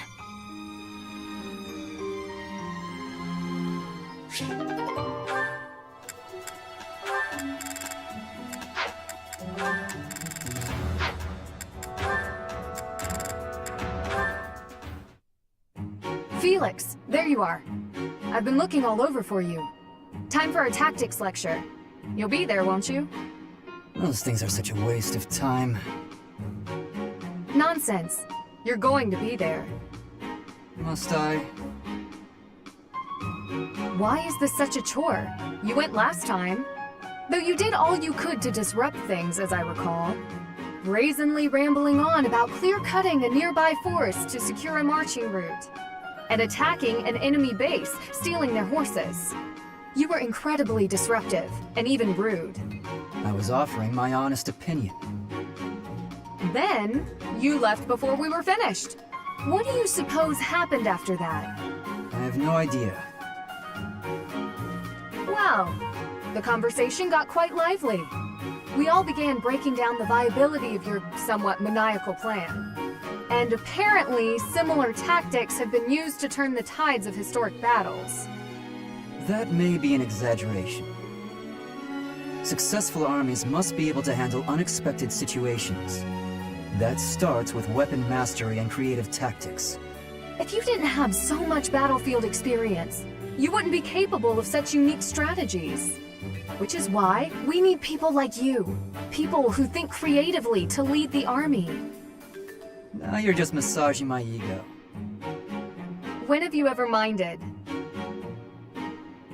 Speaker 15: Felix, there you are. I've been looking all over for you. Time for our tactics lecture. You'll be there, won't you?
Speaker 8: Those things are such a waste of time.
Speaker 15: Nonsense. You're going to be there.
Speaker 8: Must I?
Speaker 15: Why is this such a chore? You went last time. Though you did all you could to disrupt things, as I recall. Brazenly rambling on about clear-cutting a nearby forest to secure a marching route. And attacking an enemy base, stealing their horses. You were incredibly disruptive, and even rude.
Speaker 8: I was offering my honest opinion.
Speaker 15: Then, you left before we were finished. What do you suppose happened after that?
Speaker 8: I have no idea.
Speaker 15: Well, the conversation got quite lively. We all began breaking down the viability of your somewhat maniacal plan. And apparently, similar tactics have been used to turn the tides of historic battles.
Speaker 8: That may be an exaggeration. Successful armies must be able to handle unexpected situations. That starts with weapon mastery and creative tactics.
Speaker 15: If you didn't have so much battlefield experience, you wouldn't be capable of such unique strategies. Which is why we need people like you. People who think creatively to lead the army.
Speaker 8: Now you're just massaging my ego.
Speaker 15: When have you ever minded?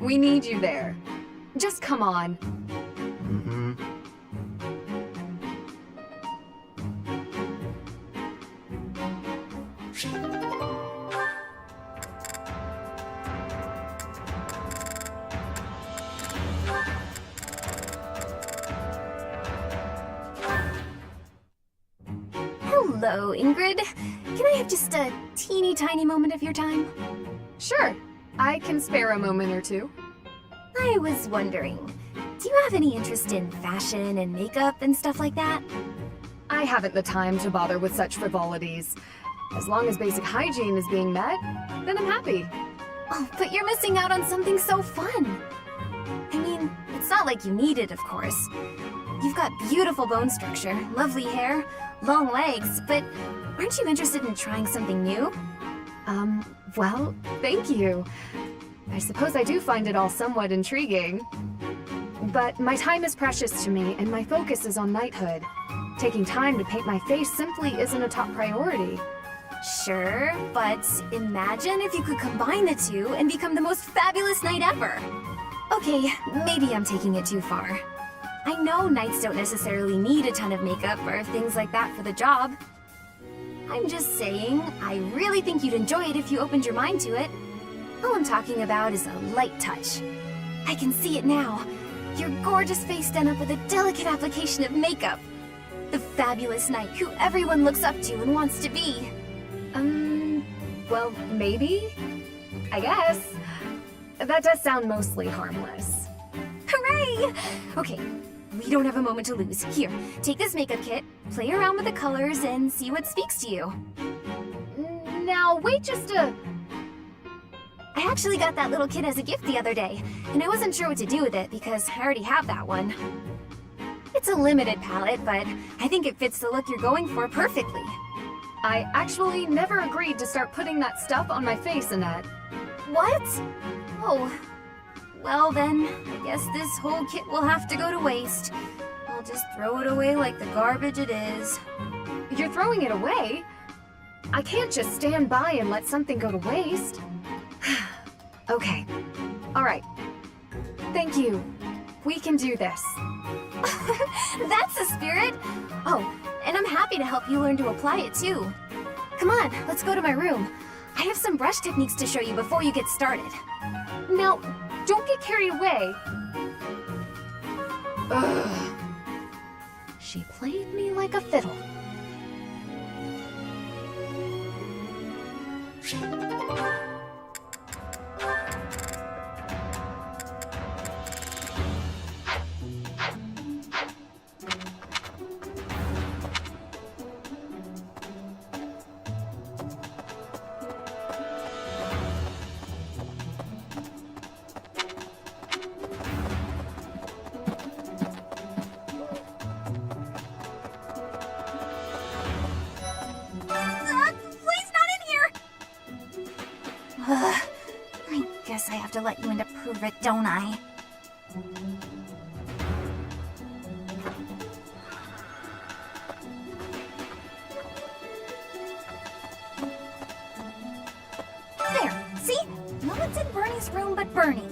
Speaker 15: We need you there. Just come on.
Speaker 8: Mm-hmm.
Speaker 3: Hello, Ingrid. Can I have just a teeny tiny moment of your time?
Speaker 15: Sure. I can spare a moment or two.
Speaker 3: I was wondering, do you have any interest in fashion and makeup and stuff like that?
Speaker 15: I haven't the time to bother with such frivolities. As long as basic hygiene is being met, then I'm happy.
Speaker 3: Oh, but you're missing out on something so fun. I mean, it's not like you need it, of course. You've got beautiful bone structure, lovely hair, long legs, but aren't you interested in trying something new?
Speaker 15: Well, thank you. I suppose I do find it all somewhat intriguing. But my time is precious to me, and my focus is on knighthood. Taking time to paint my face simply isn't a top priority.
Speaker 3: Sure, but imagine if you could combine the two and become the most fabulous knight ever. Okay, maybe I'm taking it too far. I know knights don't necessarily need a ton of makeup or things like that for the job. I'm just saying, I really think you'd enjoy it if you opened your mind to it. All I'm talking about is a light touch. I can see it now. Your gorgeous face done up with a delicate application of makeup. The fabulous knight who everyone looks up to and wants to be.
Speaker 15: Well, maybe? I guess. That does sound mostly harmless.
Speaker 3: Hooray! Okay, we don't have a moment to lose. Here, take this makeup kit, play around with the colors, and see what speaks to you.
Speaker 15: Now, wait just a...
Speaker 3: I actually got that little kit as a gift the other day, and I wasn't sure what to do with it because I already have that one. It's a limited palette, but I think it fits the look you're going for perfectly.
Speaker 15: I actually never agreed to start putting that stuff on my face, Annette.
Speaker 3: What? Oh. Well then, I guess this whole kit will have to go to waste. I'll just throw it away like the garbage it is.
Speaker 15: You're throwing it away? I can't just stand by and let something go to waste. Okay. Alright. Thank you. We can do this.
Speaker 3: That's the spirit! Oh, and I'm happy to help you learn to apply it too. Come on, let's go to my room. I have some brush techniques to show you before you get started.
Speaker 15: Now, don't get carried away.
Speaker 3: Ugh. She played me like a fiddle.
Speaker 18: I guess I have to let you in to prove it, don't I? There, see? No one's in Bernie's room but Bernie.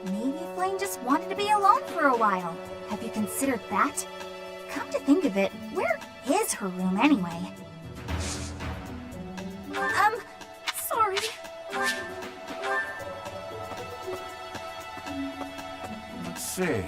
Speaker 18: Maybe Flame just wanted to be alone for a while. Have you considered that? Come to think of it, where is her room anyway? Sorry.
Speaker 5: Let's see.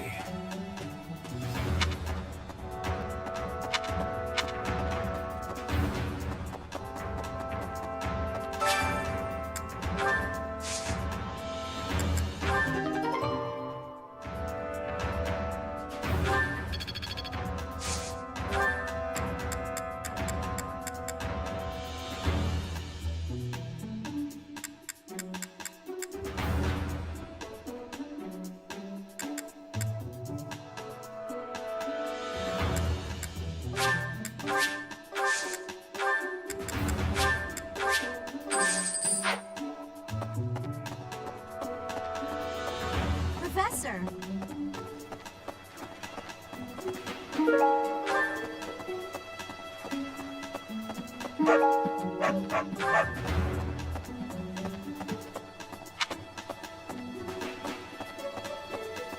Speaker 18: Professor!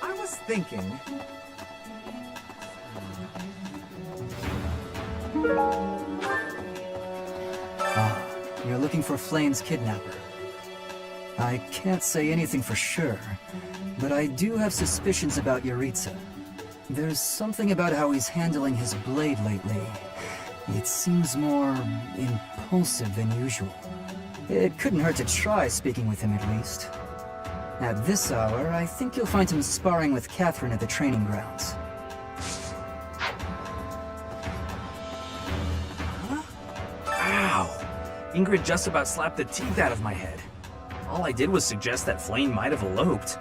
Speaker 8: I was thinking... You're looking for Flame's kidnapper. I can't say anything for sure, but I do have suspicions about Yaritza. There's something about how he's handling his blade lately. It seems more impulsive than usual. It couldn't hurt to try speaking with him at least. At this hour, I think you'll find him sparring with Catherine at the training grounds.
Speaker 7: Ow! Ingrid just about slapped the teeth out of my head. All I did was suggest that Flame might have eloped.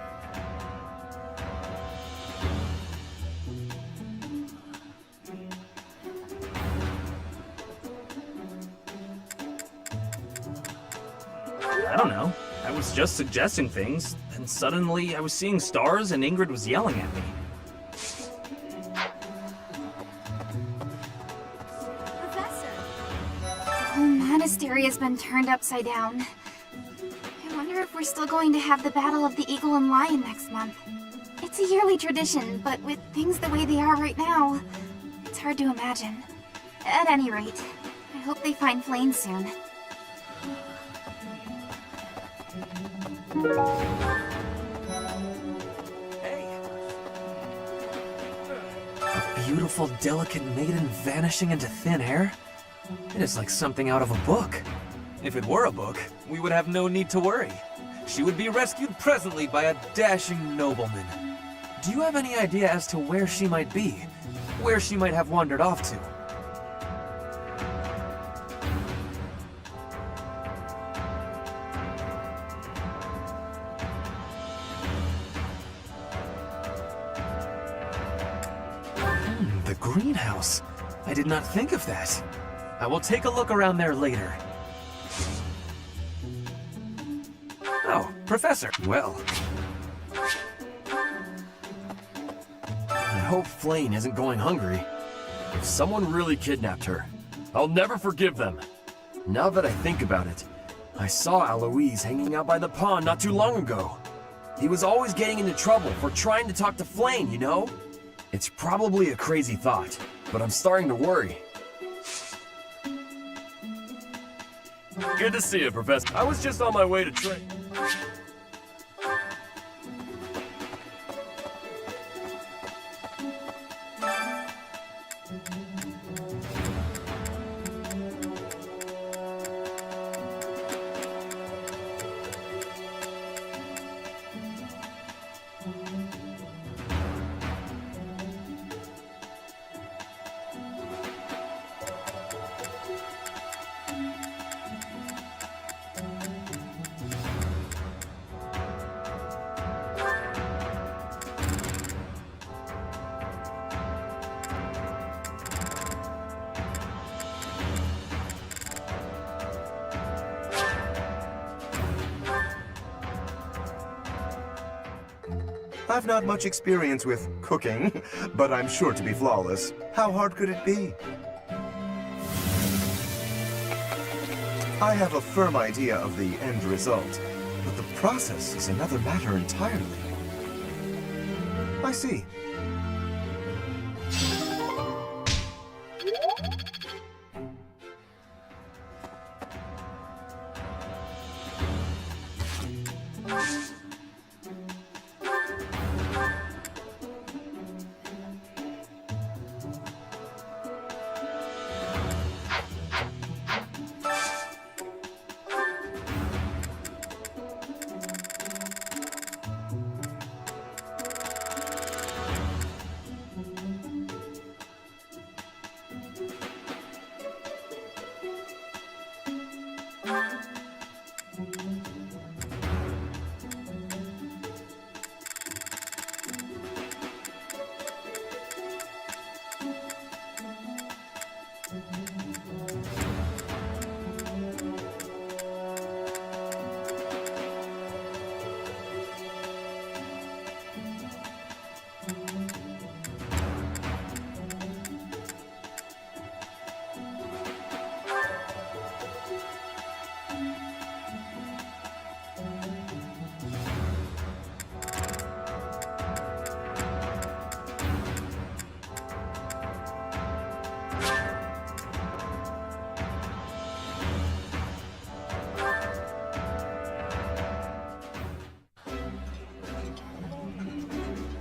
Speaker 7: I don't know. I was just suggesting things, and suddenly I was seeing stars and Ingrid was yelling at me.
Speaker 18: Professor! The whole monastery has been turned upside down. I wonder if we're still going to have the Battle of the Eagle and Lion next month. It's a yearly tradition, but with things the way they are right now, it's hard to imagine. At any rate, I hope they find Flame soon.
Speaker 1: A beautiful, delicate maiden vanishing into thin air? It is like something out of a book.
Speaker 7: If it were a book, we would have no need to worry. She would be rescued presently by a dashing nobleman.
Speaker 1: Do you have any idea as to where she might be? Where she might have wandered off to? The greenhouse. I did not think of that. I will take a look around there later. Oh, Professor.
Speaker 13: Well, I hope Flame isn't going hungry. If someone really kidnapped her, I'll never forgive them. Now that I think about it, I saw Alois hanging out by the pond not too long ago. He was always getting into trouble for trying to talk to Flame, you know? It's probably a crazy thought, but I'm starting to worry.
Speaker 21: Good to see you, Professor. I was just on my way to train.
Speaker 4: I've not much experience with cooking, but I'm sure to be flawless. How hard could it be? I have a firm idea of the end result, but the process is another matter entirely. I see.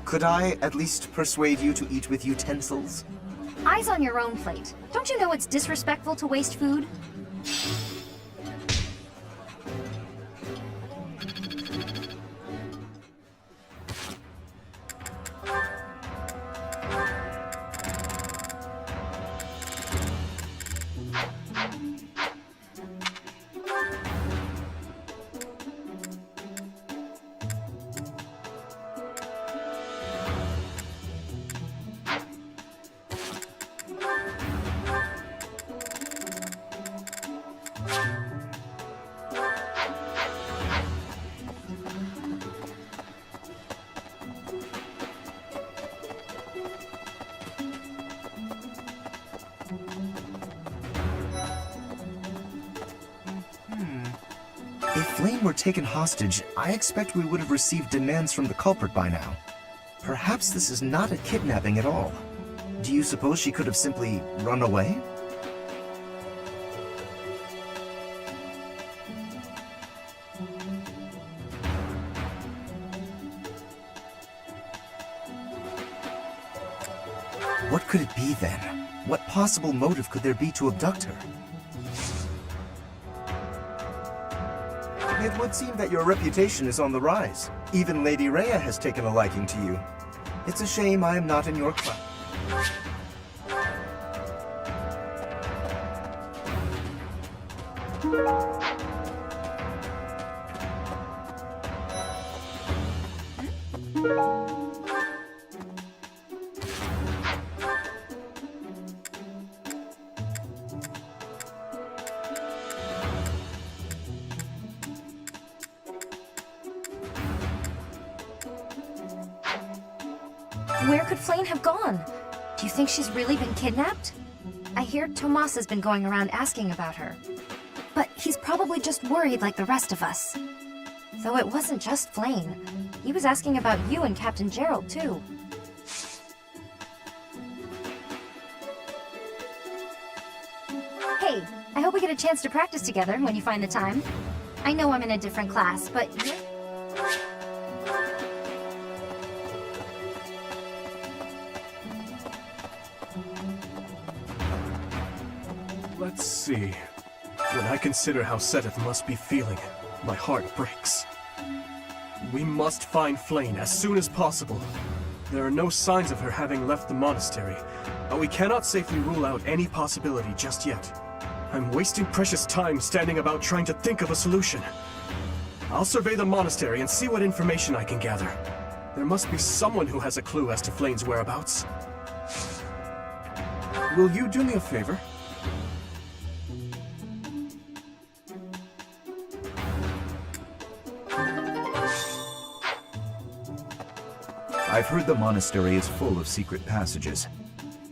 Speaker 4: Could I at least persuade you to eat with utensils?
Speaker 3: Eyes on your own plate. Don't you know it's disrespectful to waste food?
Speaker 4: If Flame were taken hostage, I expect we would have received demands from the culprit by now. Perhaps this is not a kidnapping at all. Do you suppose she could have simply run away? What could it be then? What possible motive could there be to abduct her? It would seem that your reputation is on the rise. Even Lady Rhea has taken a liking to you. It's a shame I am not in your club.
Speaker 3: Where could Flame have gone? Do you think she's really been kidnapped? I hear Tomas has been going around asking about her. But he's probably just worried like the rest of us. Though it wasn't just Flame. He was asking about you and Captain Gerald, too. Hey, I hope hope we get a chance to practice together when you find the time. I know I'm in a different class, but
Speaker 13: Let's see. When I consider how Seteth must be feeling, my heart breaks. We must find Flayn as soon as possible. There are no signs of her having left the monastery, but we cannot safely rule out any possibility just yet. I'm wasting precious time standing about trying to think of a solution. I'll survey the monastery and see what information I can gather. There must be someone who has a clue as to Flayn's whereabouts. Will you do me a favor?
Speaker 20: I've heard the monastery is full of secret passages.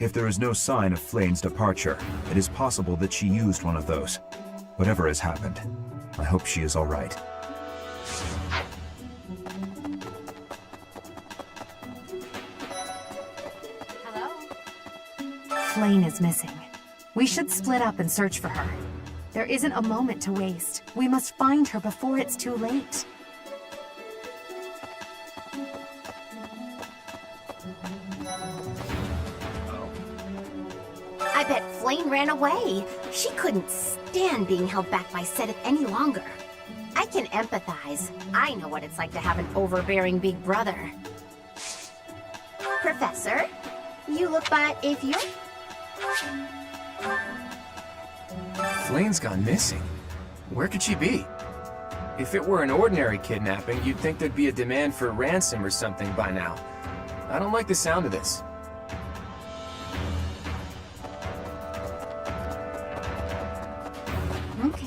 Speaker 20: If there is no sign of Flayn's departure, it is possible that she used one of those. Whatever has happened, I hope she is all right.
Speaker 17: Flayn is missing. We should split up and search for her. There isn't a moment to waste. We must find her before it's too late.
Speaker 3: I bet Flayn ran away. She couldn't stand being held back by Seteth any longer. I can empathize. I know what it's like to have an overbearing big brother. Professor, you look but if you're...
Speaker 7: Flayn's gone missing. Where could she be? If it were an ordinary kidnapping, you'd think there'd be a demand for ransom or something by now. I don't like the sound of this.
Speaker 17: Okay.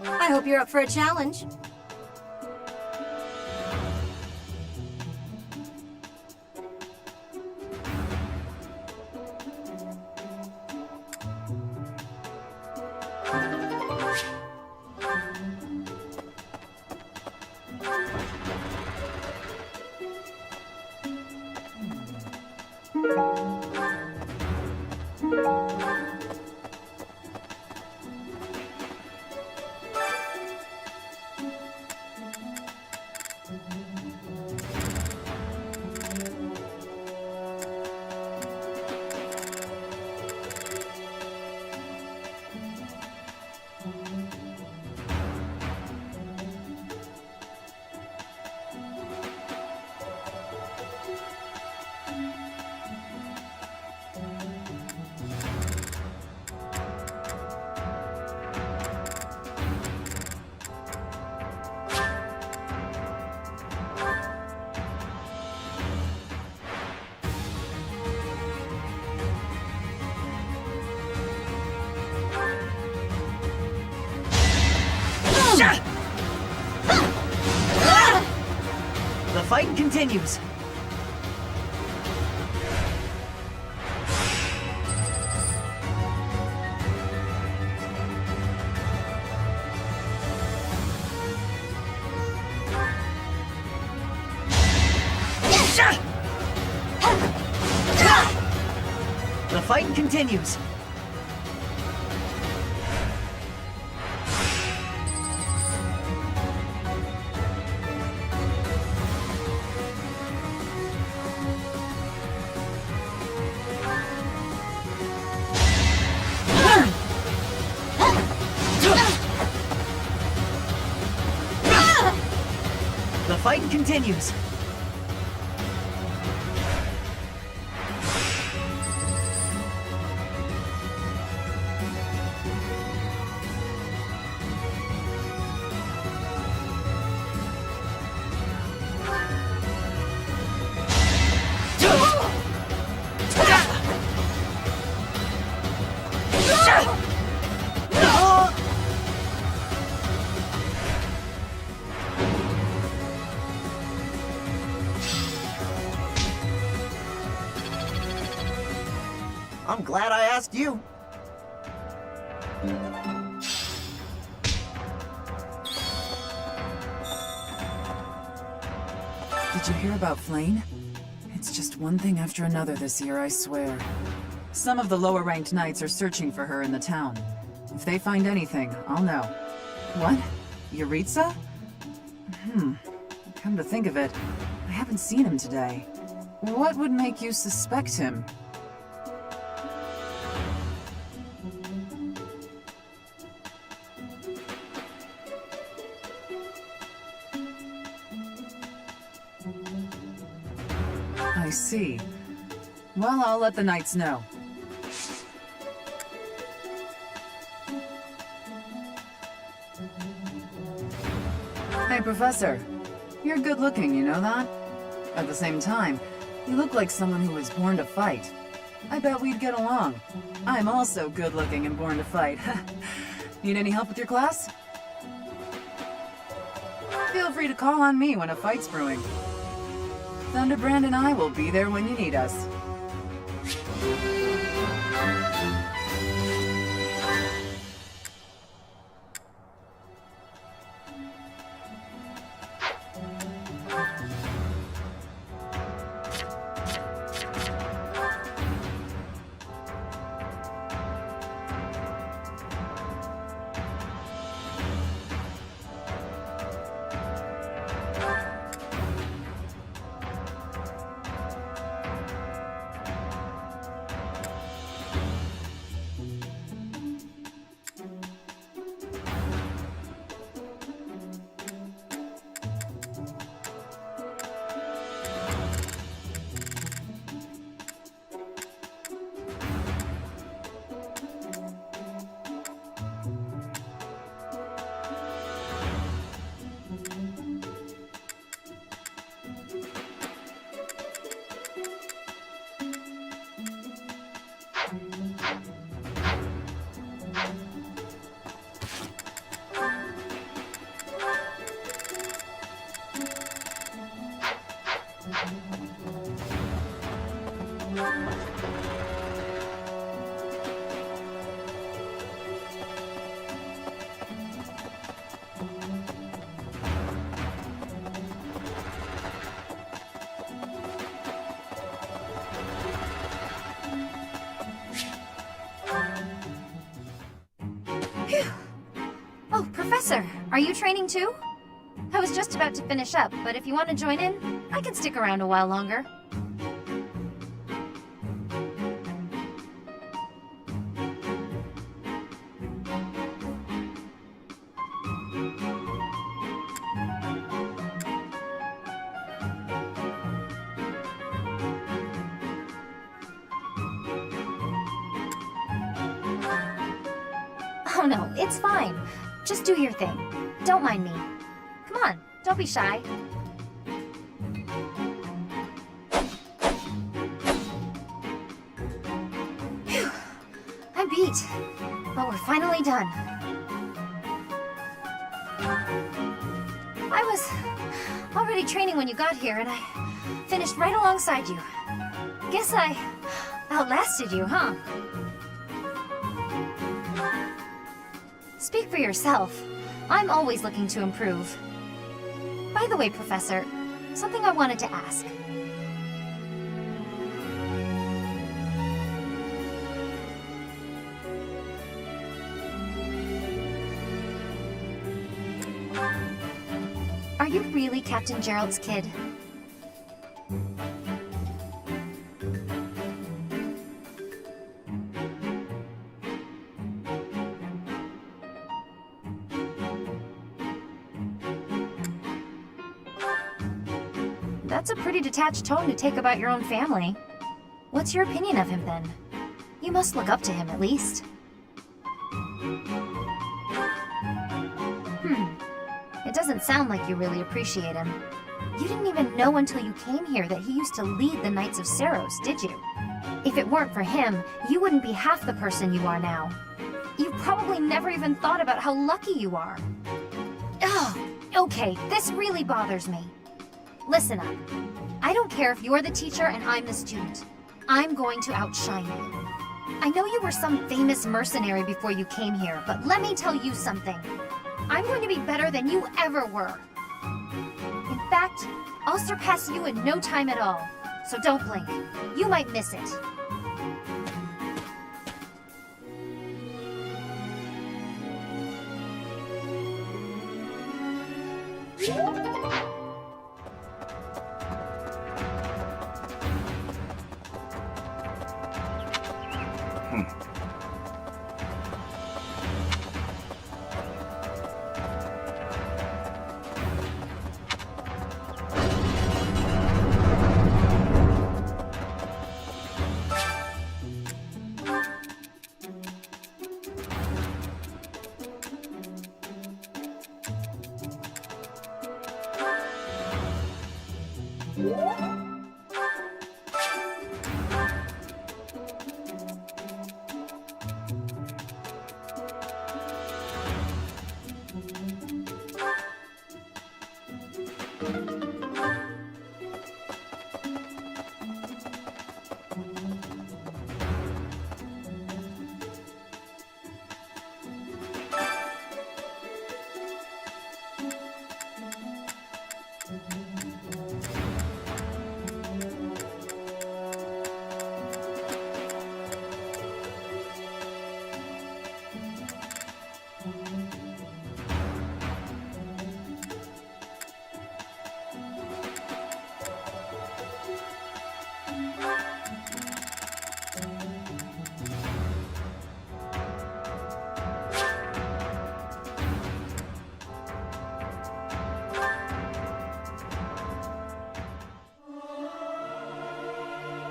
Speaker 3: I hope you're up for a challenge.
Speaker 9: The fight continues. The fight continues. The fight continues.
Speaker 4: I'm glad I asked you.
Speaker 6: Did you hear about Flane? It's just one thing after another this year, I swear. Some of the lower-ranked knights are searching for her in the town. If they find anything, I'll know. What? Yuritsa? Come to think of it, I haven't seen him today. What would make you suspect him? I see. Well, I'll let the knights know. Hey, Professor. You're good looking, you know that? At the same time, you look like someone who was born to fight. I bet we'd get along. I'm also good looking and born to fight. Need any help with your class? Feel free to call on me when a fight's brewing. Thunderbrand and I will be there when you need us.
Speaker 3: Oh, Professor, are you training too? I was just about to finish up, but if you want to join in, I can stick around a while longer. Oh no, it's fine. Just do your thing. Don't mind me. Come on, don't be shy. Phew. I'm beat, but we're finally done. I was already training when you got here, and I finished right alongside you. Guess I outlasted you, huh? Speak for yourself. I'm always looking to improve. By the way, Professor, something I wanted to ask. Are you really Captain Gerald's kid? That's a pretty detached tone to take about your own family. What's your opinion of him, then? You must look up to him, at least. It doesn't sound like you really appreciate him. You didn't even know until you came here that he used to lead the Knights of Seiros, did you? If it weren't for him, you wouldn't be half the person you are now. You probably never even thought about how lucky you are. Ugh, okay, this really bothers me. Listen up. I don't care if you're the teacher and I'm the student. I'm going to outshine you. I know you were some famous mercenary before you came here, but let me tell you something. I'm going to be better than you ever were. In fact, I'll surpass you in no time at all. So don't blink. You might miss it.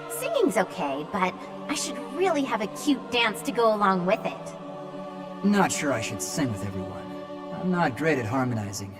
Speaker 2: Singing's okay, but I should really have a cute dance to go along with it.
Speaker 8: Not sure I should sing with everyone. I'm not great at harmonizing.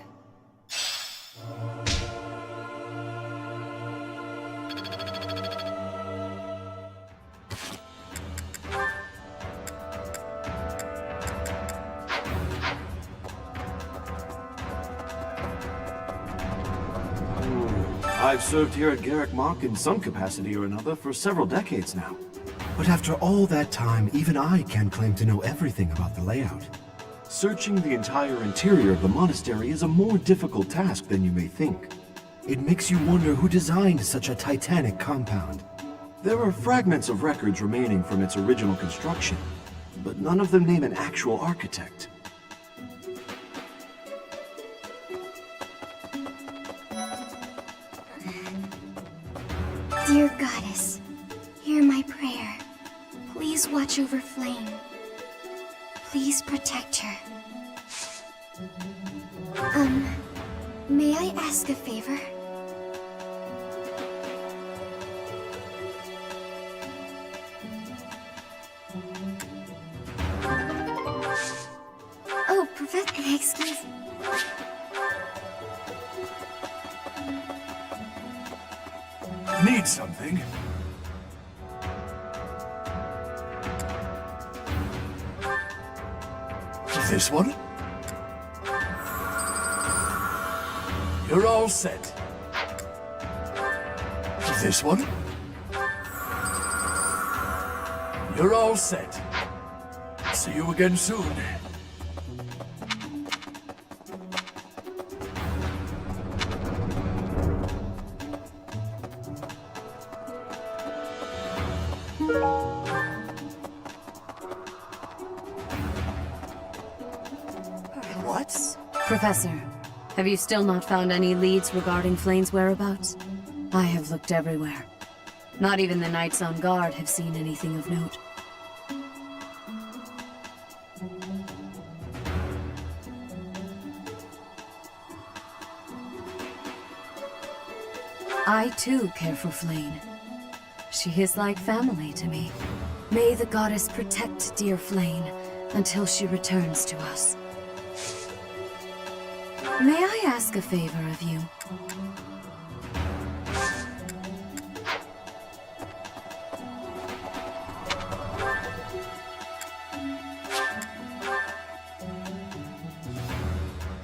Speaker 13: I've served here at Garrick Mach in some capacity or another for several decades now. But after all that time, even I can't claim to know everything about the layout. Searching the entire interior of the monastery is a more difficult task than you may think. It makes you wonder who designed such a titanic compound. There are fragments of records remaining from its original construction, but none of them name an actual architect.
Speaker 3: Dear Goddess, hear my prayer. Please watch over Flame. Please protect her. May I ask a favor? Oh, Professor, excuse me.
Speaker 13: Need something? This one? You're all set. This one? You're all set. See you again soon.
Speaker 11: What? Professor, have you still not found any leads regarding Flame's whereabouts? I have looked everywhere. Not even the knights on guard have seen anything of note. I too care for Flame. She is like family to me. May the goddess protect dear Flame until she returns to us. May I ask a favor of you?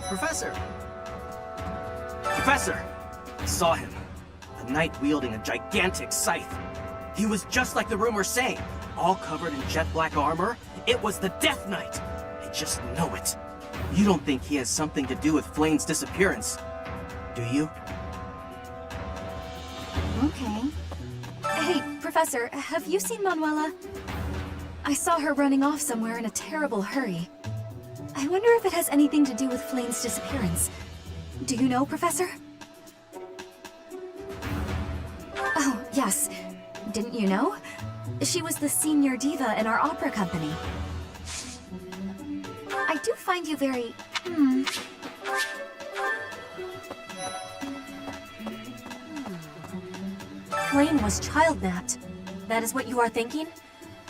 Speaker 1: Professor! Professor! I saw him. A knight wielding a gigantic scythe. He was just like the rumors saying, all covered in jet black armor. It was the Death Knight. I just know it. You don't think he has something to do with Flame's disappearance, do you?
Speaker 3: Okay.
Speaker 17: Hey, Professor, have you seen Manuela? I saw her running off somewhere in a terrible hurry. I wonder if it has anything to do with Flane's disappearance. Do you know, Professor? Oh, yes. Didn't you know? She was the senior diva in our opera company.
Speaker 3: I do find you very...
Speaker 17: Flane was child-napped. That is what you are thinking?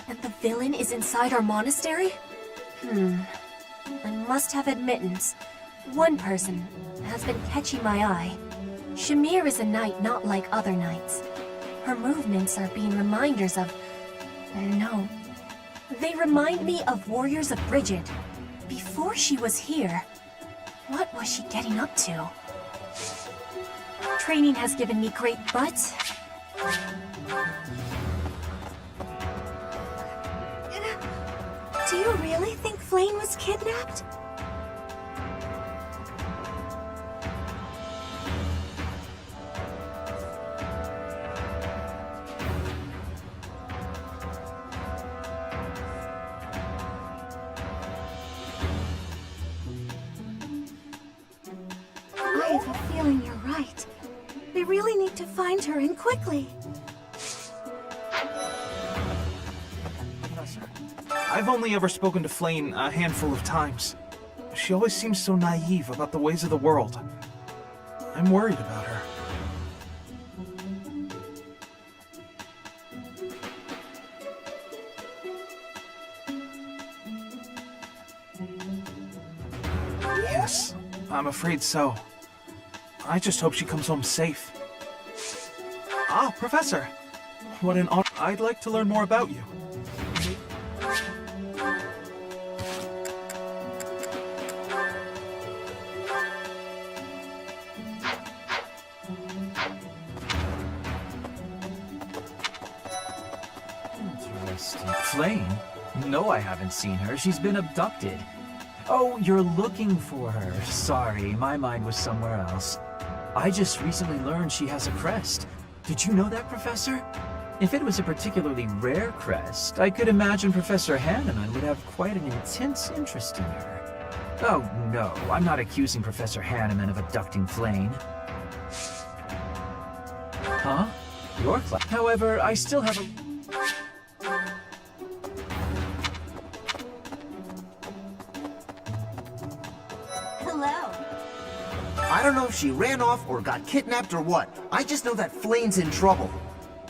Speaker 17: And the villain is inside our monastery? I must have admittance. One person has been catching my eye. Shamir is a knight not like other knights. Her movements are being reminders of... No. They remind me of warriors of Brigid. Before she was here, what was she getting up to? Training has given me great butts. Do you really think Flane was kidnapped?
Speaker 3: I have a feeling you're right.
Speaker 17: We really need to find her, and quickly.
Speaker 14: Professor, I've only ever spoken to Flane a handful of times. She always seems so naive about the ways of the world. I'm worried about her. Yes, I'm afraid so. I just hope she comes home safe. Ah, Professor! What an honor. I'd like to learn more about you.
Speaker 7: Interesting. Flane? No, I haven't seen her. She's been abducted. Oh, you're looking for her. Sorry, my mind was somewhere else. I just recently learned she has a crest. Did you know that, Professor? If it was a particularly rare crest, I could imagine Professor Hanneman would have quite an intense interest in her. Oh, no, I'm not accusing Professor Hanneman of abducting Flane. Huh? Your class? However, I still have a...
Speaker 22: I don't know if she ran off or got kidnapped or what. I just know that Flane's in trouble.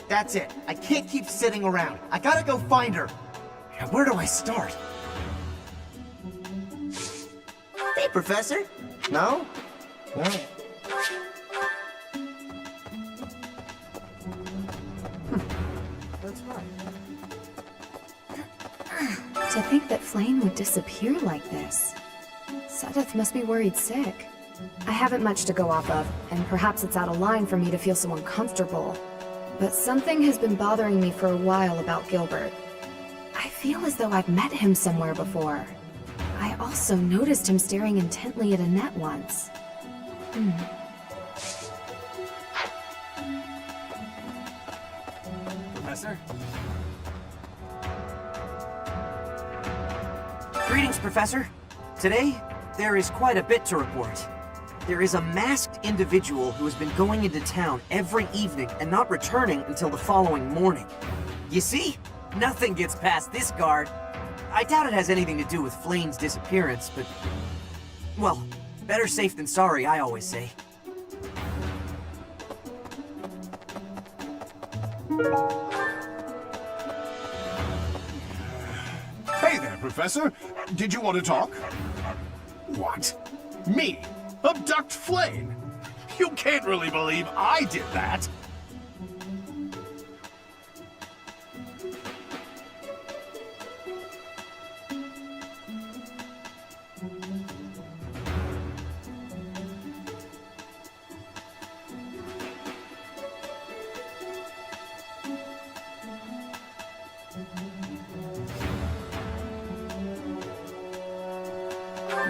Speaker 22: That's it. I can't keep sitting around. I gotta go find her. Where do I start? Hey, Professor. No? No.
Speaker 15: That's right. To think that Flane would disappear like this. Sedith must be worried sick. I haven't much to go off of, and perhaps it's out of line for me to feel so uncomfortable. But something has been bothering me for a while about Gilbert. I feel as though I've met him somewhere before. I also noticed him staring intently at Annette once.
Speaker 7: Professor?
Speaker 1: Greetings, Professor. Today, there is quite a bit to report. There is a masked individual who has been going into town every evening and not returning until the following morning. You see? Nothing gets past this guard. I doubt it has anything to do with Flane's disappearance, but... well, better safe than sorry, I always say.
Speaker 23: Hey there, Professor. Did you want to talk? What? Me? Abduct Flane? You can't really believe I did that.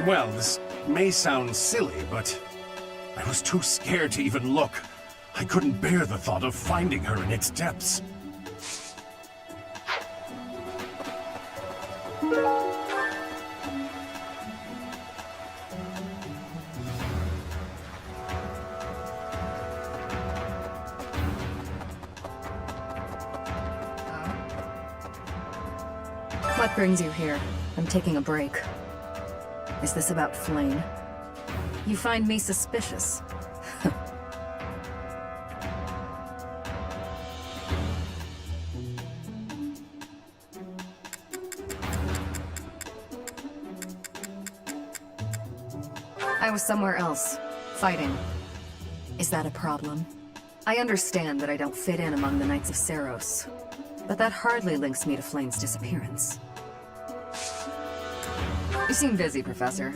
Speaker 23: Well, this may sound silly, but I was too scared to even look. I couldn't bear the thought of finding her in its depths.
Speaker 6: What brings you here? I'm taking a break. Is this about Flayn? You find me suspicious. I was somewhere else, fighting. Is that a problem? I understand that I don't fit in among the Knights of Seiros, but that hardly links me to Flayn's disappearance. You seem busy, Professor.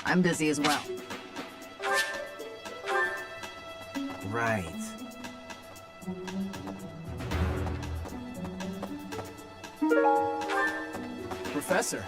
Speaker 6: I'm busy as well.
Speaker 1: Right.
Speaker 14: Professor.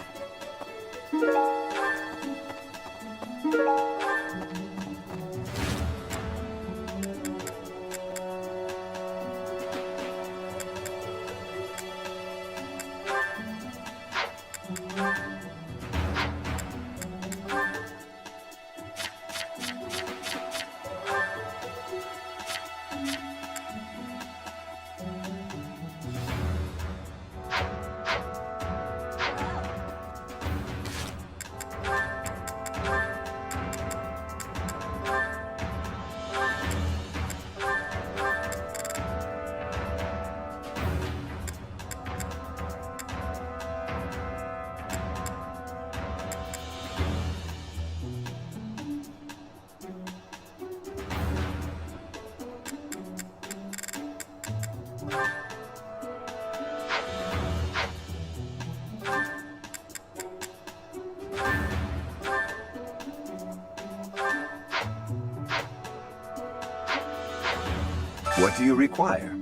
Speaker 20: What do you require?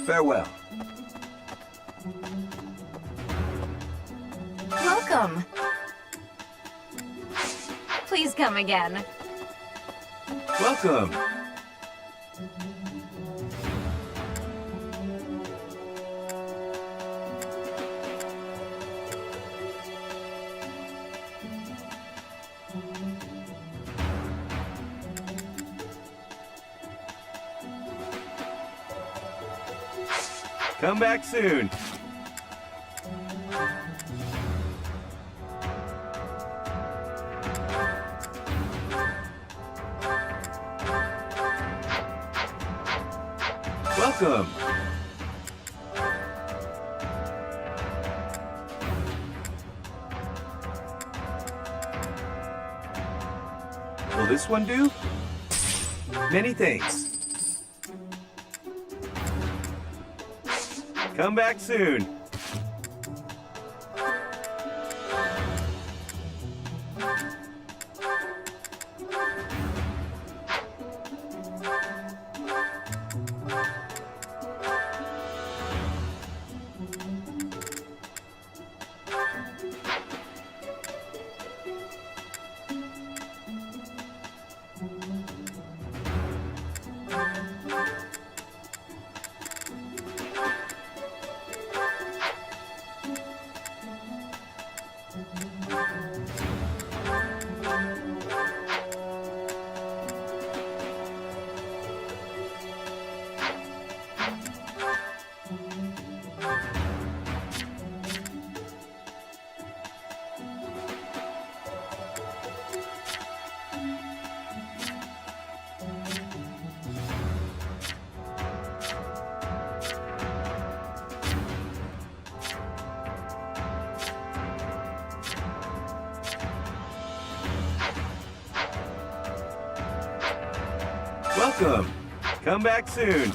Speaker 20: Farewell.
Speaker 2: Welcome. Please come again.
Speaker 20: Welcome. Come back soon. Welcome. Will this one do? Many thanks. Come back soon. Welcome. Come back soon.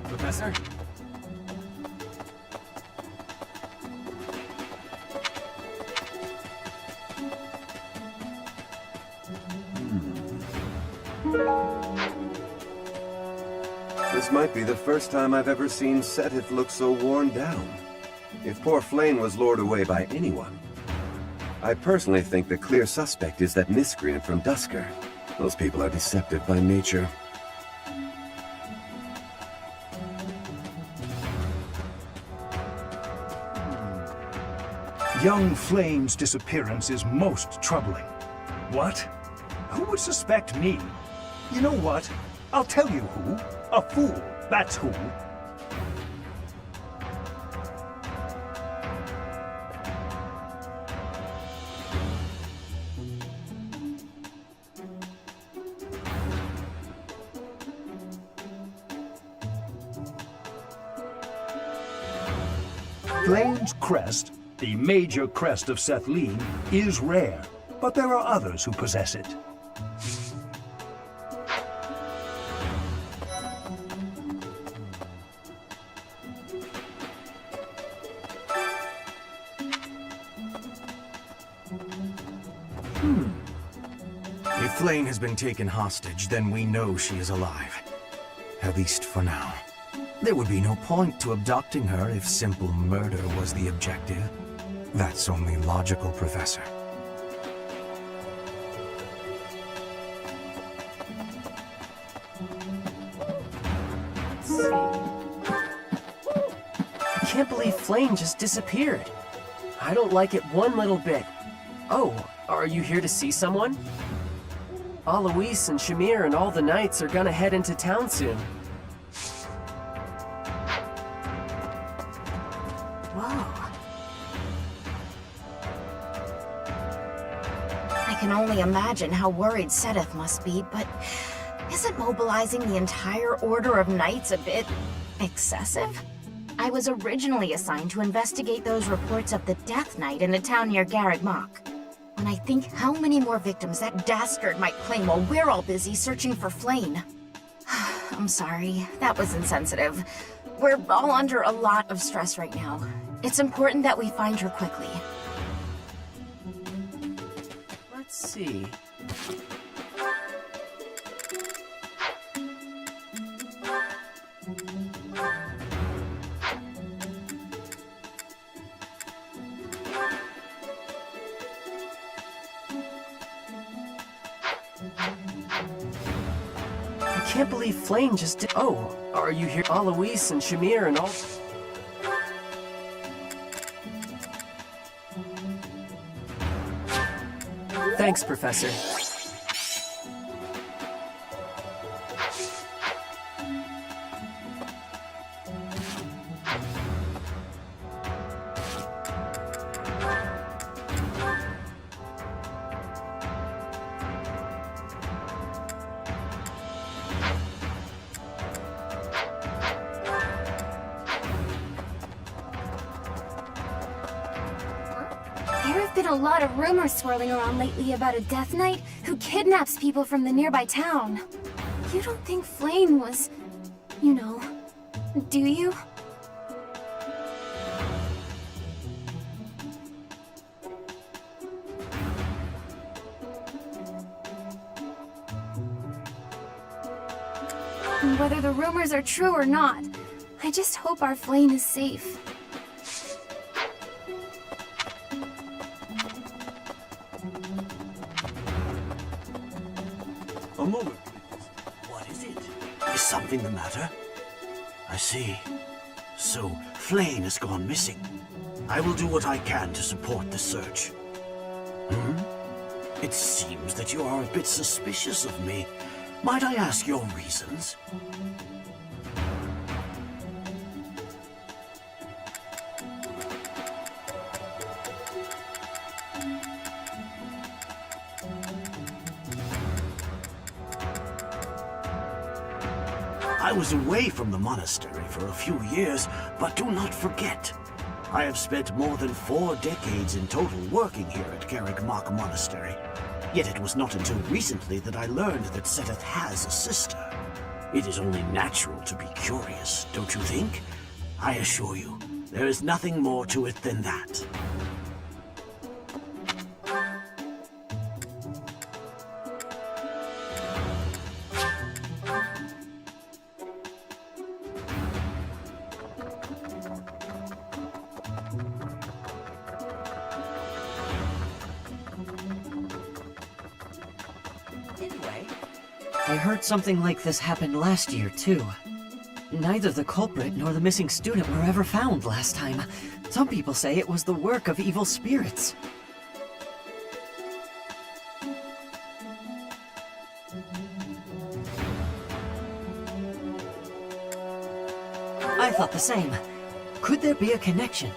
Speaker 7: Professor?
Speaker 12: This might be the first time I've ever seen Seth look so worn down. If poor Flame was lured away by anyone, I personally think the clear suspect is that miscreant from Dusker. Those people are deceptive by nature.
Speaker 16: Young Flame's disappearance is most troubling. What? Who would suspect me? You know what? I'll tell you who. A fool, that's who. Flame's crest, the major crest of Sethlin, is rare, but there are others who possess it.
Speaker 7: If Flame has been taken hostage, then we know she is alive. At least for now. There would be no point to abducting her if simple murder was the objective. That's only logical, Professor.
Speaker 9: I can't believe Flame just disappeared. I don't like it one little bit. Oh, are you here to see someone? Alois and Shamir and all the knights are gonna head into town soon.
Speaker 2: Whoa. I can only imagine how worried Seth must be, but isn't mobilizing the entire Order of Knights a bit excessive? I was originally assigned to investigate those reports of the Death Knight in a town near Garreg Mach. when I think how many more victims that dastard might claim while we're all busy searching for Flayn. I'm sorry, that was insensitive. We're all under a lot of stress right now. It's important that we find her quickly.
Speaker 9: Let's see. I can't believe Flayn just did. Oh, are you here? Alois and Shamir and all. Thanks, Professor.
Speaker 3: There have been a lot of rumors swirling around lately about a Death Knight who kidnaps people from the nearby town. You don't think Flayn was, you know, do you? Whether the rumors are true or not, I just hope our Flayn is safe.
Speaker 5: A moment, please. What is it? Is something the matter? I see. So, Flayn has gone missing. I will do what I can to support the search. It seems that you are a bit suspicious of me. Might I ask your reasons? I was away from the monastery for a few years, but do not forget, I have spent more than 4 decades in total working here at Garreg-Mach Monastery. Yet it was not until recently that I learned that Seteth has a sister. It is only natural to be curious, don't you think? I assure you, there is nothing more to it than that.
Speaker 1: I heard something like this happened last year, too. Neither the culprit nor the missing student were ever found last time. Some people say it was the work of evil spirits. I thought the same. Could there be a connection?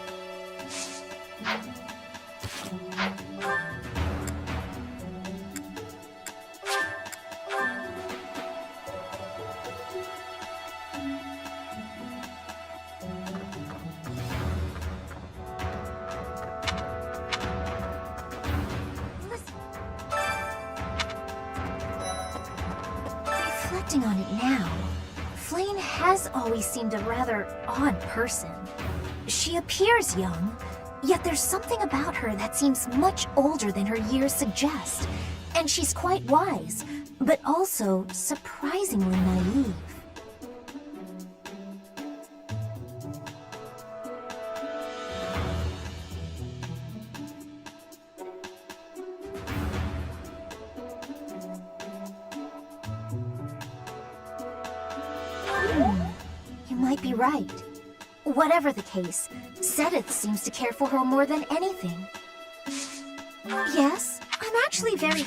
Speaker 3: Reflecting on it now, Flayn has always seemed a rather odd person. She appears young, yet there's something about her that seems much older than her years suggest. And she's quite wise, but also surprisingly naive. You might be right. Whatever the case, Seteth seems to care for her more than anything. Yes, I'm actually very...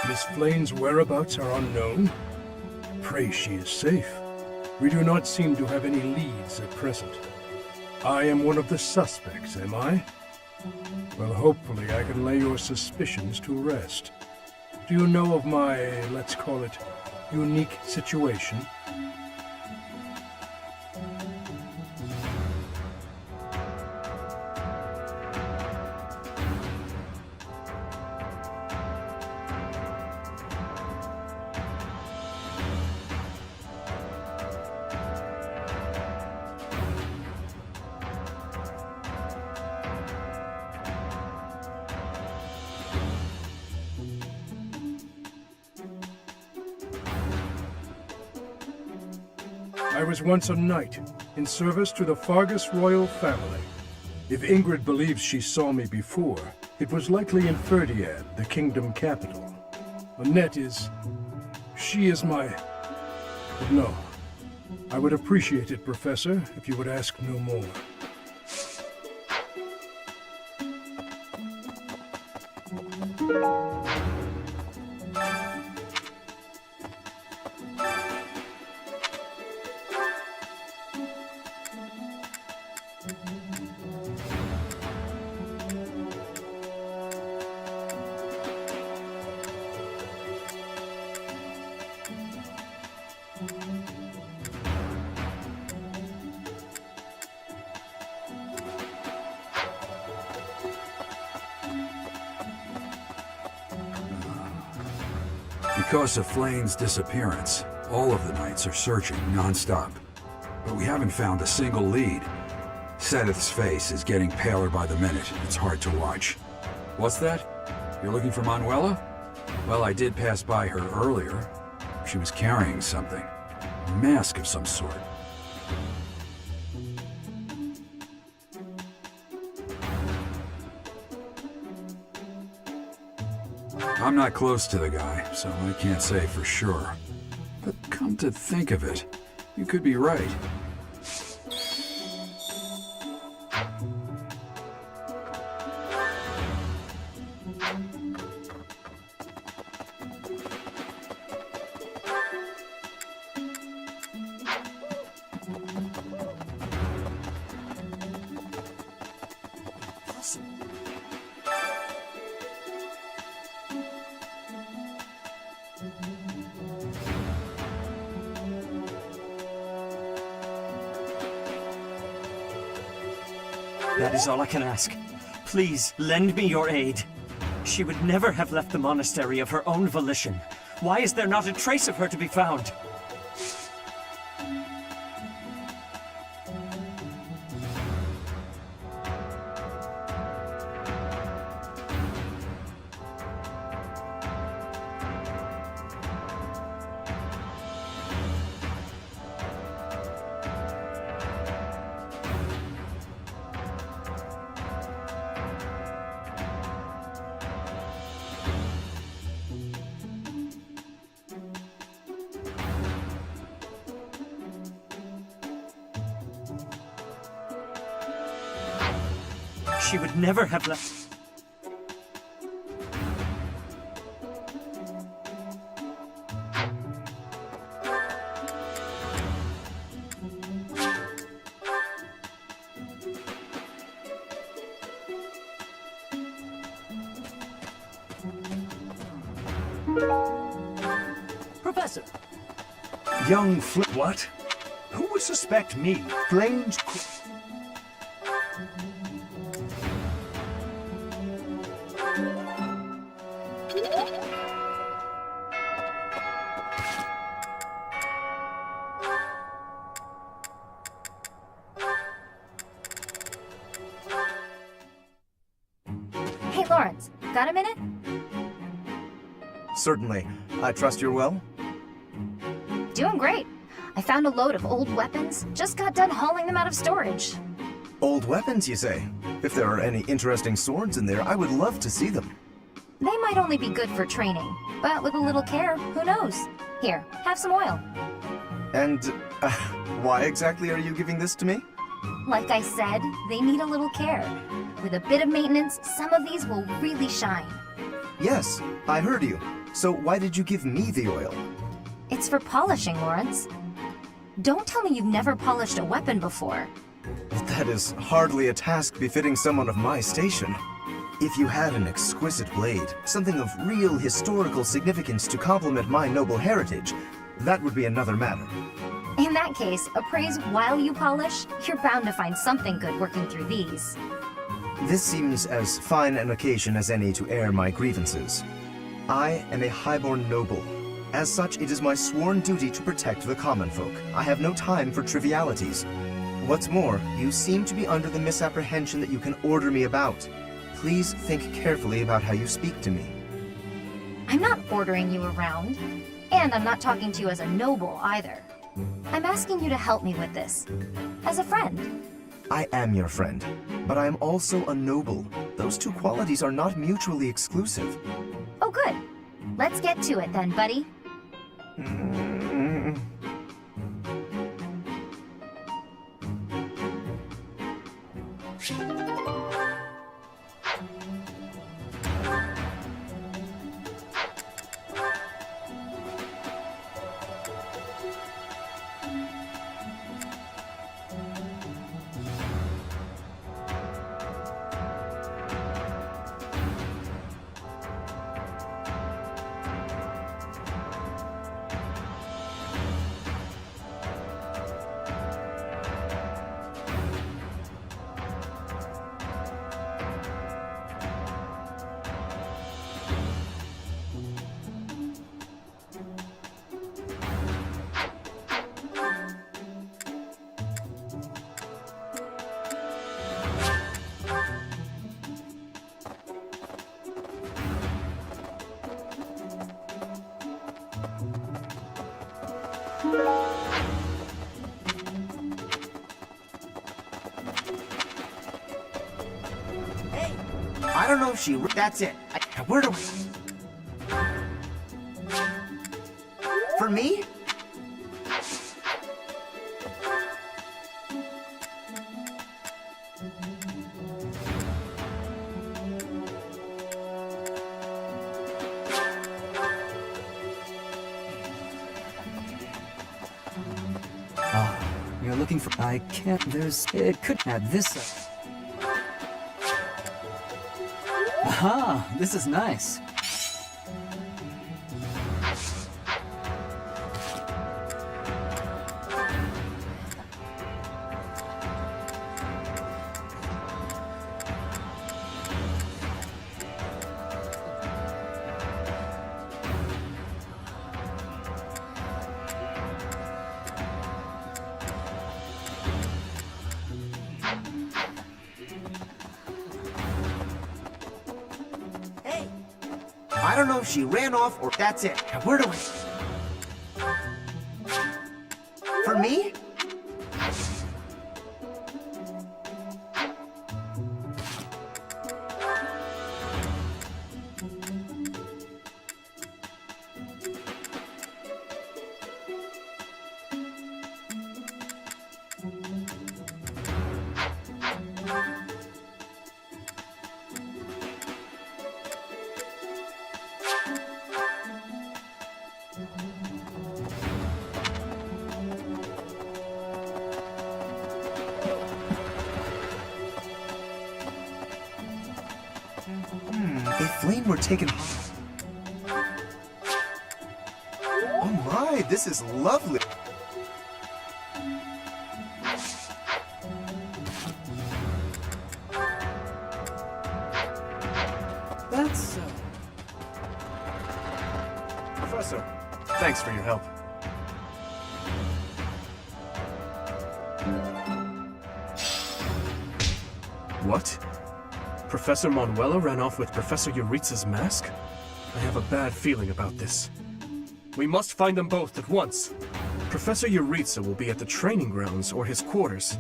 Speaker 16: Miss Flayn's whereabouts are unknown. Pray she is safe. We do not seem to have any leads at present. I am one of the suspects, am I? Well, hopefully I can lay your suspicions to rest. Do you know of my, let's call it, unique situation? I was once a knight, in service to the Fargus royal family. If Ingrid believes she saw me before, it was likely in Fe3h, the kingdom capital. Annette is... she is my... But no. I would appreciate it, Professor, if you would ask no more.
Speaker 10: Because of Flane's disappearance, all of the knights are searching non-stop. But we haven't found a single lead. Seteth's face is getting paler by the minute. It's hard to watch. What's that? You're looking for Manuela? Well, I did pass by her earlier. She was carrying something. A mask of some sort. I'm not close to the guy, so I can't say for sure. But come to think of it, you could be right.
Speaker 18: That is all I can ask. Please, lend me your aid. She would never have left the monastery of her own volition. Why is there not a trace of her to be found? She would never have left.
Speaker 5: Professor! Young What? Who would suspect me? Flame's...
Speaker 3: Hey, Lawrence, got a minute?
Speaker 4: Certainly. I trust you're well?
Speaker 3: Doing great. I found a load of old weapons. Just got done hauling them out of storage.
Speaker 4: Old weapons, you say? If there are any interesting swords in there, I would love to see them.
Speaker 3: They might only be good for training, but with a little care, who knows? Here, have some oil.
Speaker 4: And, why exactly are you giving this to me?
Speaker 3: Like I said, they need a little care. With a bit of maintenance, some of these will really shine.
Speaker 4: Yes, I heard you. So why did you give me the oil?
Speaker 3: It's for polishing, Lawrence. Don't tell me you've never polished a weapon before.
Speaker 4: That is hardly a task befitting someone of my station. If you had an exquisite blade, something of real historical significance to complement my noble heritage, that would be another matter.
Speaker 3: In that case, appraise while you polish. You're bound to find something good working through these.
Speaker 4: This seems as fine an occasion as any to air my grievances. I am a highborn noble. As such, it is my sworn duty to protect the common folk. I have no time for trivialities. What's more, you seem to be under the misapprehension that you can order me about. Please think carefully about how you speak to me.
Speaker 3: I'm not ordering you around, and I'm not talking to you as a noble either. I'm asking you to help me with this, as a friend.
Speaker 4: I am your friend, but I am also a noble. Those two qualities are not mutually exclusive.
Speaker 3: Oh, good. Let's get to it then, buddy.
Speaker 22: I don't know if she... That's it. Where do we... For me?
Speaker 8: You're looking for... I can't... It could add this... Aha! This is nice.
Speaker 22: I don't know if she ran off or... That's it. Where do we... For me?
Speaker 4: If Flame were taken... Oh my, this is lovely.
Speaker 13: That's... Professor, thanks for your help. What? Professor Manuela ran off with Professor Yuritsa's mask? I have a bad feeling about this. We must find them both at once. Professor Yuritsa will be at the training grounds or his quarters.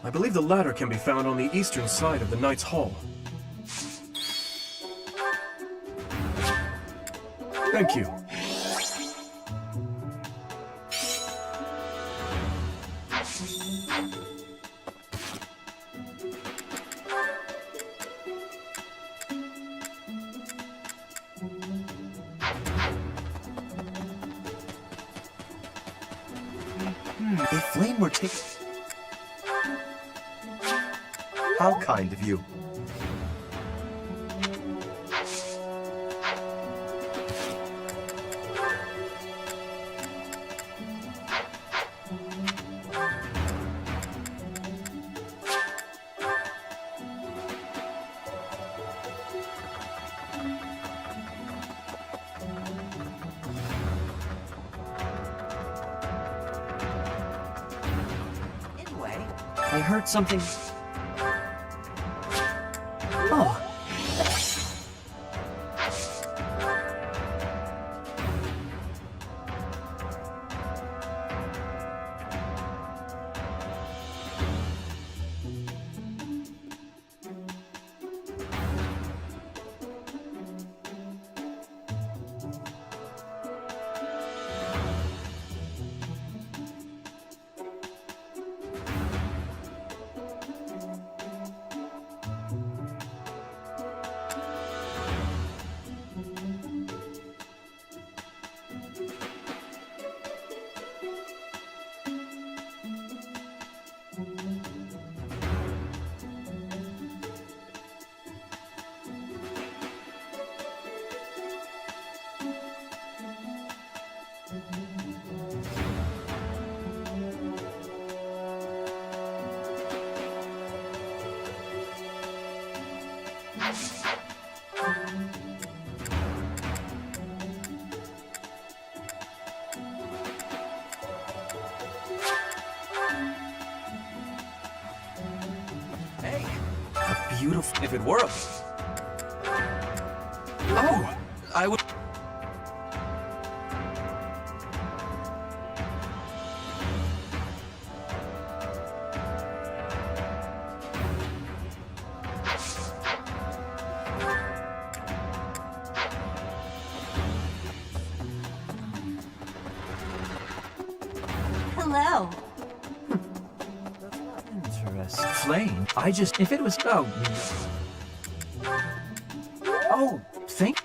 Speaker 13: I believe the latter can be found on the eastern side of the Knight's Hall. Thank you.
Speaker 4: If Flame were taken... How kind of you.
Speaker 1: I heard something... Oh.
Speaker 7: Hey, a beautiful... If it were a... Oh, I would...
Speaker 17: Hello.
Speaker 7: Interesting. Flame? I just... If it was... Oh... Oh, think...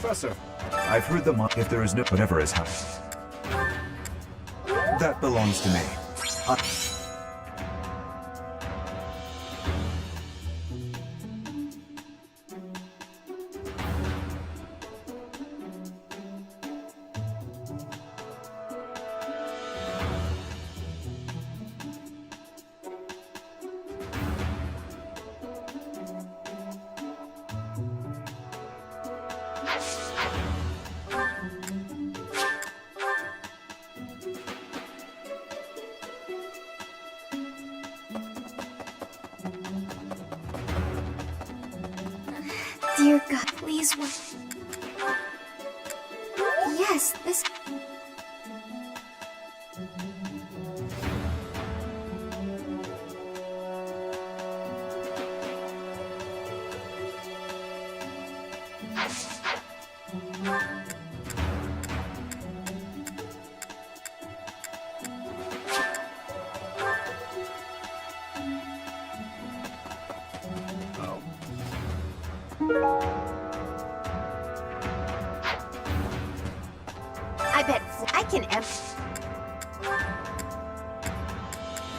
Speaker 20: Professor, I've heard if there is no whatever is happening. That belongs to me.
Speaker 3: Dear God, please what? Yes, this... I bet I can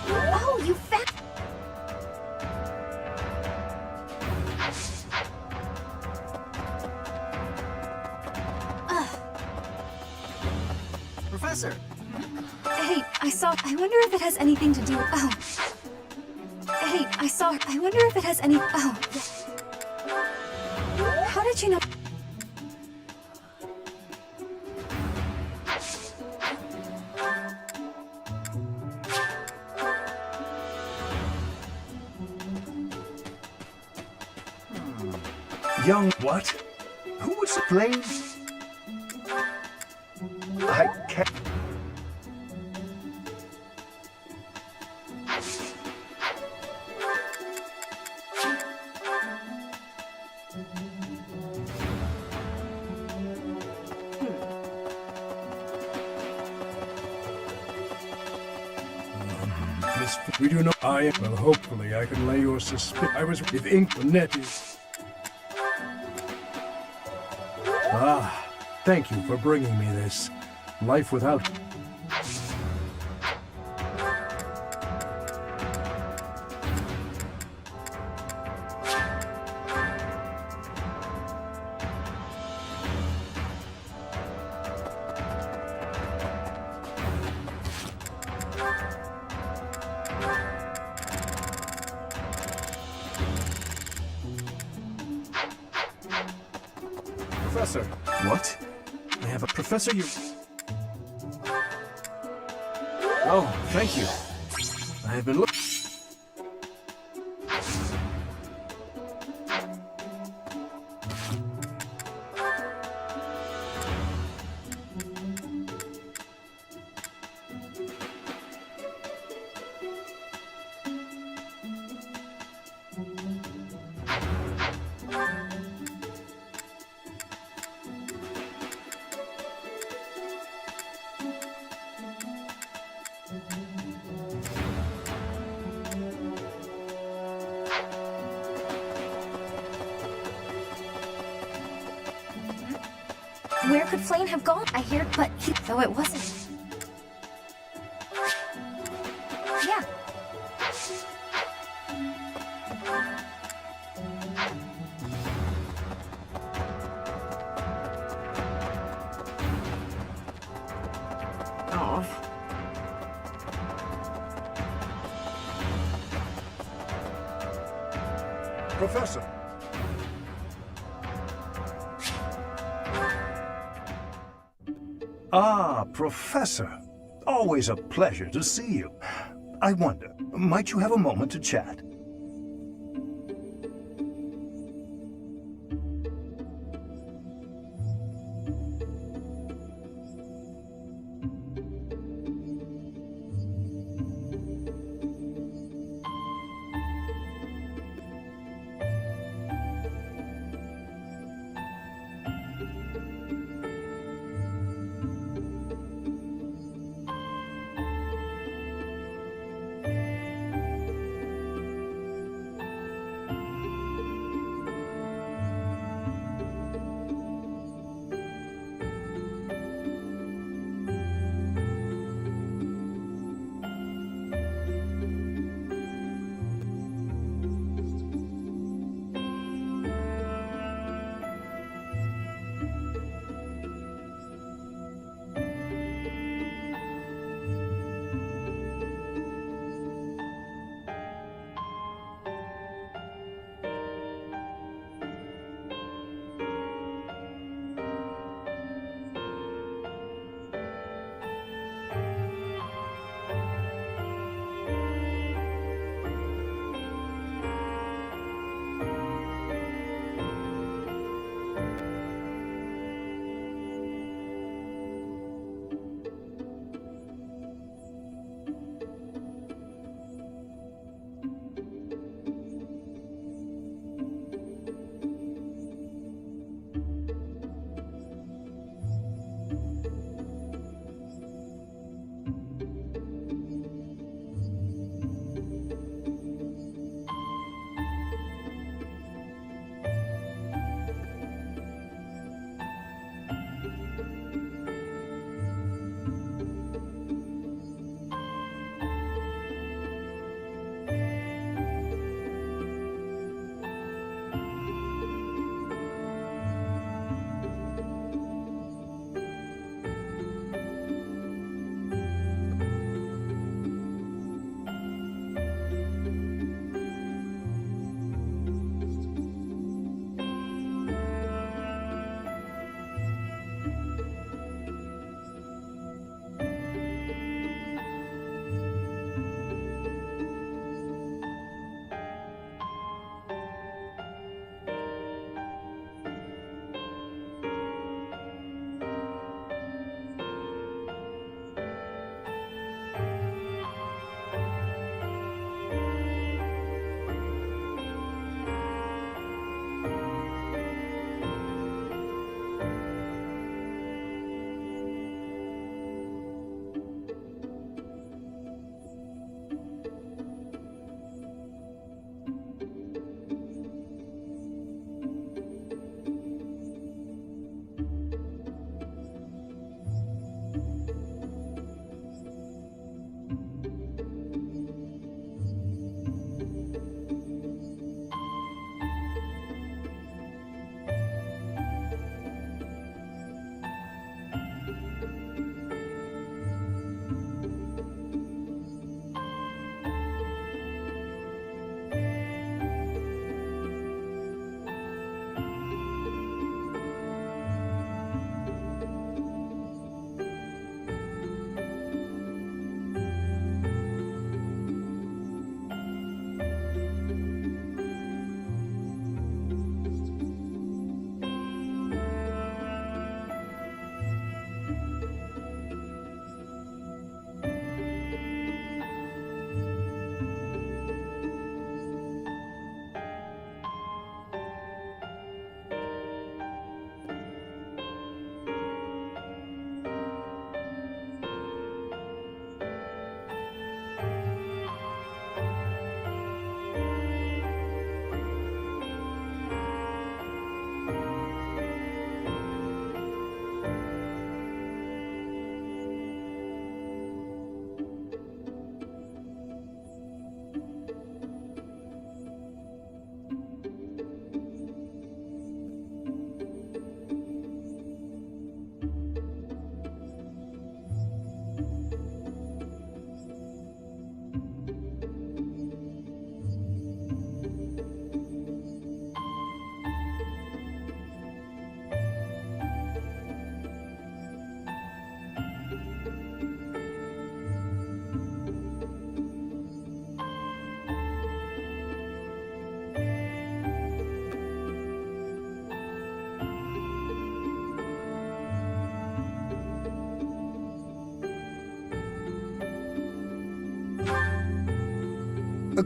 Speaker 3: Oh, you fat...
Speaker 1: Professor!
Speaker 17: Hey, I wonder if it has anything to do with... Oh. Hey, I wonder if it has any... Oh. How did you know...
Speaker 20: Young what? Who would flame? I can't.
Speaker 16: We do not. Well, hopefully I can lay your suspicion. I was. If ink the net is. Ah, thank you for bringing me this. Life without.
Speaker 13: Professor. What? I have a professor you... Oh, thank you. I have been looking...
Speaker 3: Where could Flame have gone? I hear, but though it wasn't. Yeah.
Speaker 1: Oh.
Speaker 23: Professor. Ah, Professor. Always a pleasure to see you. I wonder, might you have a moment to chat?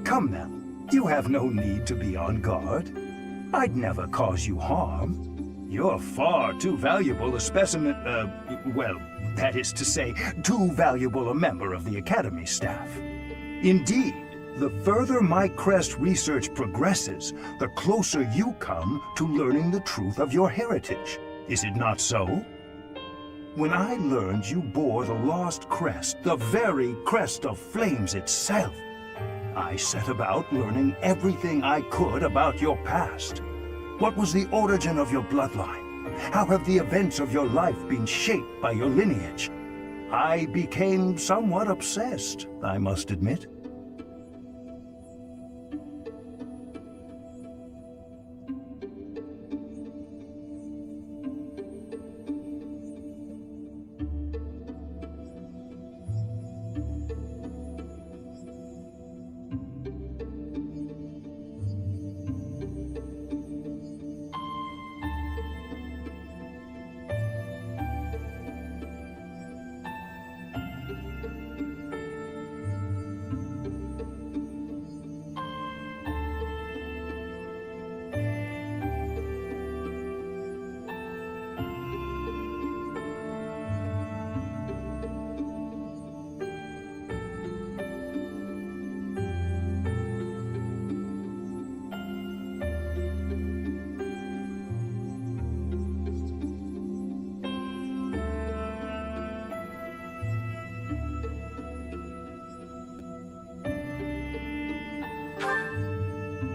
Speaker 11: Come now, you have no need to be on guard. I'd never cause you harm. You're far too valuable a specimen, well, that is to say, too valuable a member of the Academy staff. Indeed, the further my crest research progresses, the closer you come to learning the truth of your heritage. Is it not so? When I learned you bore the lost crest, the very crest of flames itself, I set about learning everything I could about your past. What was the origin of your bloodline? How have the events of your life been shaped by your lineage? I became somewhat obsessed, I must admit.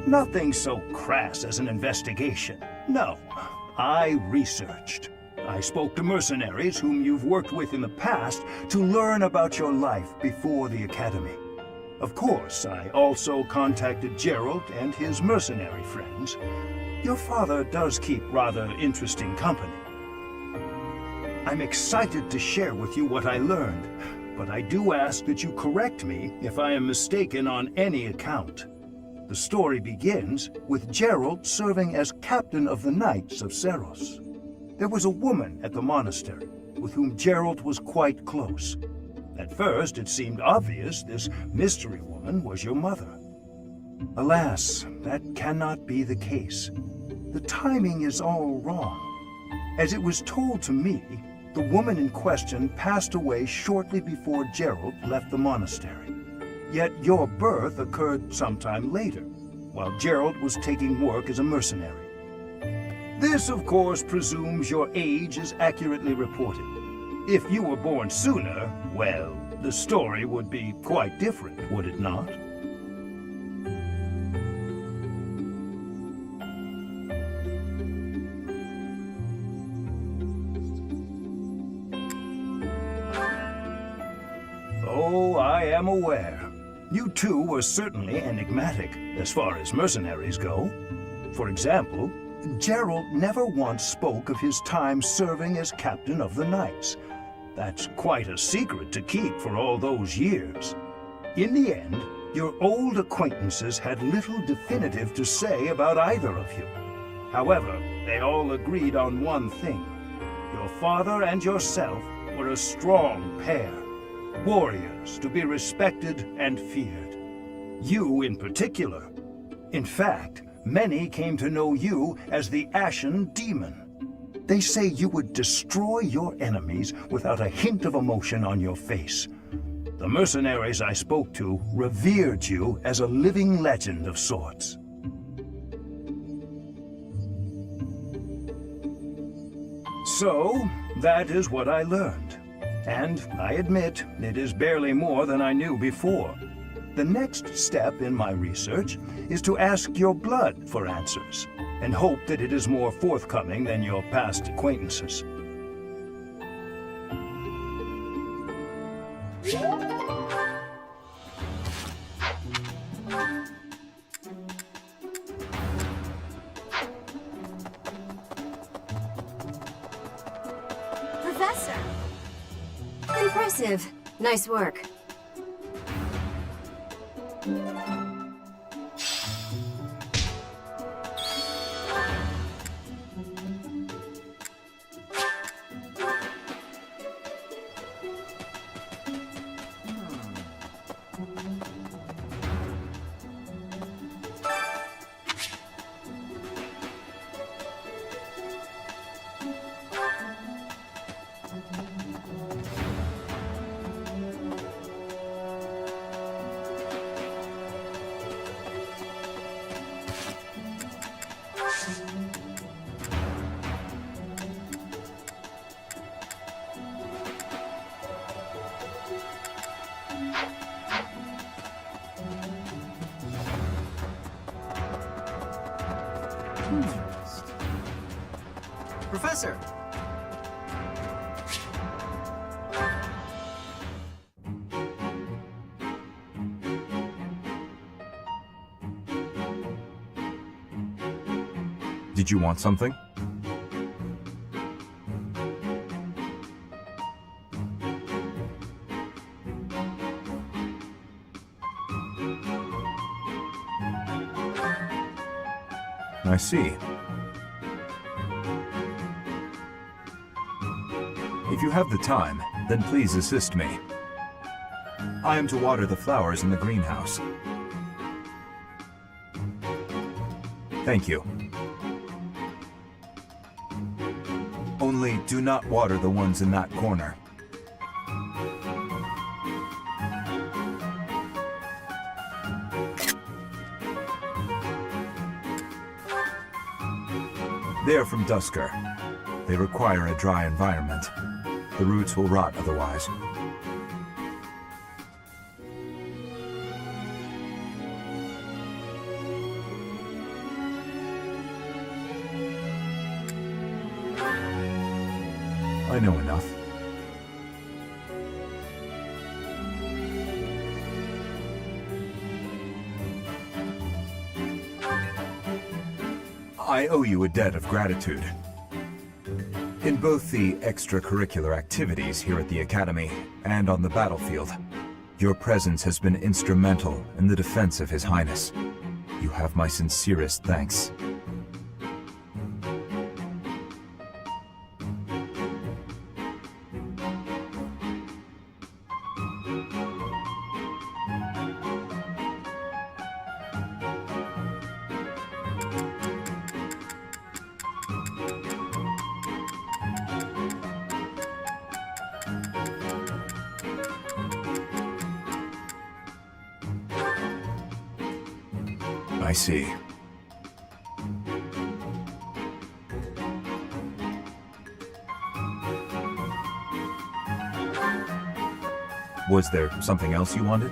Speaker 11: Nothing so crass as an investigation. No, I researched. I spoke to mercenaries whom you've worked with in the past to learn about your life before the Academy. Of course, I also contacted Gerald and his mercenary friends. Your father does keep rather interesting company. I'm excited to share with you what I learned, but I do ask that you correct me if I am mistaken on any account. The story begins with Gerald serving as captain of the Knights of Seros. There was a woman at the monastery with whom Gerald was quite close. At first, it seemed obvious this mystery woman was your mother. Alas, that cannot be the case. The timing is all wrong. As it was told to me, the woman in question passed away shortly before Gerald left the monastery. Yet your birth occurred sometime later, while Gerald was taking work as a mercenary. This, of course, presumes your age is accurately reported. If you were born sooner, well, the story would be quite different, would it not? Oh, I am aware. You two were certainly enigmatic, as far as mercenaries go. For example, Gerald never once spoke of his time serving as captain of the Knights. That's quite a secret to keep for all those years. In the end, your old acquaintances had little definitive to say about either of you. However, they all agreed on one thing. Your father and yourself were a strong pair. Warriors to be respected and feared. You in particular. In fact, many came to know you as the Ashen Demon. They say you would destroy your enemies without a hint of emotion on your face. The mercenaries I spoke to revered you as a living legend of sorts. So, that is what I learned. And I admit, it is barely more than I knew before. The next step in my research is to ask your blood for answers, and hope that it is more forthcoming than your past acquaintances.
Speaker 17: Professor! Impressive. Nice work.
Speaker 1: Professor!
Speaker 20: Did you want something? I see. If you have the time, then please assist me. I am to water the flowers in the greenhouse. Thank you. Only do not water the ones in that corner. They are from Dusker. They require a dry environment. The roots will rot otherwise. I know enough. I owe you a debt of gratitude. In both the extracurricular activities here at the Academy and on the battlefield, your presence has been instrumental in the defense of His Highness. You have my sincerest thanks. I see. Was there something else you wanted?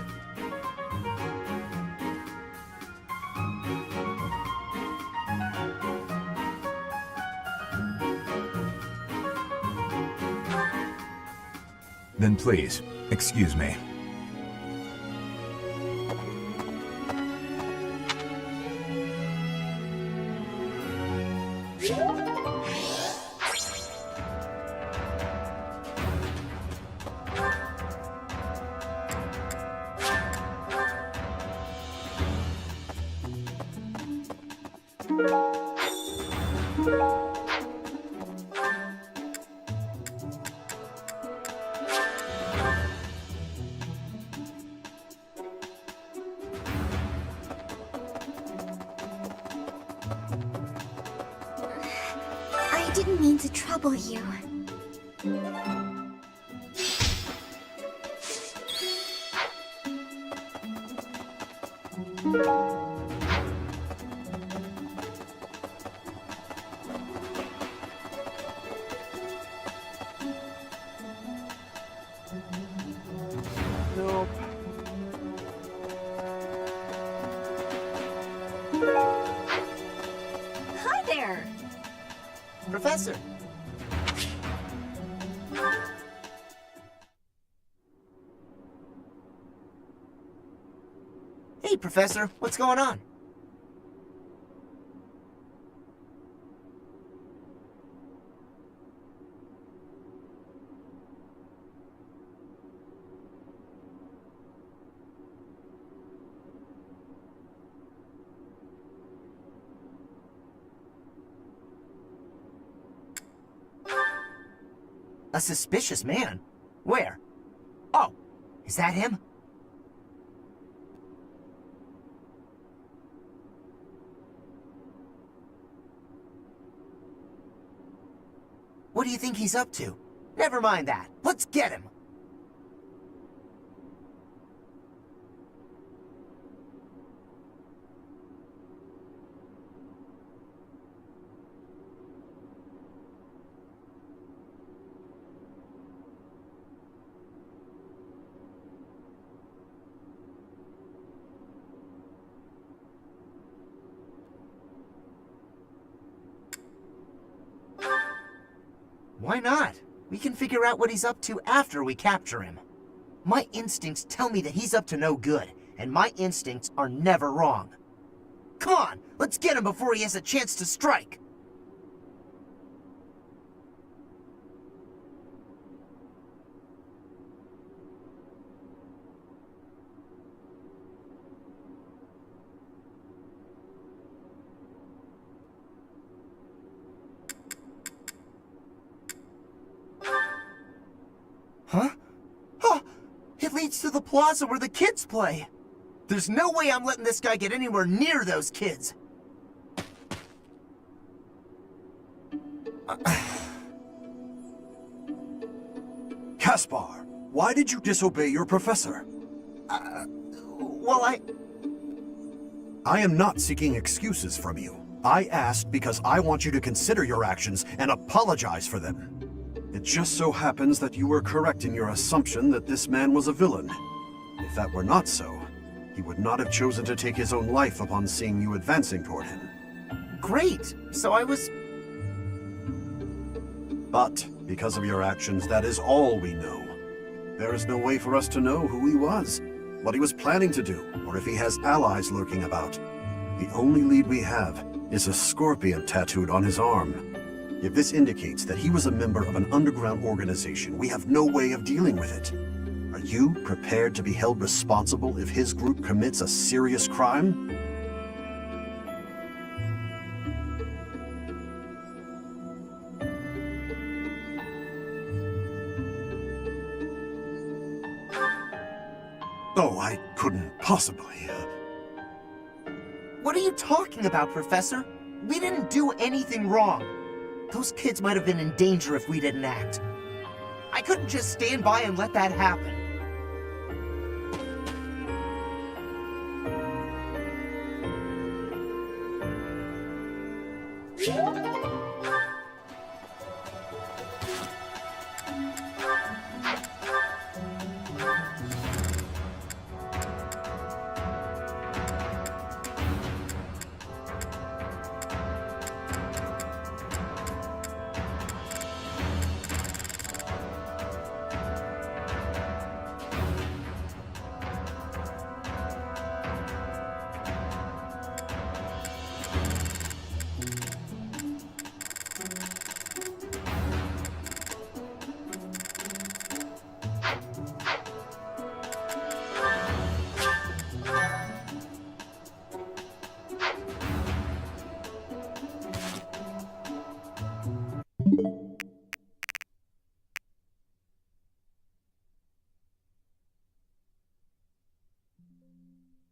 Speaker 20: Then please, excuse me.
Speaker 3: I didn't mean to trouble you.
Speaker 1: Nope.
Speaker 2: Hi there!
Speaker 22: Professor! Hey, Professor, what's going on? A suspicious man? Where? Oh, is that him? What do you think he's up to? Never mind that. Let's get him! Why not? We can figure out what he's up to after we capture him. My instincts tell me that he's up to no good, and my instincts are never wrong. Come on, let's get him before he has a chance to strike! Huh? Oh, it leads to the plaza where the kids play. There's no way I'm letting this guy get anywhere near those kids.
Speaker 5: Caspar, why did you disobey your professor?
Speaker 22: Well,
Speaker 5: I am not seeking excuses from you. I asked because I want you to consider your actions and apologize for them. It just so happens that you were correct in your assumption that this man was a villain. If that were not so, he would not have chosen to take his own life upon seeing you advancing toward him.
Speaker 22: Great! So I was...
Speaker 5: But, because of your actions, that is all we know. There is no way for us to know who he was, what he was planning to do, or if he has allies lurking about. The only lead we have is a scorpion tattooed on his arm. If this indicates that he was a member of an underground organization, we have no way of dealing with it. Are you prepared to be held responsible if his group commits a serious crime? Oh, I couldn't possibly.
Speaker 22: What are you talking about, Professor? We didn't do anything wrong. Those kids might have been in danger if we didn't act. I couldn't just stand by and let that happen.